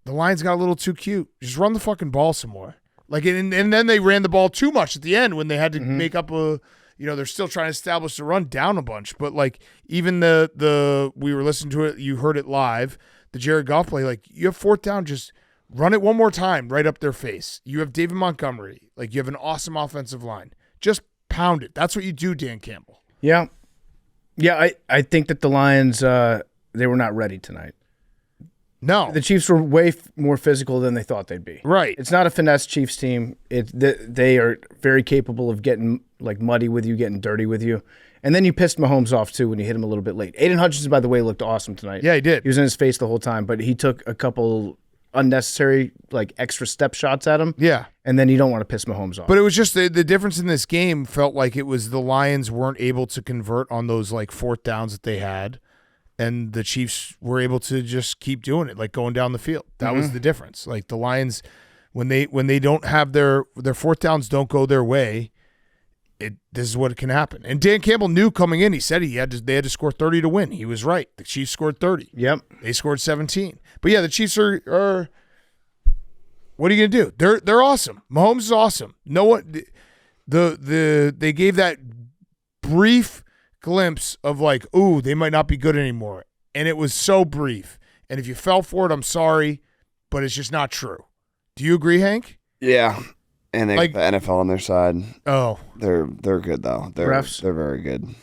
Lions got a little too cute. Just run the fucking ball some more. Like and then they ran the ball too much at the end when they had to make up they're still trying to establish the run down a bunch. But like even the we were listening to it, you heard it live. The Jared Goff play, like you have fourth down, just run it one more time right up their face. You have David Montgomery. Like you have an awesome offensive line. Just pound it. That's what you do, Dan Campbell. Yeah. Yeah, I think that the Lions, they were not ready tonight. No. The Chiefs were way more physical than they thought they'd be. Right. It's not a finesse Chiefs team. They are very capable of getting like muddy with you, getting dirty with you. And then you pissed Mahomes off, too, when you hit him a little bit late. Aiden Hutchinson, by the way, looked awesome tonight. Yeah, he did. He was in his face the whole time, but he took a couple unnecessary, like, extra step shots at him. Yeah. And then you don't want to piss Mahomes off. But it was just the difference in this game felt like it was the Lions weren't able to convert on those, like, fourth downs that they had, and the Chiefs were able to just keep doing it, like going down the field. That was the difference. Like, the Lions, when they don't have their fourth downs don't go their way, this is what can happen. And Dan Campbell knew coming in. He said they had to score 30 to win. He was right. The Chiefs scored 30. Yep. They scored 17. But yeah, the Chiefs are what are you gonna do? They're awesome. Mahomes is awesome. No one they gave that brief glimpse of like, ooh, they might not be good anymore. And it was so brief. And if you fell for it, I'm sorry, but it's just not true. Do you agree, Hank? Yeah. And they Like- got the NFL on their side. Oh. They're good though. They're very good.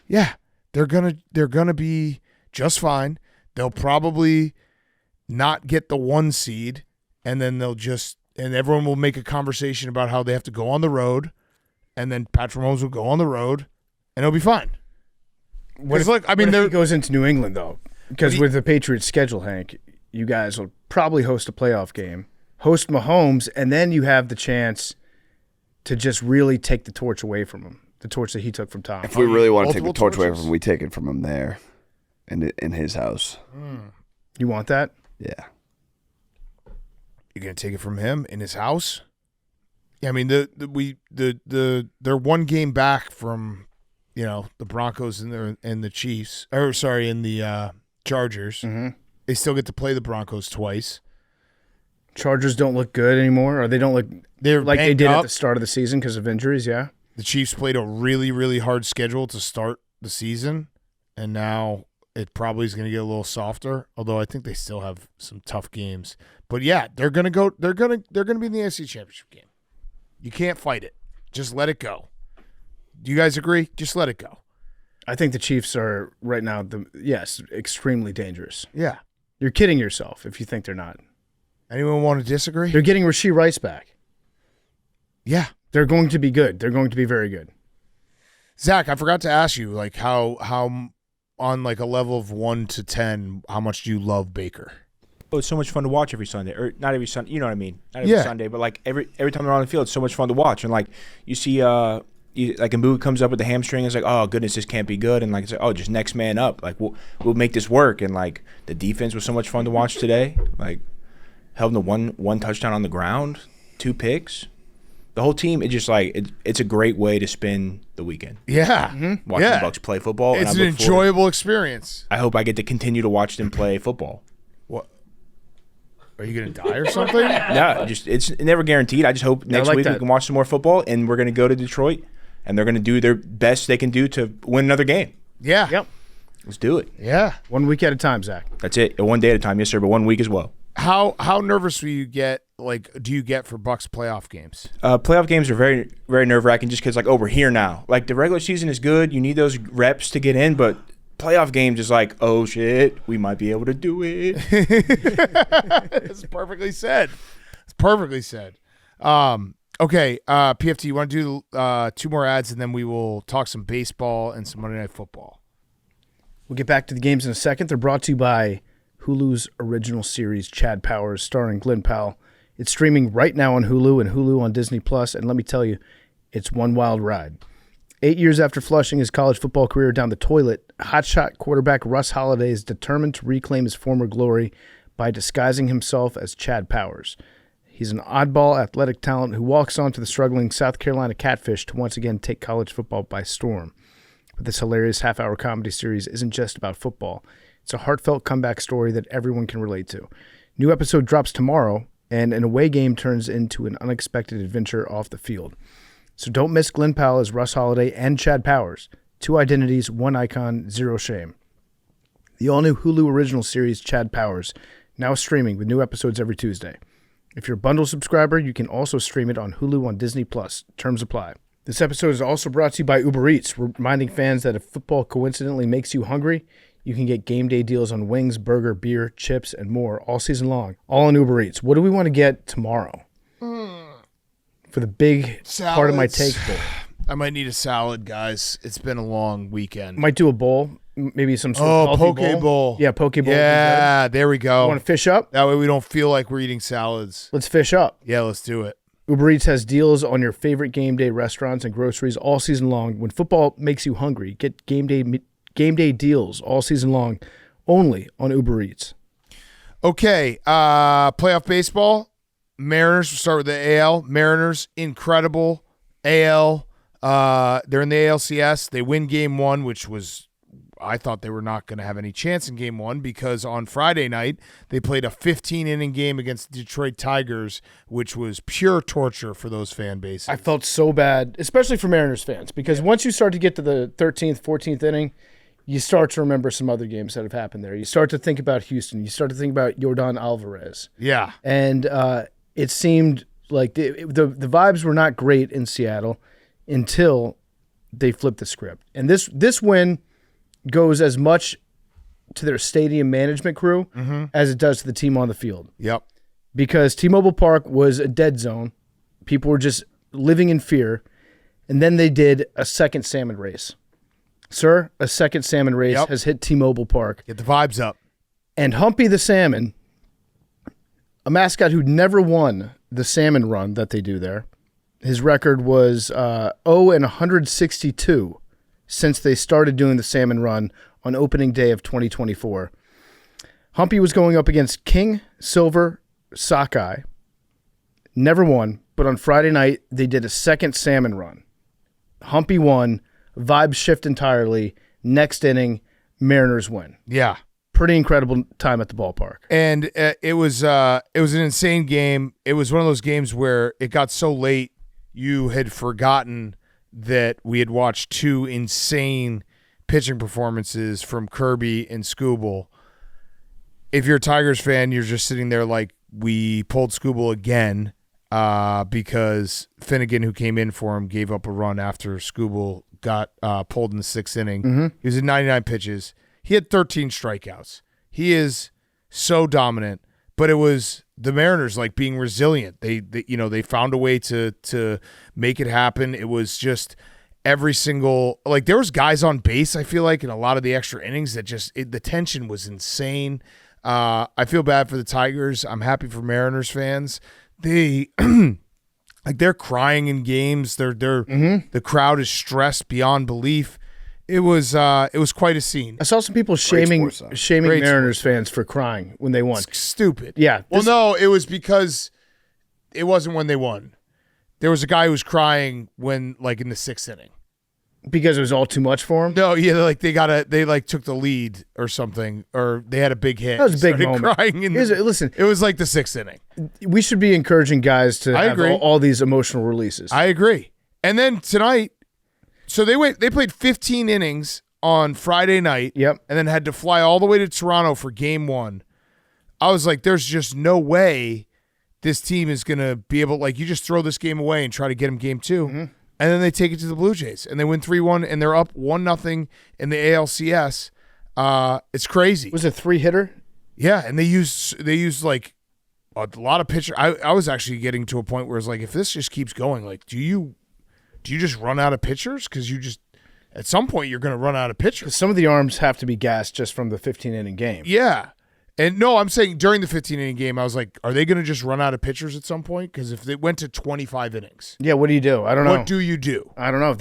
Yeah. They're gonna be just fine. They'll probably not get the 1 seed, and then and everyone will make a conversation about how they have to go on the road, and then Patrick Mahomes will go on the road, and it'll be fine. What if he goes into New England, though? Because with the Patriots schedule, Hank, you guys will probably host a playoff game, host Mahomes, and then you have the chance to just really take the torch away from him, the torch that he took from Tom. If we really want to take the Multiple torch away torches. from him, we take it from him there, in his house. You want that? Yeah. You're gonna take it from him in his house? Yeah, I mean they're one game back from the Broncos and the Chiefs. And the Chargers. Mm-hmm. They still get to play the Broncos twice. Chargers don't look good anymore, or they don't look They're like they banged did up. at the start of the season because of injuries, yeah? The Chiefs played a really, really hard schedule to start the season, and now it probably is going to get a little softer. Although I think they still have some tough games. But yeah, they're going to go. They're going to be in the AFC Championship game. You can't fight it. Just let it go. Do you guys agree? Just let it go. I think the Chiefs are right now, extremely dangerous. Yeah. You're kidding yourself if you think they're not. Anyone want to disagree? They're getting Rashee Rice back. Yeah. They're going to be good. They're going to be very good. Zach, I forgot to ask you, like how on like a level of 1 to 10, how much do you love Baker? Oh, it's so much fun to watch every Sunday, or not every Sunday. You know what I mean? Not every Yeah. Sunday, but like every time they're on the field, it's so much fun to watch. And like you see, like Mbu comes up with the hamstring, it's like, oh goodness, this can't be good. And like it's like, oh, just next man up. Like we'll make this work. And like the defense was so much fun to watch today. Like held the one touchdown on the ground, 2 picks. The whole team, it just like it's a great way to spend the weekend. Yeah. Watching Yeah. the Bucs play football. It's and an I look forward- enjoyable experience. I hope I get to continue to watch them play football. What? Are you going to die or something? Yeah, it's never guaranteed. I just hope next like week we that. can watch some more football, and we're going to go to Detroit, and they're going to do their best they can do to win another game. Yeah. Yep. Let's do it. Yeah. 1 week at a time, Zach. That's it. 1 day at a time, yes, sir, but 1 week as well. How nervous do you get for Bucs playoff games? Playoff games are very, very nerve-wracking just because, like, we're here now. Like, the regular season is good. You need those reps to get in, but playoff games is like, oh, shit, we might be able to do it. It's perfectly said. It's perfectly said. Okay, PFT, you want to do 2 more ads, and then we will talk some baseball and some Monday Night Football. We'll get back to the games in a second. They're brought to you by Hulu's original series, Chad Powers, starring Glenn Powell. It's streaming right now on Hulu and Hulu on Disney+, and let me tell you, it's one wild ride. 8 years after flushing his college football career down the toilet, hotshot quarterback Russ Holiday is determined to reclaim his former glory by disguising himself as Chad Powers. He's an oddball athletic talent who walks onto the struggling South Carolina Catfish to once again take college football by storm. But this hilarious half-hour comedy series isn't just about football. It's a heartfelt comeback story that everyone can relate to. New episode drops tomorrow, and an away game turns into an unexpected adventure off the field. So don't miss Glenn Powell as Russ Holiday and Chad Powers. 2 identities, 1 icon, 0 shame. The all-new Hulu original series, Chad Powers, now streaming with new episodes every Tuesday. If you're a bundle subscriber, you can also stream it on Hulu on Disney+. Terms apply. This episode is also brought to you by Uber Eats, reminding fans that if football coincidentally makes you hungry, you can get game day deals on wings, burger, beer, chips, and more all season long, all on Uber Eats. What do we want to get tomorrow for the big part of my take bowl? I might need a salad, guys. It's been a long weekend. Might do a bowl, maybe some sort of healthy poke bowl. Yeah, poke bowl. Yeah, there we go. Want to fish up? That way we don't feel like we're eating salads. Let's fish up. Yeah, let's do it. Uber Eats has deals on your favorite game day restaurants and groceries all season long. When football makes you hungry, get game day deals all season long, only on Uber Eats. Okay, playoff baseball. Mariners, we'll start with the AL. Mariners, incredible. AL, they're in the ALCS. They win game 1, which was, I thought they were not going to have any chance in game 1 because on Friday night, they played a 15-inning game against the Detroit Tigers, which was pure torture for those fan bases. I felt so bad, especially for Mariners fans, because once you start to get to the 13th, 14th inning, you start to remember some other games that have happened there. You start to think about Houston. You start to think about Yordan Alvarez. Yeah. And it seemed like the vibes were not great in Seattle until they flipped the script. And this win goes as much to their stadium management crew as it does to the team on the field. Yep. Because T-Mobile Park was a dead zone. People were just living in fear. And then they did a second salmon race. Sir, a second salmon race has hit T-Mobile Park. Get the vibes up. And Humpy the Salmon, a mascot who never won the salmon run that they do there, his record was 0-162 since they started doing the salmon run on opening day of 2024. Humpy was going up against King Silver Sockeye. Never won, but on Friday night, they did a second salmon run. Humpy won. Vibes shift entirely. Next inning, Mariners win. Yeah. Pretty incredible time at the ballpark. And it was an insane game. It was one of those games where it got so late you had forgotten that we had watched 2 insane pitching performances from Kirby and Skubal. If you're a Tigers fan, you're just sitting there like, we pulled Skubal again because Finnegan, who came in for him, gave up a run after Skubal got pulled in the 6th inning. He was at 99 pitches. He had 13 strikeouts. He is so dominant, but it was the Mariners like being resilient. They found a way to make it happen. It was just every single, like, there was guys on base, I feel like, in a lot of the extra innings that just the tension was insane. I feel bad for the Tigers. I'm happy for Mariners fans. They like, they're crying in games. The crowd is stressed beyond belief. It was quite a scene. I saw some people shaming Mariners fans for crying when they won. Stupid. Yeah. Well, no, it was because it wasn't when they won. There was a guy who was crying when, like, in the 6th inning. Because it was all too much for him? No, yeah, like they took the lead or something, or they had a big hit. That was a big moment. Crying Listen, it was like the 6th inning. We should be encouraging guys to have all these emotional releases. I agree. And then tonight, so they played 15 innings on Friday night. Yep. And then had to fly all the way to Toronto for game 1. I was like, there's just no way this team is going to be able, like, you just throw this game away and try to get them game 2. Mm-hmm. And then they take it to the Blue Jays and they win 3-1 and they're up 1-0 in the ALCS. It's crazy. Was it 3-hitter? Yeah. And they use like a lot of pitcher. I was actually getting to a point where it's like, if this just keeps going, like, do you just run out of pitchers? Because you just, at some point, you're going to run out of pitchers. Some of the arms have to be gassed just from the 15-inning game. Yeah. And no, I'm saying during the 15-inning game, I was like, are they going to just run out of pitchers at some point? Because if they went to 25 innings. Yeah, what do you do? I don't know. What do you do? I don't know.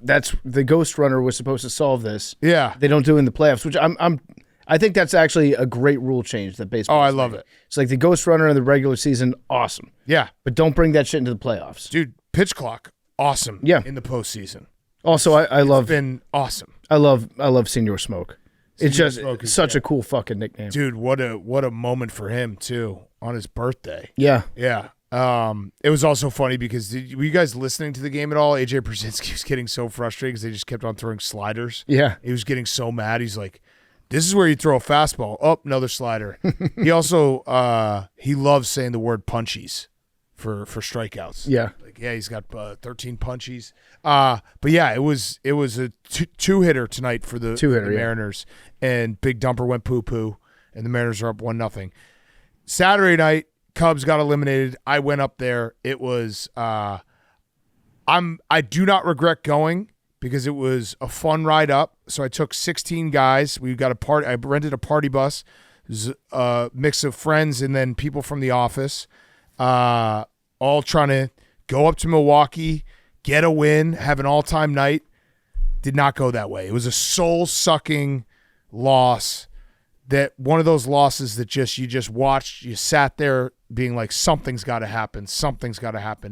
That's the Ghost Runner was supposed to solve this. Yeah. They don't do it in the playoffs, which I think that's actually a great rule change that baseball. Oh, I love it. It's like the Ghost Runner in the regular season, awesome. Yeah. But don't bring that shit into the playoffs. Dude, pitch clock, awesome. Yeah. In the postseason. Also, I love It's been awesome. I love Senior Smoke. It's Senior just Smoke is such great. a cool fucking nickname. Dude, what a moment for him too on his birthday. Yeah. Yeah. It was also funny because were you guys listening to the game at all? AJ Brzezinski was getting so frustrated because they just kept on throwing sliders. Yeah. He was getting so mad. He's like, this is where you throw a fastball. Oh, another slider. He also he loves saying the word punchies for strikeouts. Yeah. Like, yeah, he's got 13 punchies. But yeah, it was a two-hitter tonight for the Mariners. And Big Dumper went poo-poo, and the Mariners are up 1-0. Saturday night, Cubs got eliminated. I went up there. It was I do not regret going because it was a fun ride up. So I took 16 guys. We got a party. I rented a party bus. It was a mix of friends and then people from the office, all trying to go up to Milwaukee, get a win, have an all-time night. Did not go that way. It was a soul-sucking loss. That one of those losses that you just watched, you sat there being like, something's got to happen,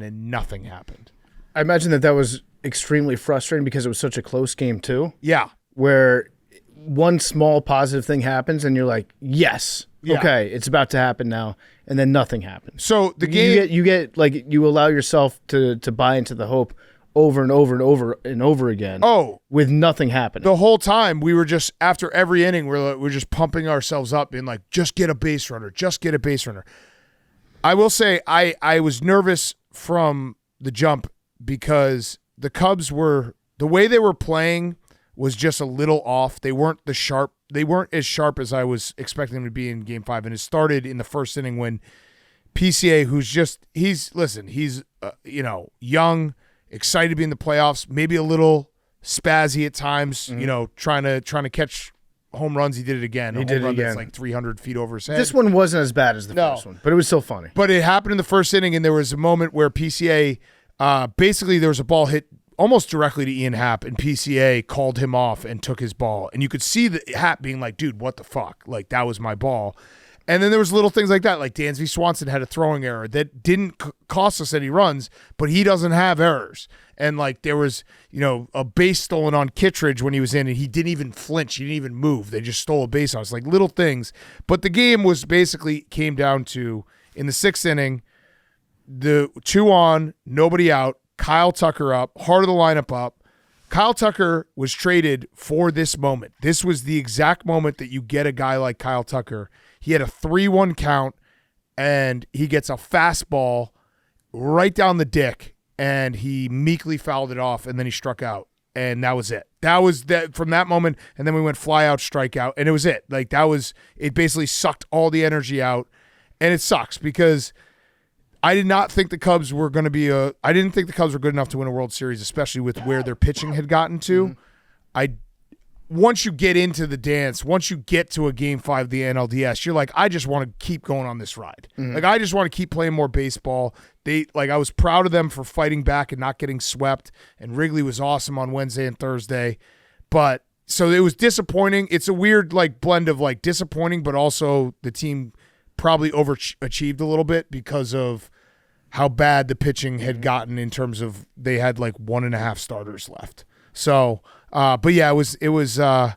and nothing happened. I imagine that was extremely frustrating because it was such a close game too. Yeah. Where one small positive thing happens and you're like, yes, okay, it's about to happen now, and then nothing happens. So the game, you get like you allow yourself to buy into the hope over and over and over and over again. Oh, with nothing happening. The whole time we were just, after every inning, we're just pumping ourselves up, being like, just get a base runner, just get a base runner. I will say I was nervous from the jump because the Cubs the way they were playing was just a little off. They weren't as sharp as I was expecting them to be in Game 5. And it started in the first inning when PCA, he's young, excited to be in the playoffs, maybe a little spazzy at times, trying to catch home runs. He did it again. He did it again. That's like 300 feet over his head. This one wasn't as bad as the first one, but it was still funny. But it happened in the first inning, and there was a moment where PCA, basically there was a ball hit almost directly to Ian Happ, and PCA called him off and took his ball. And you could see the Happ being like, dude, what the fuck? Like, that was my ball. And then there was little things like that, like Dansby Swanson had a throwing error that didn't cost us any runs, but he doesn't have errors. And like there was, a base stolen on Kittredge when he was in, and he didn't even flinch. He didn't even move. They just stole a base on us, like little things. But the game was basically came down to, in the sixth inning, the 2 on, nobody out, Kyle Tucker up, heart of the lineup up. Kyle Tucker was traded for this moment. This was the exact moment that you get a guy like Kyle Tucker. He had a 3-1 count, and he gets a fastball right down the dick, and he meekly fouled it off, and then he struck out, and that was it. That was that from that moment, and then we went fly out, strike out, and it was it. Like it basically sucked all the energy out, and it sucks because I did not think the Cubs were going to be I didn't think the Cubs were good enough to win a World Series, especially with where their pitching had gotten to. Once you get into the dance, once you get to a Game 5 of the NLDS, you're like, I just want to keep going on this ride. Like, I just want to keep playing more baseball. I was proud of them for fighting back and not getting swept, and Wrigley was awesome on Wednesday and Thursday. But, so it was disappointing. It's a weird, blend of, disappointing, but also the team probably overachieved a little bit because of how bad the pitching had gotten in terms of they had, 1.5 starters left. So, but yeah, it was a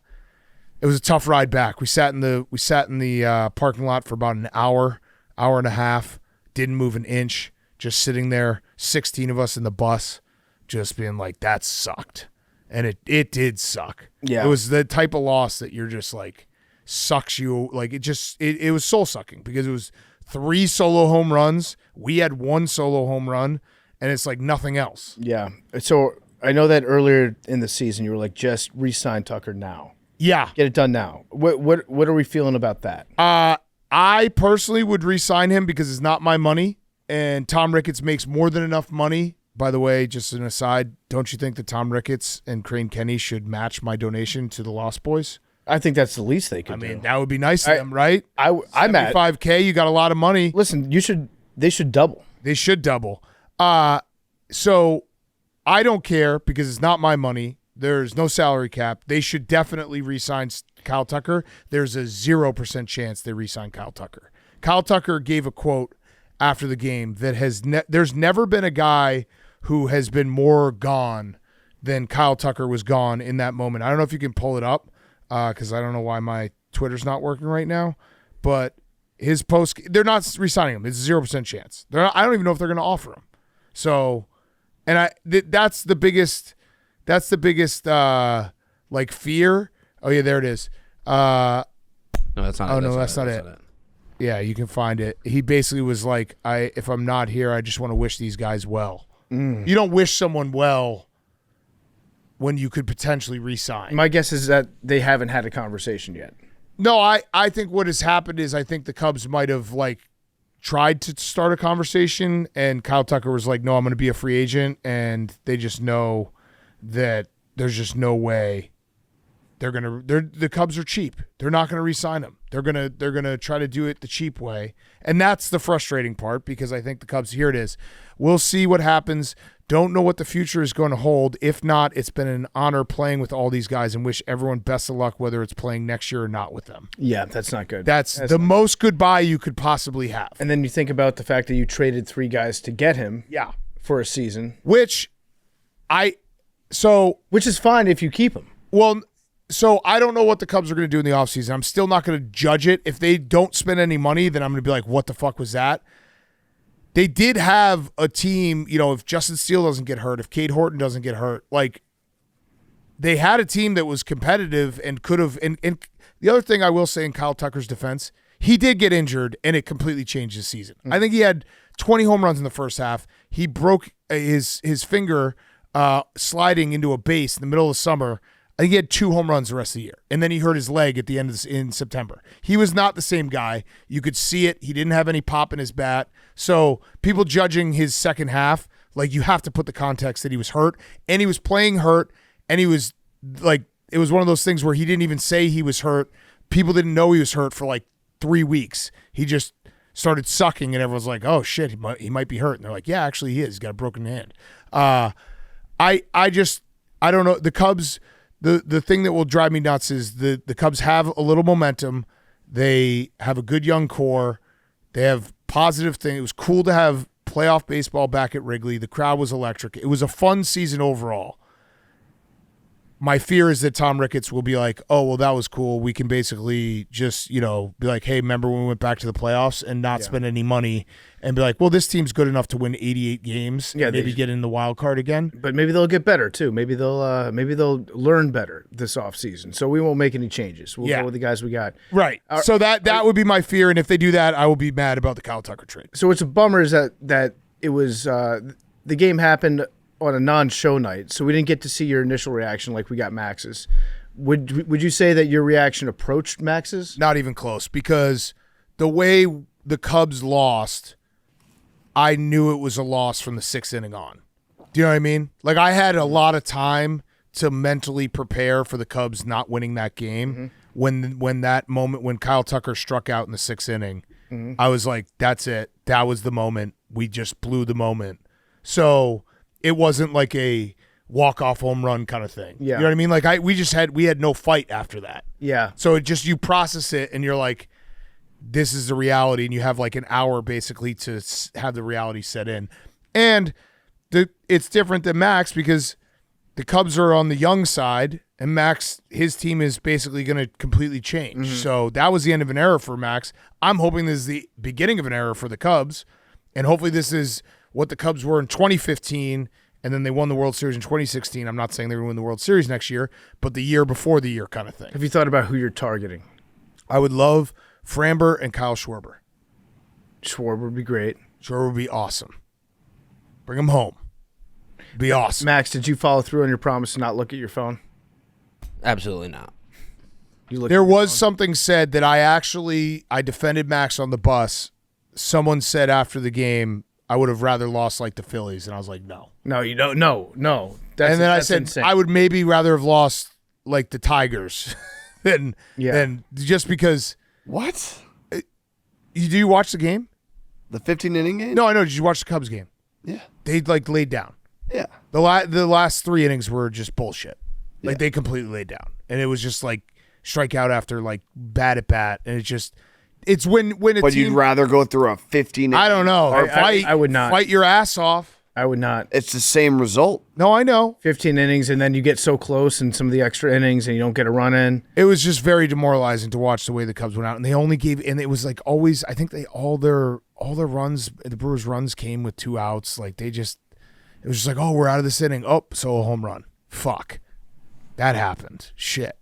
tough ride back. We sat in the parking lot for about an hour and a half, didn't move an inch, just sitting there, 16 of us in the bus, just being like, that sucked. and it did suck. Yeah. It was the type of loss that you're just like sucks you. Like it was soul sucking because it was 3 solo home runs. We had 1 solo home run, and it's like nothing else. Yeah. So I know that earlier in the season you were like, just re-sign Tucker now. Yeah. Get it done now. What are we feeling about that? I personally would re-sign him because it's not my money, and Tom Ricketts makes more than enough money. By the way, just an aside, don't you think that Tom Ricketts and Crane Kenny should match my donation to the Lost Boys? I think that's the least they could do. I mean, that would be nice to them, right? I'm at $5K. You got a lot of money. Listen, they should double. They should double. So I don't care because it's not my money. There's no salary cap. They should definitely re-sign Kyle Tucker. There's a 0% chance they re-sign Kyle Tucker. Kyle Tucker gave a quote after the game that there's never been a guy who has been more gone than Kyle Tucker was gone in that moment. I don't know if you can pull it up because I don't know why my Twitter's not working right now, but his post, they're not re-signing him. It's a 0% chance. I don't even know if they're going to offer him. So, and that's the biggest like fear. Oh yeah, there it is. No, that's not. Oh no, that's not it. Yeah, you can find it. He basically was like, if I'm not here, I just want to wish these guys well. You don't wish someone well when you could potentially re-sign. My guess is that they haven't had a conversation yet. No, I think what has happened is I think the Cubs might have like tried to start a conversation, and Kyle Tucker was like, no, I'm going to be a free agent, and they just know that there's just no way the Cubs are cheap. They're not going to re-sign him. They're going to try to do it the cheap way. And that's the frustrating part because I think the Cubs, here it is. We'll see what happens. Don't know what the future is going to hold. If not, it's been an honor playing with all these guys and wish everyone best of luck, whether it's playing next year or not with them. Yeah, that's not good. That's the most goodbye you could possibly have. And then you think about the fact that you traded 3 guys to get him for a season. Which is fine if you keep him. Well, so I don't know what the Cubs are going to do in the offseason. I'm still not going to judge it. If they don't spend any money, then I'm going to be like, what the fuck was that? They did have a team, if Justin Steele doesn't get hurt, if Cade Horton doesn't get hurt, like they had a team that was competitive and could have. And the other thing I will say in Kyle Tucker's defense, he did get injured and it completely changed his season. I think he had 20 home runs in the first half. He broke his finger sliding into a base in the middle of the summer. I think he had 2 home runs the rest of the year. And then he hurt his leg at the end in September. He was not the same guy. You could see it. He didn't have any pop in his bat. So people judging his second half, like you have to put the context that he was hurt. And he was playing hurt. And he was like, it was one of those things where he didn't even say he was hurt. People didn't know he was hurt for like 3 weeks. He just started sucking and everyone's like, oh shit, he might be hurt. And they're like, yeah, actually he is. He's got a broken hand. I don't know. The Cubs... The thing that will drive me nuts is the Cubs have a little momentum. They have a good young core. They have positive things. It was cool to have playoff baseball back at Wrigley. The crowd was electric. It was a fun season overall. My fear is that Tom Ricketts will be like, oh, well, that was cool. We can basically just, be like, hey, remember when we went back to the playoffs and not spend any money and be like, well, this team's good enough to win 88 games and maybe get in the wild card again. But maybe they'll get better, too. Maybe they'll learn better this offseason. So we won't make any changes. We'll go with the guys we got. Right. So that would be my fear. And if they do that, I will be mad about the Kyle Tucker trade. So it's a bummer is that it was the game happened on a non-show night, so we didn't get to see your initial reaction like we got Max's. Would you say that your reaction approached Max's? Not even close, because the way the Cubs lost, I knew it was a loss from the 6th inning on. Do you know what I mean? Like, I had a lot of time to mentally prepare for the Cubs not winning that game. When that moment, when Kyle Tucker struck out in the 6th inning, I was like, that's it. That was the moment. We just blew the moment. So it wasn't like a walk-off home run kind of thing. Yeah. You know what I mean? Like we had no fight after that. Yeah. So it just, you process it and you're like, this is the reality, and you have like an hour basically to have the reality set in. And it's different than Max because the Cubs are on the young side, and Max, his team is basically going to completely change. So that was the end of an era for Max. I'm hoping this is the beginning of an era for the Cubs, and hopefully this is what the Cubs were in 2015, and then they won the World Series in 2016. I'm not saying they're going to win the World Series next year, but the year before the year kind of thing. Have you thought about who you're targeting? I would love Framber and Kyle Schwarber. Schwarber would be great. Schwarber would be awesome. Bring him home. Be awesome. Max, did you follow through on your promise to not look at your phone? Absolutely not. There was something said that I defended Max on the bus. Someone said after the game, I would have rather lost like the Phillies, and I was like, no. No, you don't. No. And then I said insane. I would maybe rather have lost like the Tigers than just because. What? Do you watch the game? The 15-inning game? No, I know. Did you watch the Cubs game? Yeah. They like laid down. Yeah. The last 3 innings were just bullshit. Like they completely laid down, and it was just like strikeout after like bat at bat, and it's when a But team. you'd rather go through a 15. I don't know. I would not. Fight your ass off. I would not. It's the same result. No, I know. 15 innings, and then you get so close in some of the extra innings, and you don't get a run in. It was just very demoralizing to watch the way the Cubs went out, and they only gave, and it was like always. I think all their runs, the Brewers' runs came with 2 outs. Like it was just like, oh, we're out of this inning. Oh, so a home run. Fuck, that happened. Shit,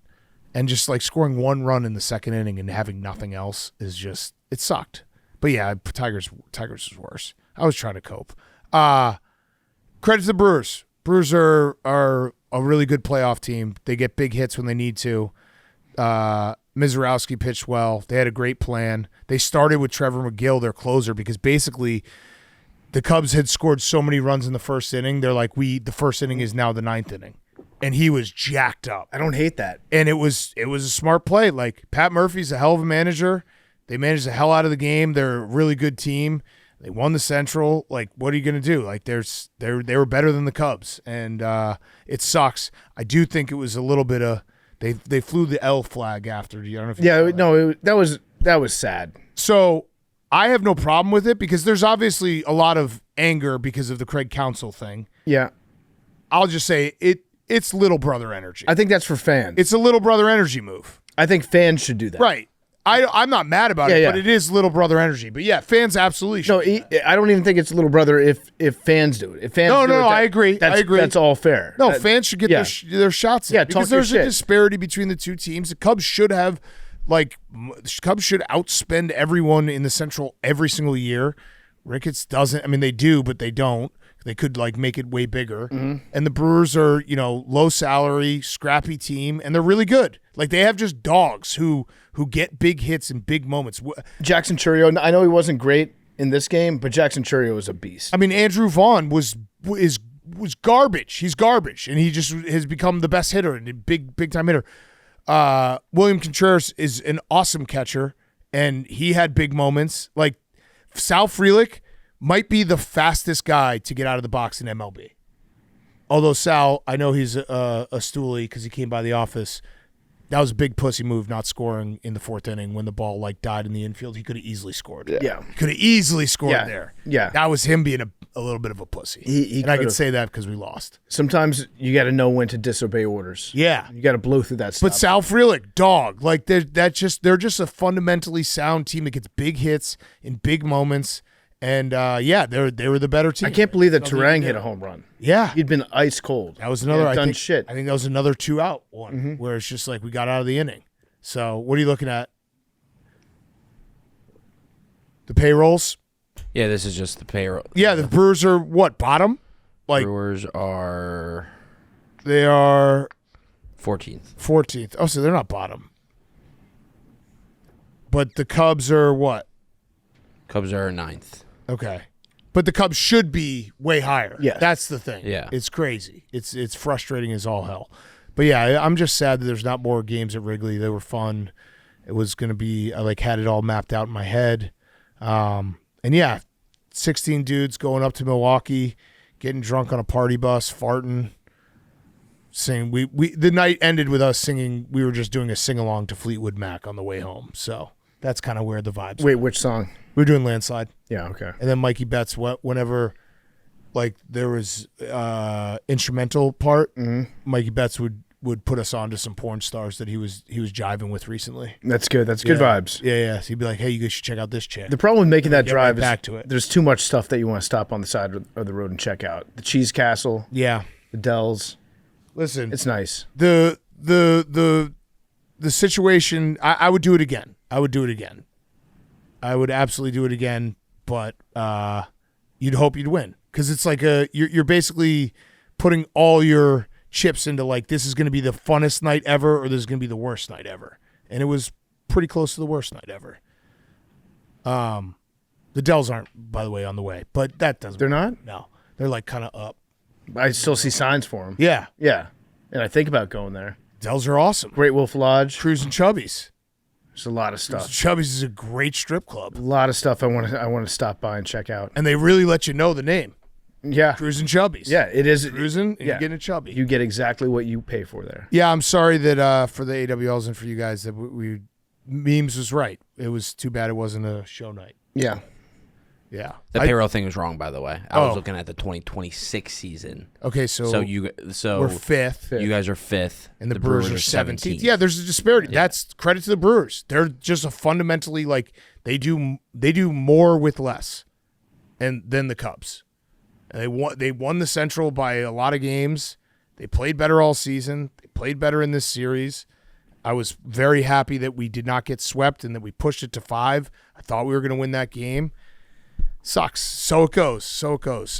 and just like scoring 1 run in the second inning and having nothing else is just it sucked. But yeah, Tigers was worse. I was trying to cope. Credit to the Brewers. Brewers are a really good playoff team. They get big hits when they need to. Mizorowski pitched well. They had a great plan. They started with Trevor McGill, their closer, because basically the Cubs had scored so many runs in the first inning. They're like, the first inning is now the 9th inning. And he was jacked up. I don't hate that. And it was a smart play. Like Pat Murphy's a hell of a manager. They managed the hell out of the game. They're a really good team. They won the Central. Like, what are you going to do? Like, they were better than the Cubs, and it sucks. I do think it was a little bit of they flew the L flag after. I don't know if you saw that. That was sad. So I have no problem with it because there's obviously a lot of anger because of the Craig Counsell thing. Yeah, I'll just say it's little brother energy. I think that's for fans. It's a little brother energy move. I think fans should do that. Right. I'm not mad about it, Yeah. but it is little brother energy. But yeah, fans absolutely should. No, I don't even think it's little brother if fans do it. If fans do it, I agree. I agree. That's all fair. No, fans should get their shots in. Yeah, because talk your there's a shit. disparity between the two teams. The Cubs should have, Cubs should outspend everyone in the Central every single year. Ricketts doesn't. I mean, they do, but they don't. They could make it way bigger. Mm-hmm. And the Brewers are, low salary, scrappy team, and they're really good. Like they have just dogs who get big hits in big moments. Jackson Chourio, I know he wasn't great in this game, but Jackson Chourio is a beast. I mean, Andrew Vaughn was garbage. He's garbage, and he just has become the best hitter and a big time hitter. William Contreras is an awesome catcher, and he had big moments. Like Sal Frelick might be the fastest guy to get out of the box in MLB. Although Sal, I know he's a stoolie because he came by the office. That was a big pussy move, not scoring in the 4th inning when the ball died in the infield. He could have easily scored. Yeah. Could have easily scored there. Yeah. That was him being a little bit of a pussy. And I could say that because we lost. Sometimes you got to know when to disobey orders. Yeah. You got to blow through that stuff. But Sal Frelick, dog. They're just a fundamentally sound team that gets big hits in big moments. And they were the better team. I can't believe that Terang hit a home run. Yeah, he'd been ice cold. That was another. I think that was another 2-out one where it's just like we got out of the inning. So what are you looking at? The payrolls. Yeah, this is just the payroll. Yeah, the Brewers are what, bottom? Brewers are. They are 14th. Oh, so they're not bottom. But the Cubs are what? Cubs are 9th. Okay. But the Cubs should be way higher. Yeah. That's the thing. Yeah. It's crazy. It's frustrating as all hell. But yeah, I'm just sad that there's not more games at Wrigley. They were fun. It was going to be, I had it all mapped out in my head. And yeah, 16 dudes going up to Milwaukee, getting drunk on a party bus, farting, singing. The night ended with us singing. We were just doing a sing-along to Fleetwood Mac on the way home. So that's kind of where the vibes Wait, were. which song? We were doing Landslide. Yeah, okay. And then Mikey Betts, whenever there was instrumental part, Mikey Betts would would put us on to some porn stars that he was jiving with recently. That's good. That's good vibes. Yeah. So he'd be like, "Hey, you guys should check out this chick." The problem with making that Get drive right back to it. there's too much stuff that you want to stop on the side of the road and check out. The Cheese Castle, Yeah. the Dells. Listen, It's nice. the situation. I would do it again. I would absolutely do it again. But you'd hope you'd win because it's like you're basically putting all your chips into like this is going to be the funnest night ever or this is going to be the worst night ever, and it was pretty close to the worst night ever. The Dells aren't, by the way, on the way, but that doesn't. They're not? No, they're like kind of up. I still see signs for them. Yeah, Yeah. And I think about going there. Dells are awesome. Great Wolf Lodge. Cruising Chubby's. There's a lot of stuff. Chubby's is a great strip club, A lot of stuff I want to stop by and check out. and they really let you know the name. Yeah. Cruising Chubby's. Yeah, it is. Cruising, and yeah. you're getting a chubby. You get exactly what you pay for there. Yeah, I'm sorry that for the AWLs and for you guys that we memes was right. It was too bad it wasn't a show night. Yeah. Yeah. The payroll thing was wrong, by the way. I was Oh. looking at the 2026 season. Okay, so we're fifth, you guys are fifth, and the Brewers are 17th. Yeah, there's a disparity. Yeah. That's credit to the Brewers. They're just a fundamentally like they do more with less, and than the Cubs. And they won the Central by a lot of games. They played better all season. They played better in this series. I was very happy that we did not get swept and that we pushed it to 5. I thought we were going to win that game. Sucks. So it goes.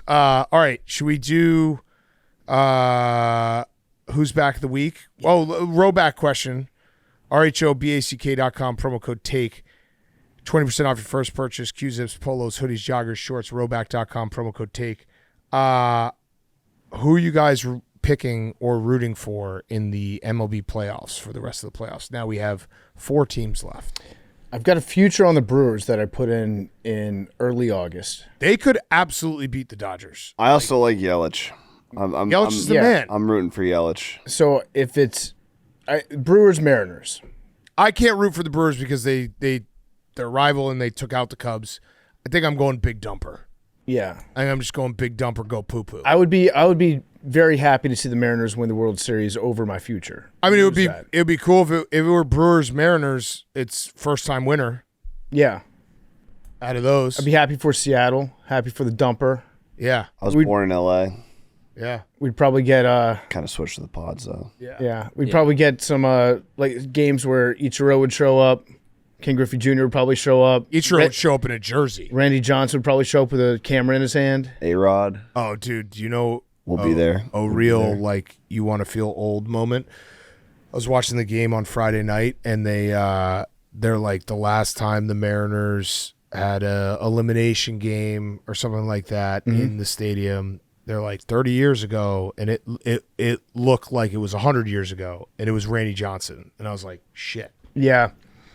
All right. Should we do who's back of the week? Oh, rowback question. RHOBACK.com, promo code TAKE. 20% off your first purchase. Q-zips, polos, hoodies, joggers, shorts. Rowback.com, promo code TAKE. Who are you guys picking or rooting for in the MLB playoffs for the rest of the playoffs? Now we have 4 teams left. I've got a future on the Brewers that I put in early August. They could absolutely beat the Dodgers. I also like Yelich. Yelich is the yeah. man. I'm rooting for Yelich. So if it's Brewers Mariners, I can't root for the Brewers because they're rival and they took out the Cubs. I think I'm going big dumper. yeah, I think I'm just going big dumper, go poo poo. I would be very happy to see the Mariners win the World Series over my future. I mean, it would be cool if it were Brewers Mariners. It's first time winner Yeah, out of those. I'd be happy for Seattle. Happy for the dumper. Yeah, I was born in L.A. yeah. We'd probably get Kind of switched to the pods, though. we'd probably get some like games where Ichiro would show up, Ken Griffey Jr. would probably show up. Ichiro would show up in a jersey. Randy Johnson would probably show up with a camera in his hand. A-Rod Oh, dude, do you know? will be there. A real like you want to feel old moment. I was watching the game on Friday night, and they're like the last time the Mariners had a elimination game or something like that in the stadium. They're like 30 years ago, and it looked like it was 100 years ago, and it was Randy Johnson, and I was like, shit, Yeah.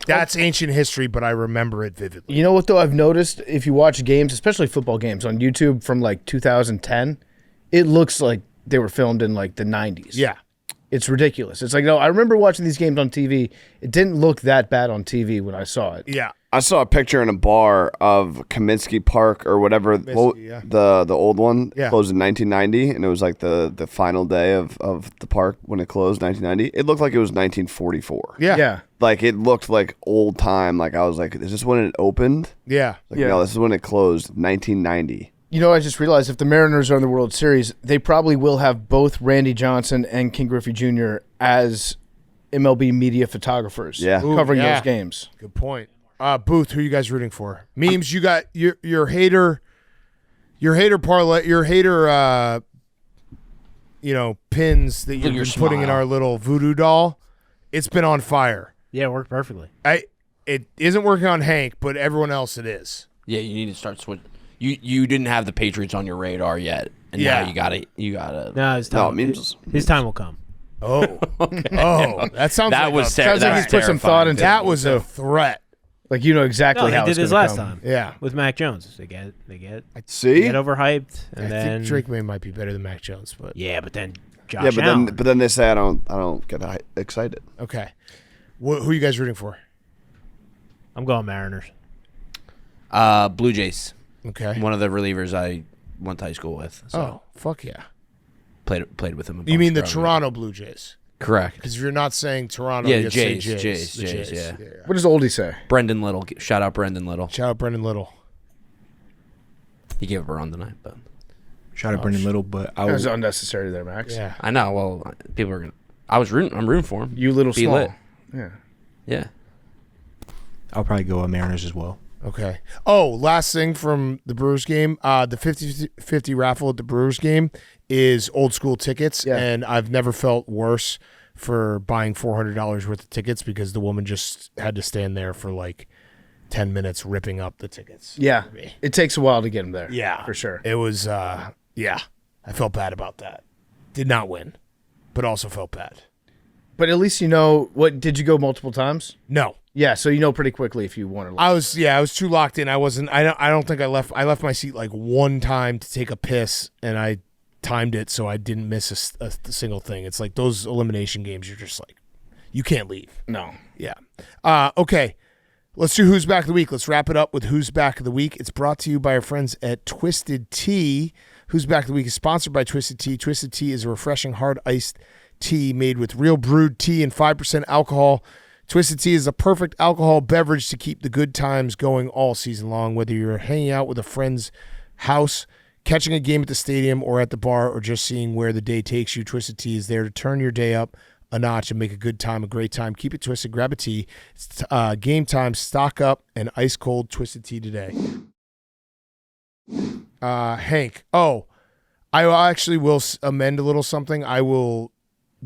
that's ancient history, but I remember it vividly. You know what, though? I've noticed if you watch games, especially football games on YouTube from like 2010, it looks like they were filmed in like the 90s. Yeah. It's ridiculous. It's like, no, I remember watching these games on TV. It didn't look that bad on TV when I saw it. Yeah. I saw a picture in a bar of Kaminsky Park or whatever, yeah. the old one Yeah. closed in 1990, and it was like the final day of the park when it closed, 1990. It looked like it was 1944. Yeah. Yeah. Like, it looked like old time. Like, I was like, is this when it opened? Yeah. Like, Yeah. no, this is when it closed, 1990. You know, I just realized if the Mariners are in the World Series, they probably will have both Randy Johnson and King Griffey Jr. as MLB media photographers covering yeah. those games. Good point. Booth, who are you guys rooting for? Memes, you got your hater parlay, your hater pins that you've been putting in our little voodoo doll. It's been on fire. Yeah, it worked perfectly. It isn't working on Hank, but everyone else it is. Yeah, you need to start switching. You didn't have the Patriots on your radar yet, and Yeah. now you gotta. No, his time. memes. His time will come. Oh, that sounds That like was a, ter- Sounds like that he's was put some thought terrifying. into that was a threat. Like, you know exactly No, how they it's did his gonna last come. time. Yeah. With Mac Jones. They get See? overhyped, and I then think Drake May might be better than Mac Jones, but yeah, but then Josh Yeah, but Allen. then they say I don't get excited. okay. Who are you guys rooting for? I'm going Mariners. Blue Jays. Okay. One of the relievers I went to high school with. So Oh, fuck yeah. played with him. A You bunch mean the growing up. Toronto Blue Jays? Correct. Because if you're not saying Toronto, Yeah, you have to say Jays, The Jays, yeah. What does Oldie say? Brendan Little. Shout out Brendan Little. Shout out Brendan Little. He gave up a run tonight, but Shout out Brendan Little, but I That was was unnecessary there, Max. Yeah. I know. Well, people are gonna. I'm rooting for him. You little Be small. lit. Yeah. Yeah. I'll probably go Mariners as well. Okay. Oh, last thing from the Brewers game. The 50-50 raffle at the Brewers game is old school tickets, and I've never felt worse for buying $400 worth of tickets because the woman just had to stand there for like 10 minutes ripping up the tickets. Yeah. It takes a while to get them there. Yeah. For sure. It was, I felt bad about that. Did not win, but also felt bad. But at least you know what. Did you go multiple times? No. Yeah, so you know pretty quickly if you want to. I was too locked in. I don't think I left my seat like one time to take a piss, and I timed it so I didn't miss a single thing. It's like those elimination games. You're just like, you can't leave. No. Yeah. Okay. Let's do Who's Back of the Week. Let's wrap it up with Who's Back of the Week. It's brought to you by our friends at Twisted Tea. Who's Back of the Week is sponsored by Twisted Tea. Twisted Tea is a refreshing hard iced tea made with real brewed tea and 5% alcohol. Twisted Tea is a perfect alcohol beverage to keep the good times going all season long. Whether you're hanging out with a friend's house, catching a game at the stadium or at the bar, or just seeing where the day takes you, Twisted Tea is there to turn your day up a notch and make a good time a great time. Keep it twisted. Grab a tea. It's game time. Stock up an ice cold Twisted Tea today. Hank. Oh, I actually will amend a little something. I will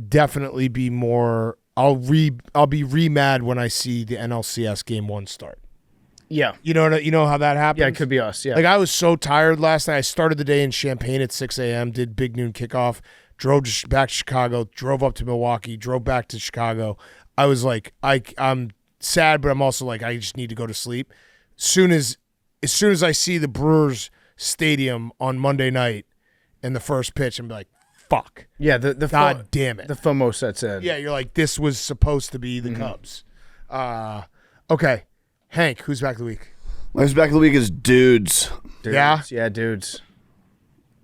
definitely be more. I'll be re-mad when I see the NLCS Game 1 start. Yeah. You know how that happens? Yeah, it could be us. Yeah. Like, I was so tired last night. I started the day in Champaign at 6 a.m., did big noon kickoff, drove back to Chicago, drove up to Milwaukee, drove back to Chicago. I was like, I'm sad, but I'm also like, I just need to go to sleep. As soon as I see the Brewers Stadium on Monday night and the first pitch, I'm like, fuck. Yeah, the God damn it. The FOMO sets in. Yeah, you're like, this was supposed to be the Cubs. Okay. Hank, who's back of the week? My Who's Back of the Week is dudes. Yeah? Yeah, dudes.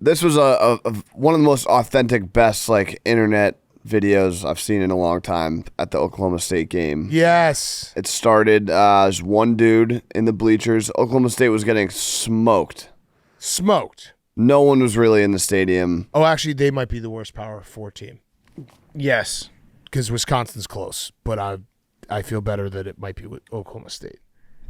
This was a one of the most authentic, best like internet videos I've seen in a long time at the Oklahoma State game. Yes. It started as one dude in the bleachers. Oklahoma State was getting smoked. Smoked. No one was really in the stadium. Oh, actually, they might be the worst Power 4 team Yes. because Wisconsin's close, but I feel better that it might be with Oklahoma State.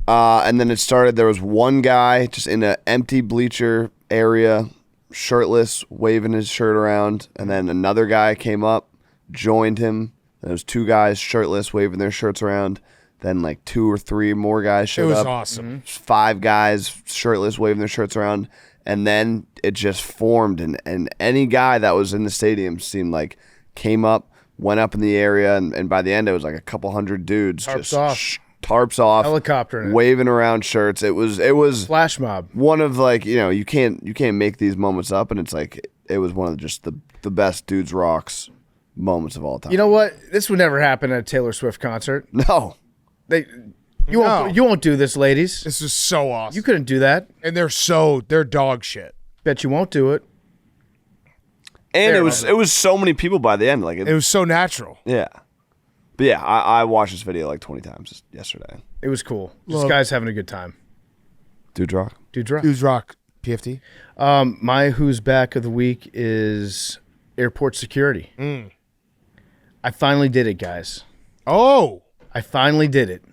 And then it started, there was one guy just in an empty bleacher area, shirtless, waving his shirt around. And then another guy came up, joined him. There was two guys shirtless, waving their shirts around. Then like 2 or 3 more guys showed up. It was awesome. 5 guys shirtless, waving their shirts around. And then it just formed. And any guy that was in the stadium seemed like came up, went up in the area. And by the end, it was like a couple hundred dudes. Tarps off, Helicopter waving around shirts. It was flash mob. one of like, you can't make these moments up, and it's like it was one of just the best dudes rocks moments of all time. You know what? This would never happen at a Taylor Swift concert. No. You won't do this, ladies. This is so awesome. You couldn't do that. And they're dog shit. Bet you won't do it. And it was so many people by the end. Like It was so natural. yeah. But yeah, I watched this video like 20 times yesterday. It was cool. This guy's having a good time. Dudes rock. Dude's rock. Who's rock? PFT? My Who's Back of the Week is airport security. I finally did it, guys. Oh, I finally did it.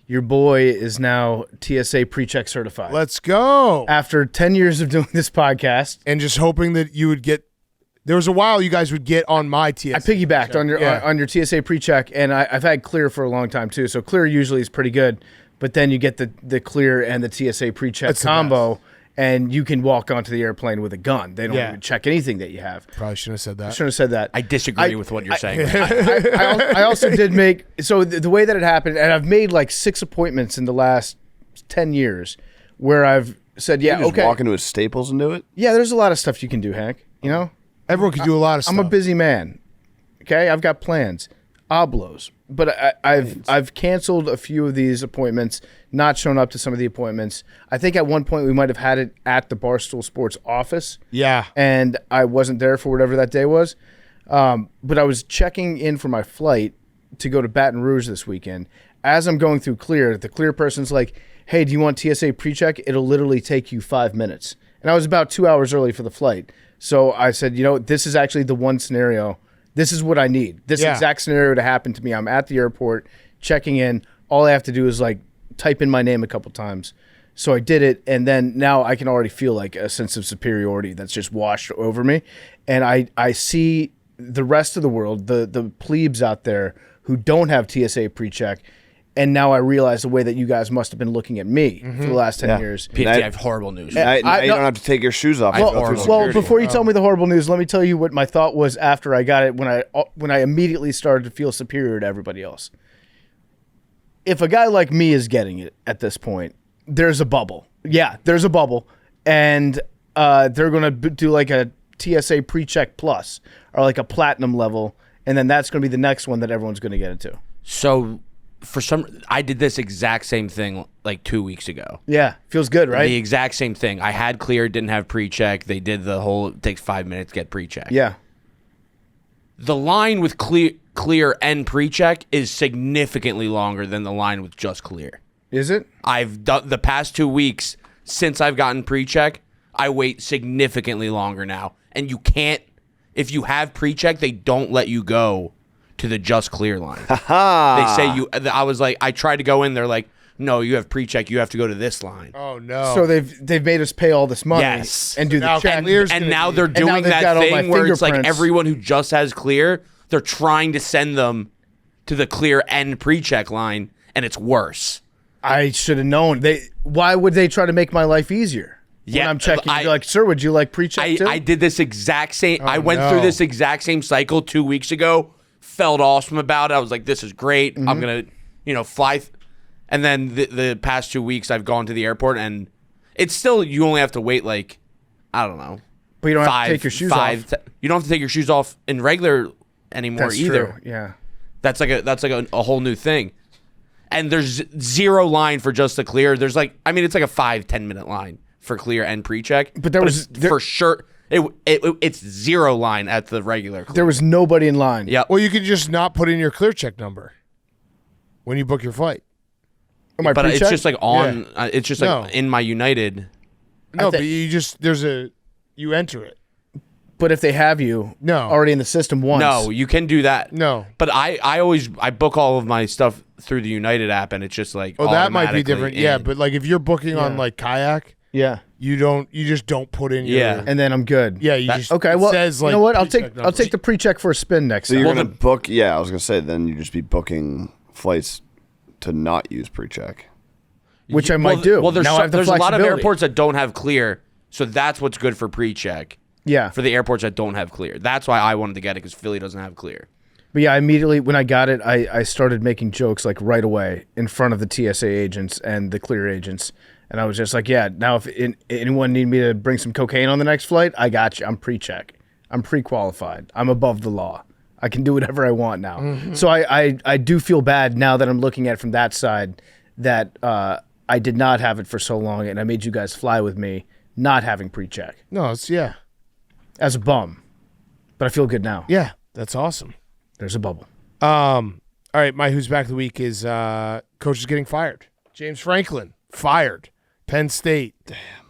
Your boy is now TSA pre-check certified. let's go. After 10 years of doing this podcast, And just hoping that you would get. There was a while you guys would get on my TSA. I piggybacked on your Yeah. on your TSA pre-check, and I've had Clear for a long time too. So Clear usually is pretty good, but then you get the Clear and the TSA pre-check That's the combo, and you can walk onto the airplane with a gun. They don't Yeah. even check anything that you have. Probably shouldn't have said that. I shouldn't have said that. I disagree with what you're saying. I also did make the way that it happened, and I've made like 6 appointments in the last 10 years where I've said, yeah, You just okay, walk into a Staples and do it? yeah, there's a lot of stuff you can do, Hank. You know, Everyone could do a lot of stuff. I'm a busy man. Okay, I've got plans, oblos, but I've canceled a few of these appointments, not shown up to some of the appointments. I think at one point we might have had it at the Barstool Sports office. Yeah. And I wasn't there for whatever that day was. But I was checking in for my flight to go to Baton Rouge this weekend. As I'm going through Clear, the Clear person's like, hey, do you want TSA pre-check? It'll literally take you 5 minutes. And I was about 2 hours early for the flight. So I said, this is actually the one scenario. This is what I need. This exact scenario to happen to me. I'm at the airport, checking in. All I have to do is type in my name a couple times. So I did it, and then now I can already feel like a sense of superiority that's just washed over me. And I see the rest of the world, the plebes out there who don't have TSA pre-check, and now I realize the way that you guys must have been looking at me for the last 10 years. PFT, I have horrible news. Now you don't have to take your shoes off. Well, before you tell me the horrible news, let me tell you what my thought was after I got it when I immediately started to feel superior to everybody else. If a guy like me is getting it at this point, there's a bubble. Yeah, there's a bubble. And they're going to do like a TSA pre-check plus or like a platinum level. And then that's going to be the next one that everyone's going to get into. So I did this exact same thing like 2 weeks ago. Yeah, feels good, right? The exact same thing. I had clear, didn't have pre-check. They did the whole, it takes 5 minutes to get pre-check. Yeah. The line with clear and pre-check is significantly longer than the line with just clear. Is it? I've done the past 2 weeks since I've gotten pre-check, I wait significantly longer now. And you can't, if you have pre-check, they don't let you go to the just clear line. They say I tried to go in, they're like, no, you have pre-check, you have to go to this line. Oh no. So they've made us pay all this money and do the check. And now they're doing that thing where it's like everyone who just has clear, they're trying to send them to the clear and pre-check line, and it's worse. I should have known. Why would they try to make my life easier? Yeah, when I'm checking, you're like, sir, would you like pre-check too? I did this exact same. I went through this exact same cycle 2 weeks ago. Felt awesome about it. I was like, this is great. I'm gonna, fly. And then the past 2 weeks, I've gone to the airport, and it's still you only have to wait like, I don't know. But you don't have to take your shoes off. You don't have to take your shoes off in regular anymore either. True. Yeah, that's like a whole new thing. And there's zero line for just the clear. There's it's like a 5-10 minute line for clear and pre-check. But for sure. It's zero line at the regular clear. There was nobody in line. Yeah. Well, you could just not put in your clear check number when you book your flight. But pre-check? It's just like on. Yeah. It's just like in my United. No, but you enter it. But if they have you already in the system once. No, you can do that. No. But I book all of my stuff through the United app, and it's just like that might be different. Yeah, but like if you're booking on like Kayak, you just don't put in your and then I'm good. Yeah, you just okay. Well, says, you know what? I'll take the pre-check for a spin next time. So you're gonna book? Yeah, I was gonna say then you just be booking flights to not use pre-check, which I might do. Well, there's a lot of airports that don't have clear, so that's what's good for pre-check. Yeah, for the airports that don't have clear. That's why I wanted to get it because Philly doesn't have clear. But yeah, immediately when I got it, I started making jokes like right away in front of the TSA agents and the clear agents. And I was just like, yeah, now if anyone need me to bring some cocaine on the next flight, I got you. I'm pre-check. I'm pre-qualified. I'm above the law. I can do whatever I want now. Mm-hmm. So I do feel bad now that I'm looking at it from that side that I did not have it for so long and I made you guys fly with me not having pre-check. No, it's as a bum. But I feel good now. Yeah, that's awesome. There's a bubble. All right, my Who's Back of the Week is coach is getting fired. James Franklin, fired. Penn State,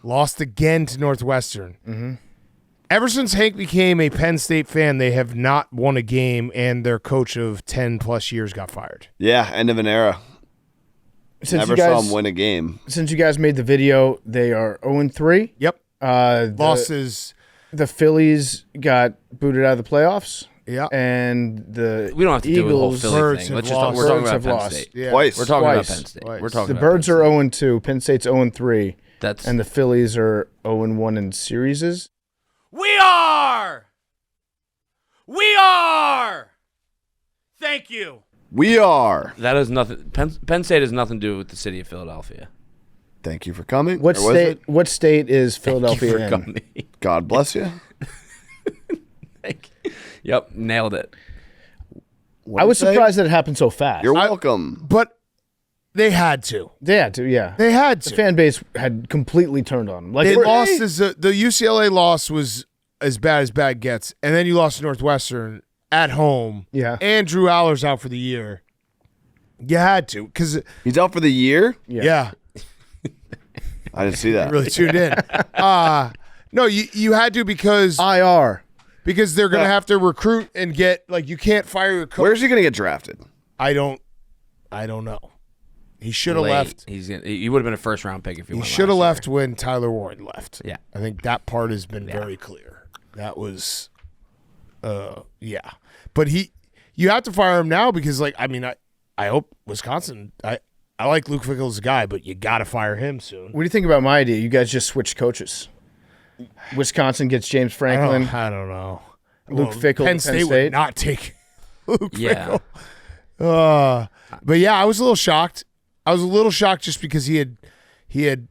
lost again to Northwestern. Mm-hmm. Ever since Hank became a Penn State fan, they have not won a game, and their coach of 10-plus years got fired. Yeah, end of an era. Never saw him win a game. Since you guys made the video, they are 0-3. Yep. Losses. The Phillies got booted out of the playoffs. Yeah, and we don't have to Eagles, do the whole Philly thing. We're talking about Penn State. Yeah. Twice. We're talking about Penn State. We're talking the Birds are 0-2. Penn State's 0-3. And the Phillies are 0-1 in series. We are. Thank you. We are. That has nothing. Penn State has nothing to do with the city of Philadelphia. Thank you for coming. What state is Philadelphia in? Coming. God bless you. Yep, nailed it. I was surprised that it happened so fast. You're welcome. But they had to. They had to, yeah. They had to. The fan base had completely turned on them. Like they lost the UCLA loss was as bad gets, and then you lost to Northwestern at home. Yeah. And Drew Aller's out for the year. You had to, because He's out for the year? yeah. I didn't see that. Really tuned in. No, you had to because IR. they're gonna have to recruit and get you can't fire your coach. Where's he going to get drafted? I don't know. He should have left. He would have been a first round pick if he He went should have last left when Tyler Warren left. Yeah. I think that part has been very clear. That was, yeah. But you have to fire him now because, I hope Wisconsin. I like Luke Fickell as a guy, but you got to fire him soon. What do you think about my idea? You guys just switch coaches. Wisconsin gets James Franklin. I don't know. Luke Fickell. Penn State would not take Luke Yeah. Fickell. But yeah, I was a little shocked. I was a little shocked just because he had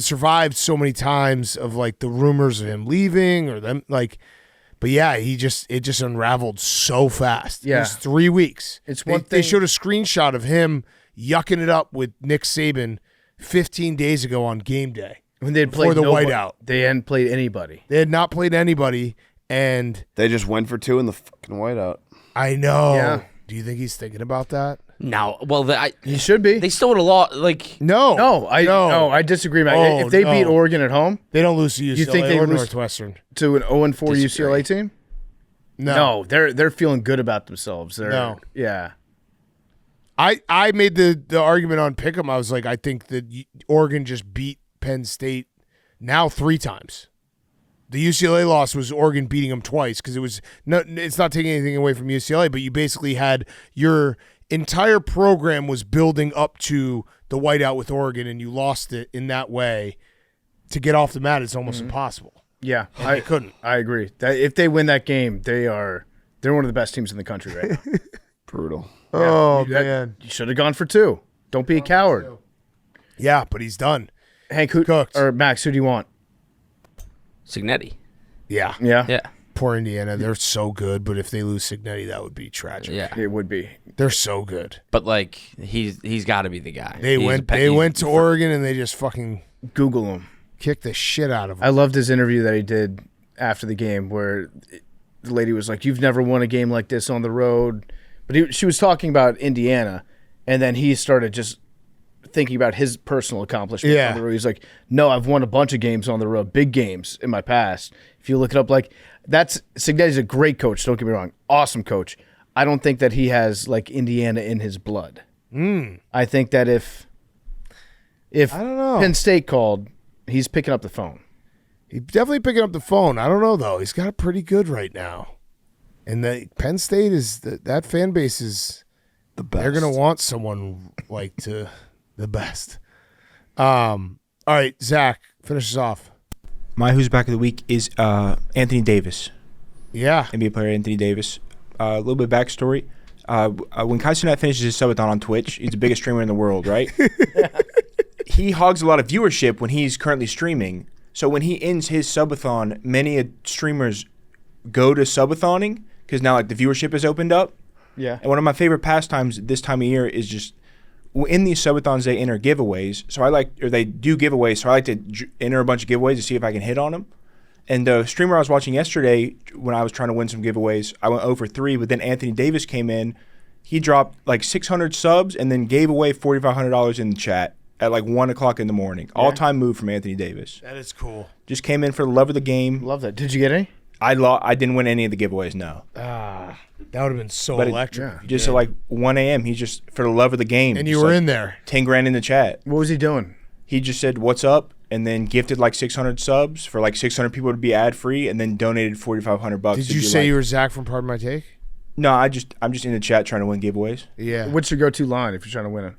survived so many times of the rumors of him leaving or them but yeah, it just unraveled so fast. Yeah. It was 3 weeks. It's they, one they thing- showed a screenshot of him yucking it up with Nick Saban 15 days ago on game day. When they had before played the nobody. whiteout. They hadn't played anybody. They had not played anybody, and They just went for 2 in the fucking whiteout. I know. Yeah. Do you think he's thinking about that? No, well, He should be. they still would have lost. No. no, I disagree, Matt. Oh, If they beat no. Oregon at home They don't lose to UCLA You think they or lose- Northwestern. to an 0-4 Disagree. UCLA team, no, they're feeling good about themselves. No. Yeah. I made the argument on Pick'em. I was like, I think that Oregon just beat Penn State now 3 times. The UCLA loss was Oregon beating them twice because it's not taking anything away from UCLA, but you basically had your entire program was building up to the whiteout with Oregon, and you lost it in that way. To get off the mat, it's almost impossible. Yeah, I couldn't. I agree. That if they win that game, they're one of the best teams in the country right now. Brutal. Oh, You should have gone for 2. Don't be a coward. Yeah, but he's done. Hank, who, Cooked. or Max, who do you want? Signetti. Yeah. Yeah, Yeah, Poor Indiana. They're so good, but if they lose Signetti, that would be tragic. yeah. it would be. They're so good. But he's got to be the guy. They went to Oregon and they just fucking Google him. kicked the shit out of I them. loved his interview that he did after the game where the lady was like, "You've never won a game like this on the road." But she was talking about Indiana, and then he started just thinking about his personal accomplishments Yeah. on the road. He's like, "No, I've won a bunch of games on the road, big games in my past." If you look it up, Signetti's a great coach, don't get me wrong. Awesome coach. I don't think that he has Indiana in his blood. I think that if I don't know. Penn State called, he's picking up the phone. He's definitely picking up the phone. I don't know, though. He's got it pretty good right now. And the Penn State is that fan base is The best. they're gonna want someone to the best. All right, Zach, finish us off. My Who's Back of the Week is Anthony Davis, Yeah. NBA player Anthony Davis. A little bit of backstory. When Kai Cenat finishes his subathon on Twitch, he's the biggest streamer in the world, right? He hogs a lot of viewership when he's currently streaming. So when he ends his subathon, many streamers go to subothoning because now the viewership has opened up. Yeah. And one of my favorite pastimes this time of year is just in these subathons they enter giveaways. So they do giveaways. So I like to enter a bunch of giveaways to see if I can hit on them. And the streamer I was watching yesterday, when I was trying to win some giveaways, I went 0 for 3. But then Anthony Davis came in. He dropped 600 subs and then gave away $4,500 in the chat at 1 o'clock in the morning. All-time move from Anthony Davis. That is cool. Just came in for the love of the game. Love that. Did you get any? I didn't win any of the giveaways, no. That would have been so But electric. Just at 1 a.m., he's just for the love of the game. And you just were in there. 10 grand in the chat. What was he doing? He just said, "What's up?" and then gifted 600 subs for 600 people to be ad free, and then donated $4,500. Did you say you were Zach from Pardon My Take? No, I'm just in the chat trying to win giveaways. Yeah. What's your go-to line if you're trying to win it?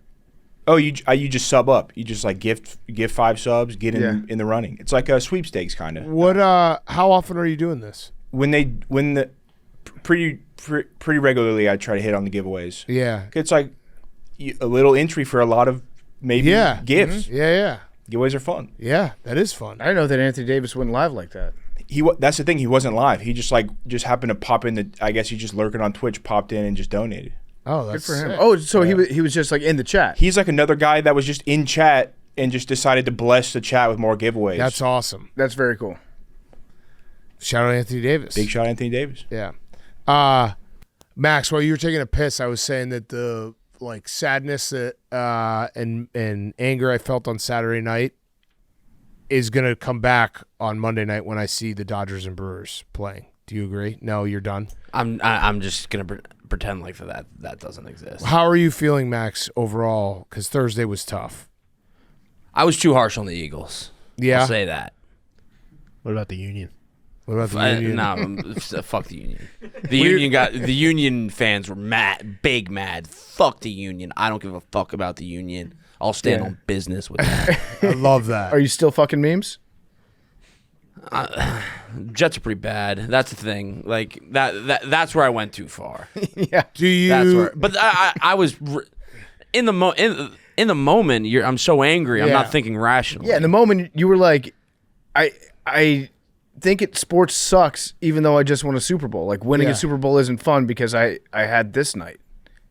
Oh, you just sub up. You just gift 5 subs, get in the running. It's like a sweepstakes kind of. What? How often are you doing this? Pretty regularly, I try to hit on the giveaways. Yeah. It's a little entry for a lot of maybe gifts. Mm-hmm. Yeah. Giveaways are fun. Yeah. That is fun. I didn't know that Anthony Davis went live like that. That's the thing. He wasn't live. He just happened to pop in. I guess he just lurking on Twitch, popped in and just donated. Oh, that's Good for him. sick. Oh, so he was just in the chat. He's another guy that was just in chat and just decided to bless the chat with more giveaways. That's awesome. That's very cool. Shout out Anthony Davis. Big shot, Anthony Davis. Yeah. Max, while you were taking a piss, I was saying that the sadness that and anger I felt on Saturday night is going to come back on Monday night when I see the Dodgers and Brewers playing. Do you agree? No, you're done. I'm just gonna pretend like that doesn't exist. How are you feeling, Max, overall? Because Thursday was tough. I was too harsh on the Eagles. Yeah, I'll say that. What about the Union? What about the Union? No, fuck the Union. The Union fans were big mad. Fuck the Union. I don't give a fuck about the Union. I'll stand on business with that. I love that. Are you still fucking memes? Jets are pretty bad. That's the thing. Like that's where I went too far. Yeah. Do you? That's where. But I was in the in the moment. I'm so angry. I'm not thinking rationally. Yeah, in the moment you were like, I think sports sucks, even though I just won a Super Bowl. Like winning a Super Bowl isn't fun because I had this night.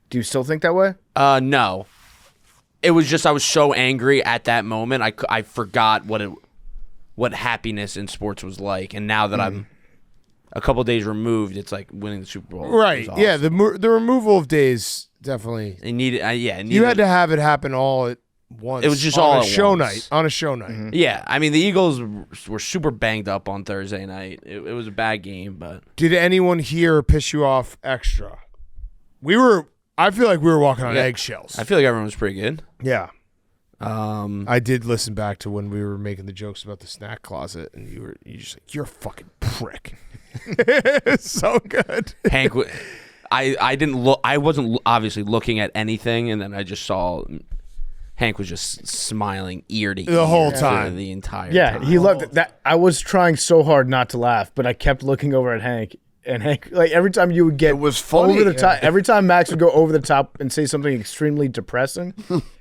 Do you still think that way? No. It was just I was so angry at that moment. I forgot what happiness in sports was like, and now that I'm a couple days removed, it's like winning the Super Bowl. Right? Awesome. Yeah. The removal of days definitely. It needed. You had to have it happen all at once. It was just on all a at show once. night. On a show night. Mm-hmm. Yeah, I mean the Eagles were super banged up on Thursday night. It was a bad game, but Did anyone here piss you off extra? I feel like we were walking on eggshells. I feel like everyone was pretty good. Yeah. I did listen back to when we were making the jokes about the snack closet, and you just like, you're a fucking prick. It's so good. Hank, I didn't look. I wasn't obviously looking at anything, and then I just saw Hank was just smiling ear to ear The whole for time. the entire Yeah, time. he loved it. That I was trying so hard not to laugh, but I kept looking over at Hank. And Hank, like every time you would get It was funny. over the top, every time Max would go over the top and say something extremely depressing,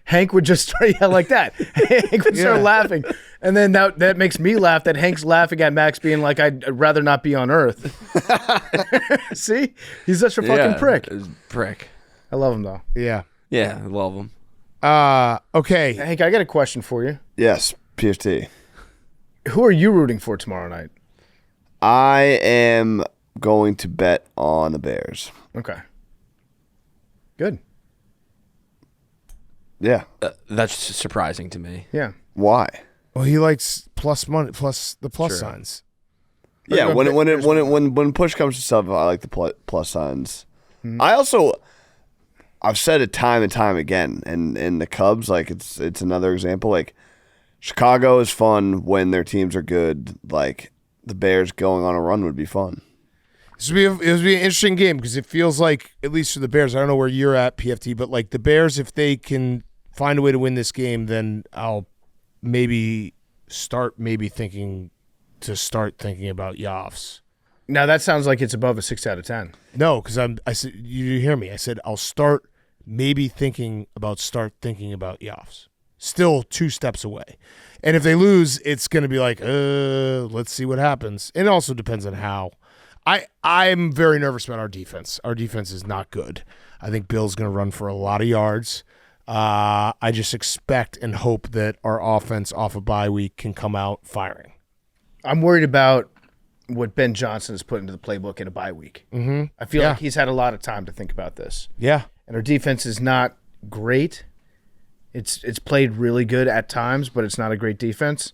Hank would just start like that. Hank would start laughing, and then that makes me laugh. That Hank's laughing at Max being like, "I'd rather not be on Earth." See, he's such a fucking prick. Prick. I love him though. Yeah. Yeah, I love him. Okay. Hank, I got a question for you. Yes, PFT. Who are you rooting for tomorrow night? I am going to bet on the Bears. Okay. Good. Yeah. That's surprising to me. Yeah. Why? Well, he likes plus money, plus the plus signs. Yeah, when push comes to shove, I like the plus signs. Mm-hmm. I've said it time and time again, and the Cubs, like it's another example. Like Chicago is fun when their teams are good. Like the Bears going on a run would be fun. It would be an interesting game because it feels like, at least for the Bears, I don't know where you're at, PFT, but like the Bears, if they can find a way to win this game, then I'll maybe start thinking about Yoffs. Now that sounds like it's above a 6 out of 10. No, because I said, you hear me. I said I'll start thinking about Yoffs. Still 2 steps away. And if they lose, it's going to be like, let's see what happens. It also depends on how. I'm very nervous about our defense. Our defense is not good. I think Bill's going to run for a lot of yards. I just expect and hope that our offense off a bye week can come out firing. I'm worried about what Ben Johnson has put into the playbook in a bye week. Mm-hmm. I feel like he's had a lot of time to think about this. Yeah. And our defense is not great. It's played really good at times, but it's not a great defense.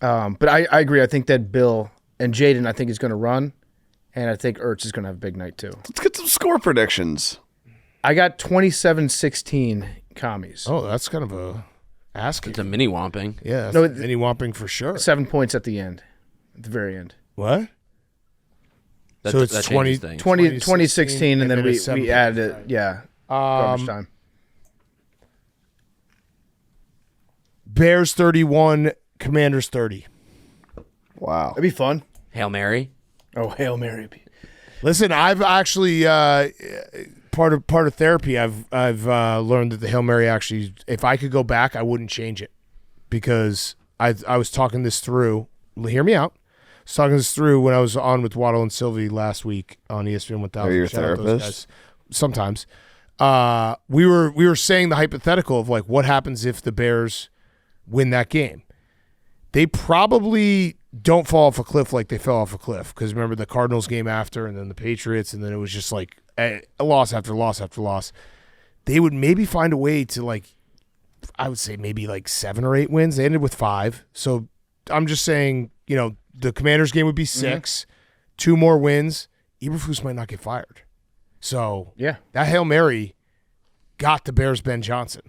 But I agree. I think that Bill and Jaden, I think, is going to run, and I think Ertz is going to have a big night too. Let's get some score predictions. I got 27-16 commies. Oh, that's kind of a ask. It's a mini whomping. Yeah, No, any whomping for sure. 7 points at the end, at the very end. What? That, So it's that 20 changes things. 2016, and then we it's 7 added it. Yeah. Garbage time. Bears 31, Commanders 30. Wow. That'd be fun. Hail Mary. Oh, Hail Mary. Listen, I've actually part of therapy. I've learned that the Hail Mary actually, if I could go back, I wouldn't change it because I was talking this through. Hear me out. I was talking this through when I was on with Waddle and Sylvie last week on ESPN 1000. Are you your Shout out those therapist? guys. Sometimes. We were saying the hypothetical of like what happens if the Bears win that game. they probably don't fall off a cliff like they fell off a cliff. Because remember the Cardinals game after, and then the Patriots, and then it was just like a loss after loss after loss. They would maybe find a way to, like, I would say maybe like 7 or 8 wins. They ended with 5. So I'm just saying, the Commanders game would be 6. 2 more wins. Eberflus might not get fired. So that Hail Mary got the Bears Ben Johnson.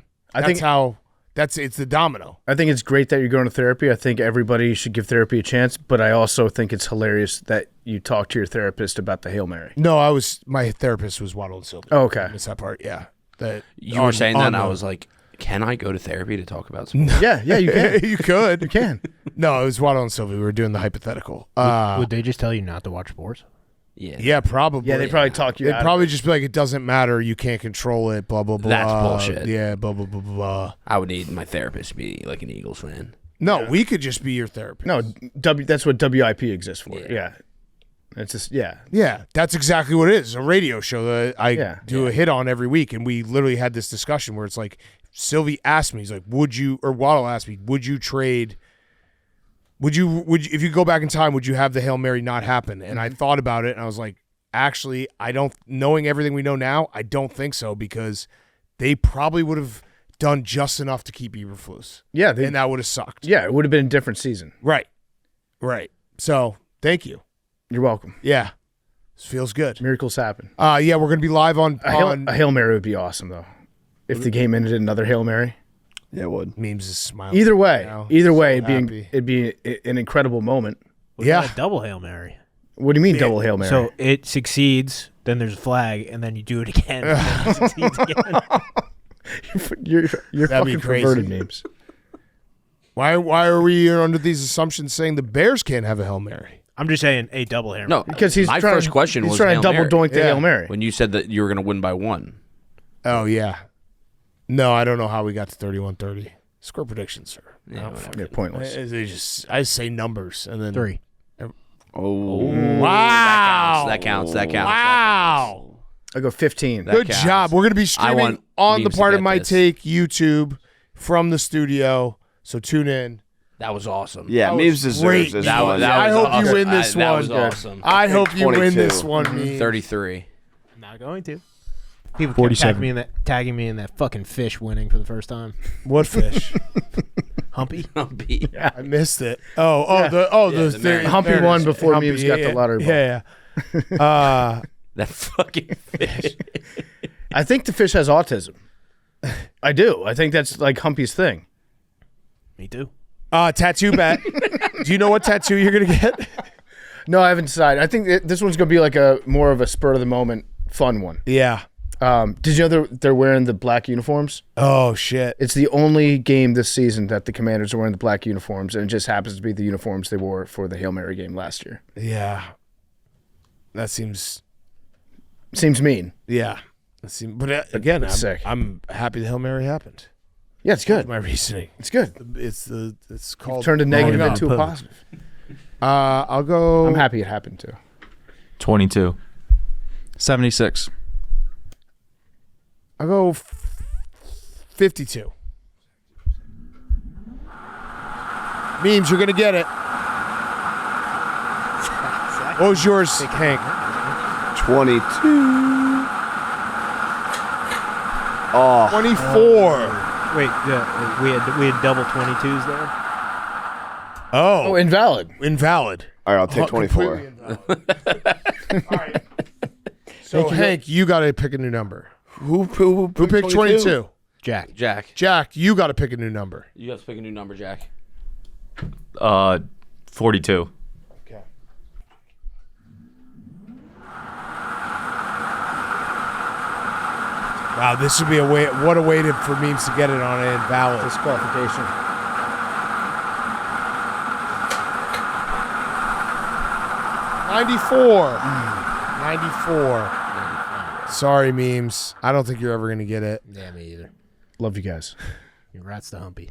It's the domino. I think it's great that you're going to therapy. I think everybody should give therapy a chance, but I also think it's hilarious that you talk to your therapist about the Hail Mary. No, my therapist was Waddle and Silva. Oh, okay. I missed that part, yeah. You were saying that, and I was like, can I go to therapy to talk about something? Yeah, you can. You could. You can. No, it was Waddle and Silva. We were doing the hypothetical. Would they just tell you not to watch sports? Yeah, probably. Yeah, they probably talk you They'd out probably of it. just be like, it doesn't matter. You can't control it, blah, blah, blah. That's bullshit. Yeah, blah, blah, blah, blah. I would need my therapist to be like an Eagles fan. No, we could just be your therapist. No, that's what WIP exists for. Yeah. It's just, Yeah, that's exactly what it is. It's a radio show that I do a hit on every week, and we literally had this discussion where it's like, Sylvie asked me, he's like, Waddle asked me, would you trade, if you go back in time, would you have the Hail Mary not happen? And I thought about it, and I was like, actually, knowing everything we know now, I don't think so, because they probably would have done just enough to keep Eberflus. Yeah. And that would have sucked. Yeah, it would have been a different season. Right. So, thank you. You're welcome. Yeah. This feels good. Miracles happen. We're going to be live on A Hail Mary would be awesome, though. If the game ended another Hail Mary. Yeah, it would. Memes is smiling. Either way, happy. it'd be an incrable moment. What about a double Hail Mary? What do you mean double Hail Mary? So it succeeds, then there's a flag, and then you do it again, and then it succeeds again. you're That'd be fucking crazy. perverted names. Why are we under these assumptions saying the Bears can't have a Hail Mary? I'm just saying a double Hail Mary. No, Because my first question was trying Hail to double Mary. doink the Hail Mary. When you said that you were going to win by 1. Oh, yeah. No, I don't know how we got to 31-30. Score predictions, sir. Yeah, They're pointless. I say numbers and then 3. Wow. That counts. Wow. I'll go 15. Good counts. job. We're going to be streaming want on the memes to Part of get My this. Take YouTube from the studio. So tune in. That was awesome. Yeah, That Memes was deserves great. this That one. was I hope awesome. you win this That one. was awesome. I hope you win 22. this one, me. 33. I'm not going to. People kept 47. tagging me in that fucking fish winning for the first time. What fish? Humpy. I missed it. The Humpy there it won is. before Humpy, Memes got the lottery ball. Yeah. That fucking fish. I think the fish has autism. I do. I think that's like Humpy's thing. Me too. Tattoo bet. Do you know what tattoo you're gonna get? No, I haven't decided. I think this one's going to be like a more of a spur of the moment fun one. Yeah. Did you know they're wearing the black uniforms? Oh shit. It's the only game this season that the Commanders are wearing the black uniforms, and it just happens to be the uniforms they wore for the Hail Mary game last year. Yeah. That seems mean. Yeah. But again, It's sick. I'm happy the Hail Mary happened. Yeah, it's good. My reasoning. It's good. It's called Turned a negative growing into a up. positive. I'll go. I'm happy it happened too. 22. 76. I'll go 52. Memes, you're gonna get it. What was yours, Hank? 22. Oh, 24. Wait, we had double 22s there. Oh, Invalid. invalid. all right, I'll take 24. Completely invalid. All right. So Hank, you got to pick a new number. Who Pick 22. Jack. Jack, you got to pick a new number. You guys pick a new number, Jack. 42. Okay. Wow, this would be a way. What a way for Memes to get it on an invalid. Disqualification. 94. 94. Sorry, Memes. I don't think you're ever going to get it. Yeah, me either. Love you guys. Congrats to Humpy.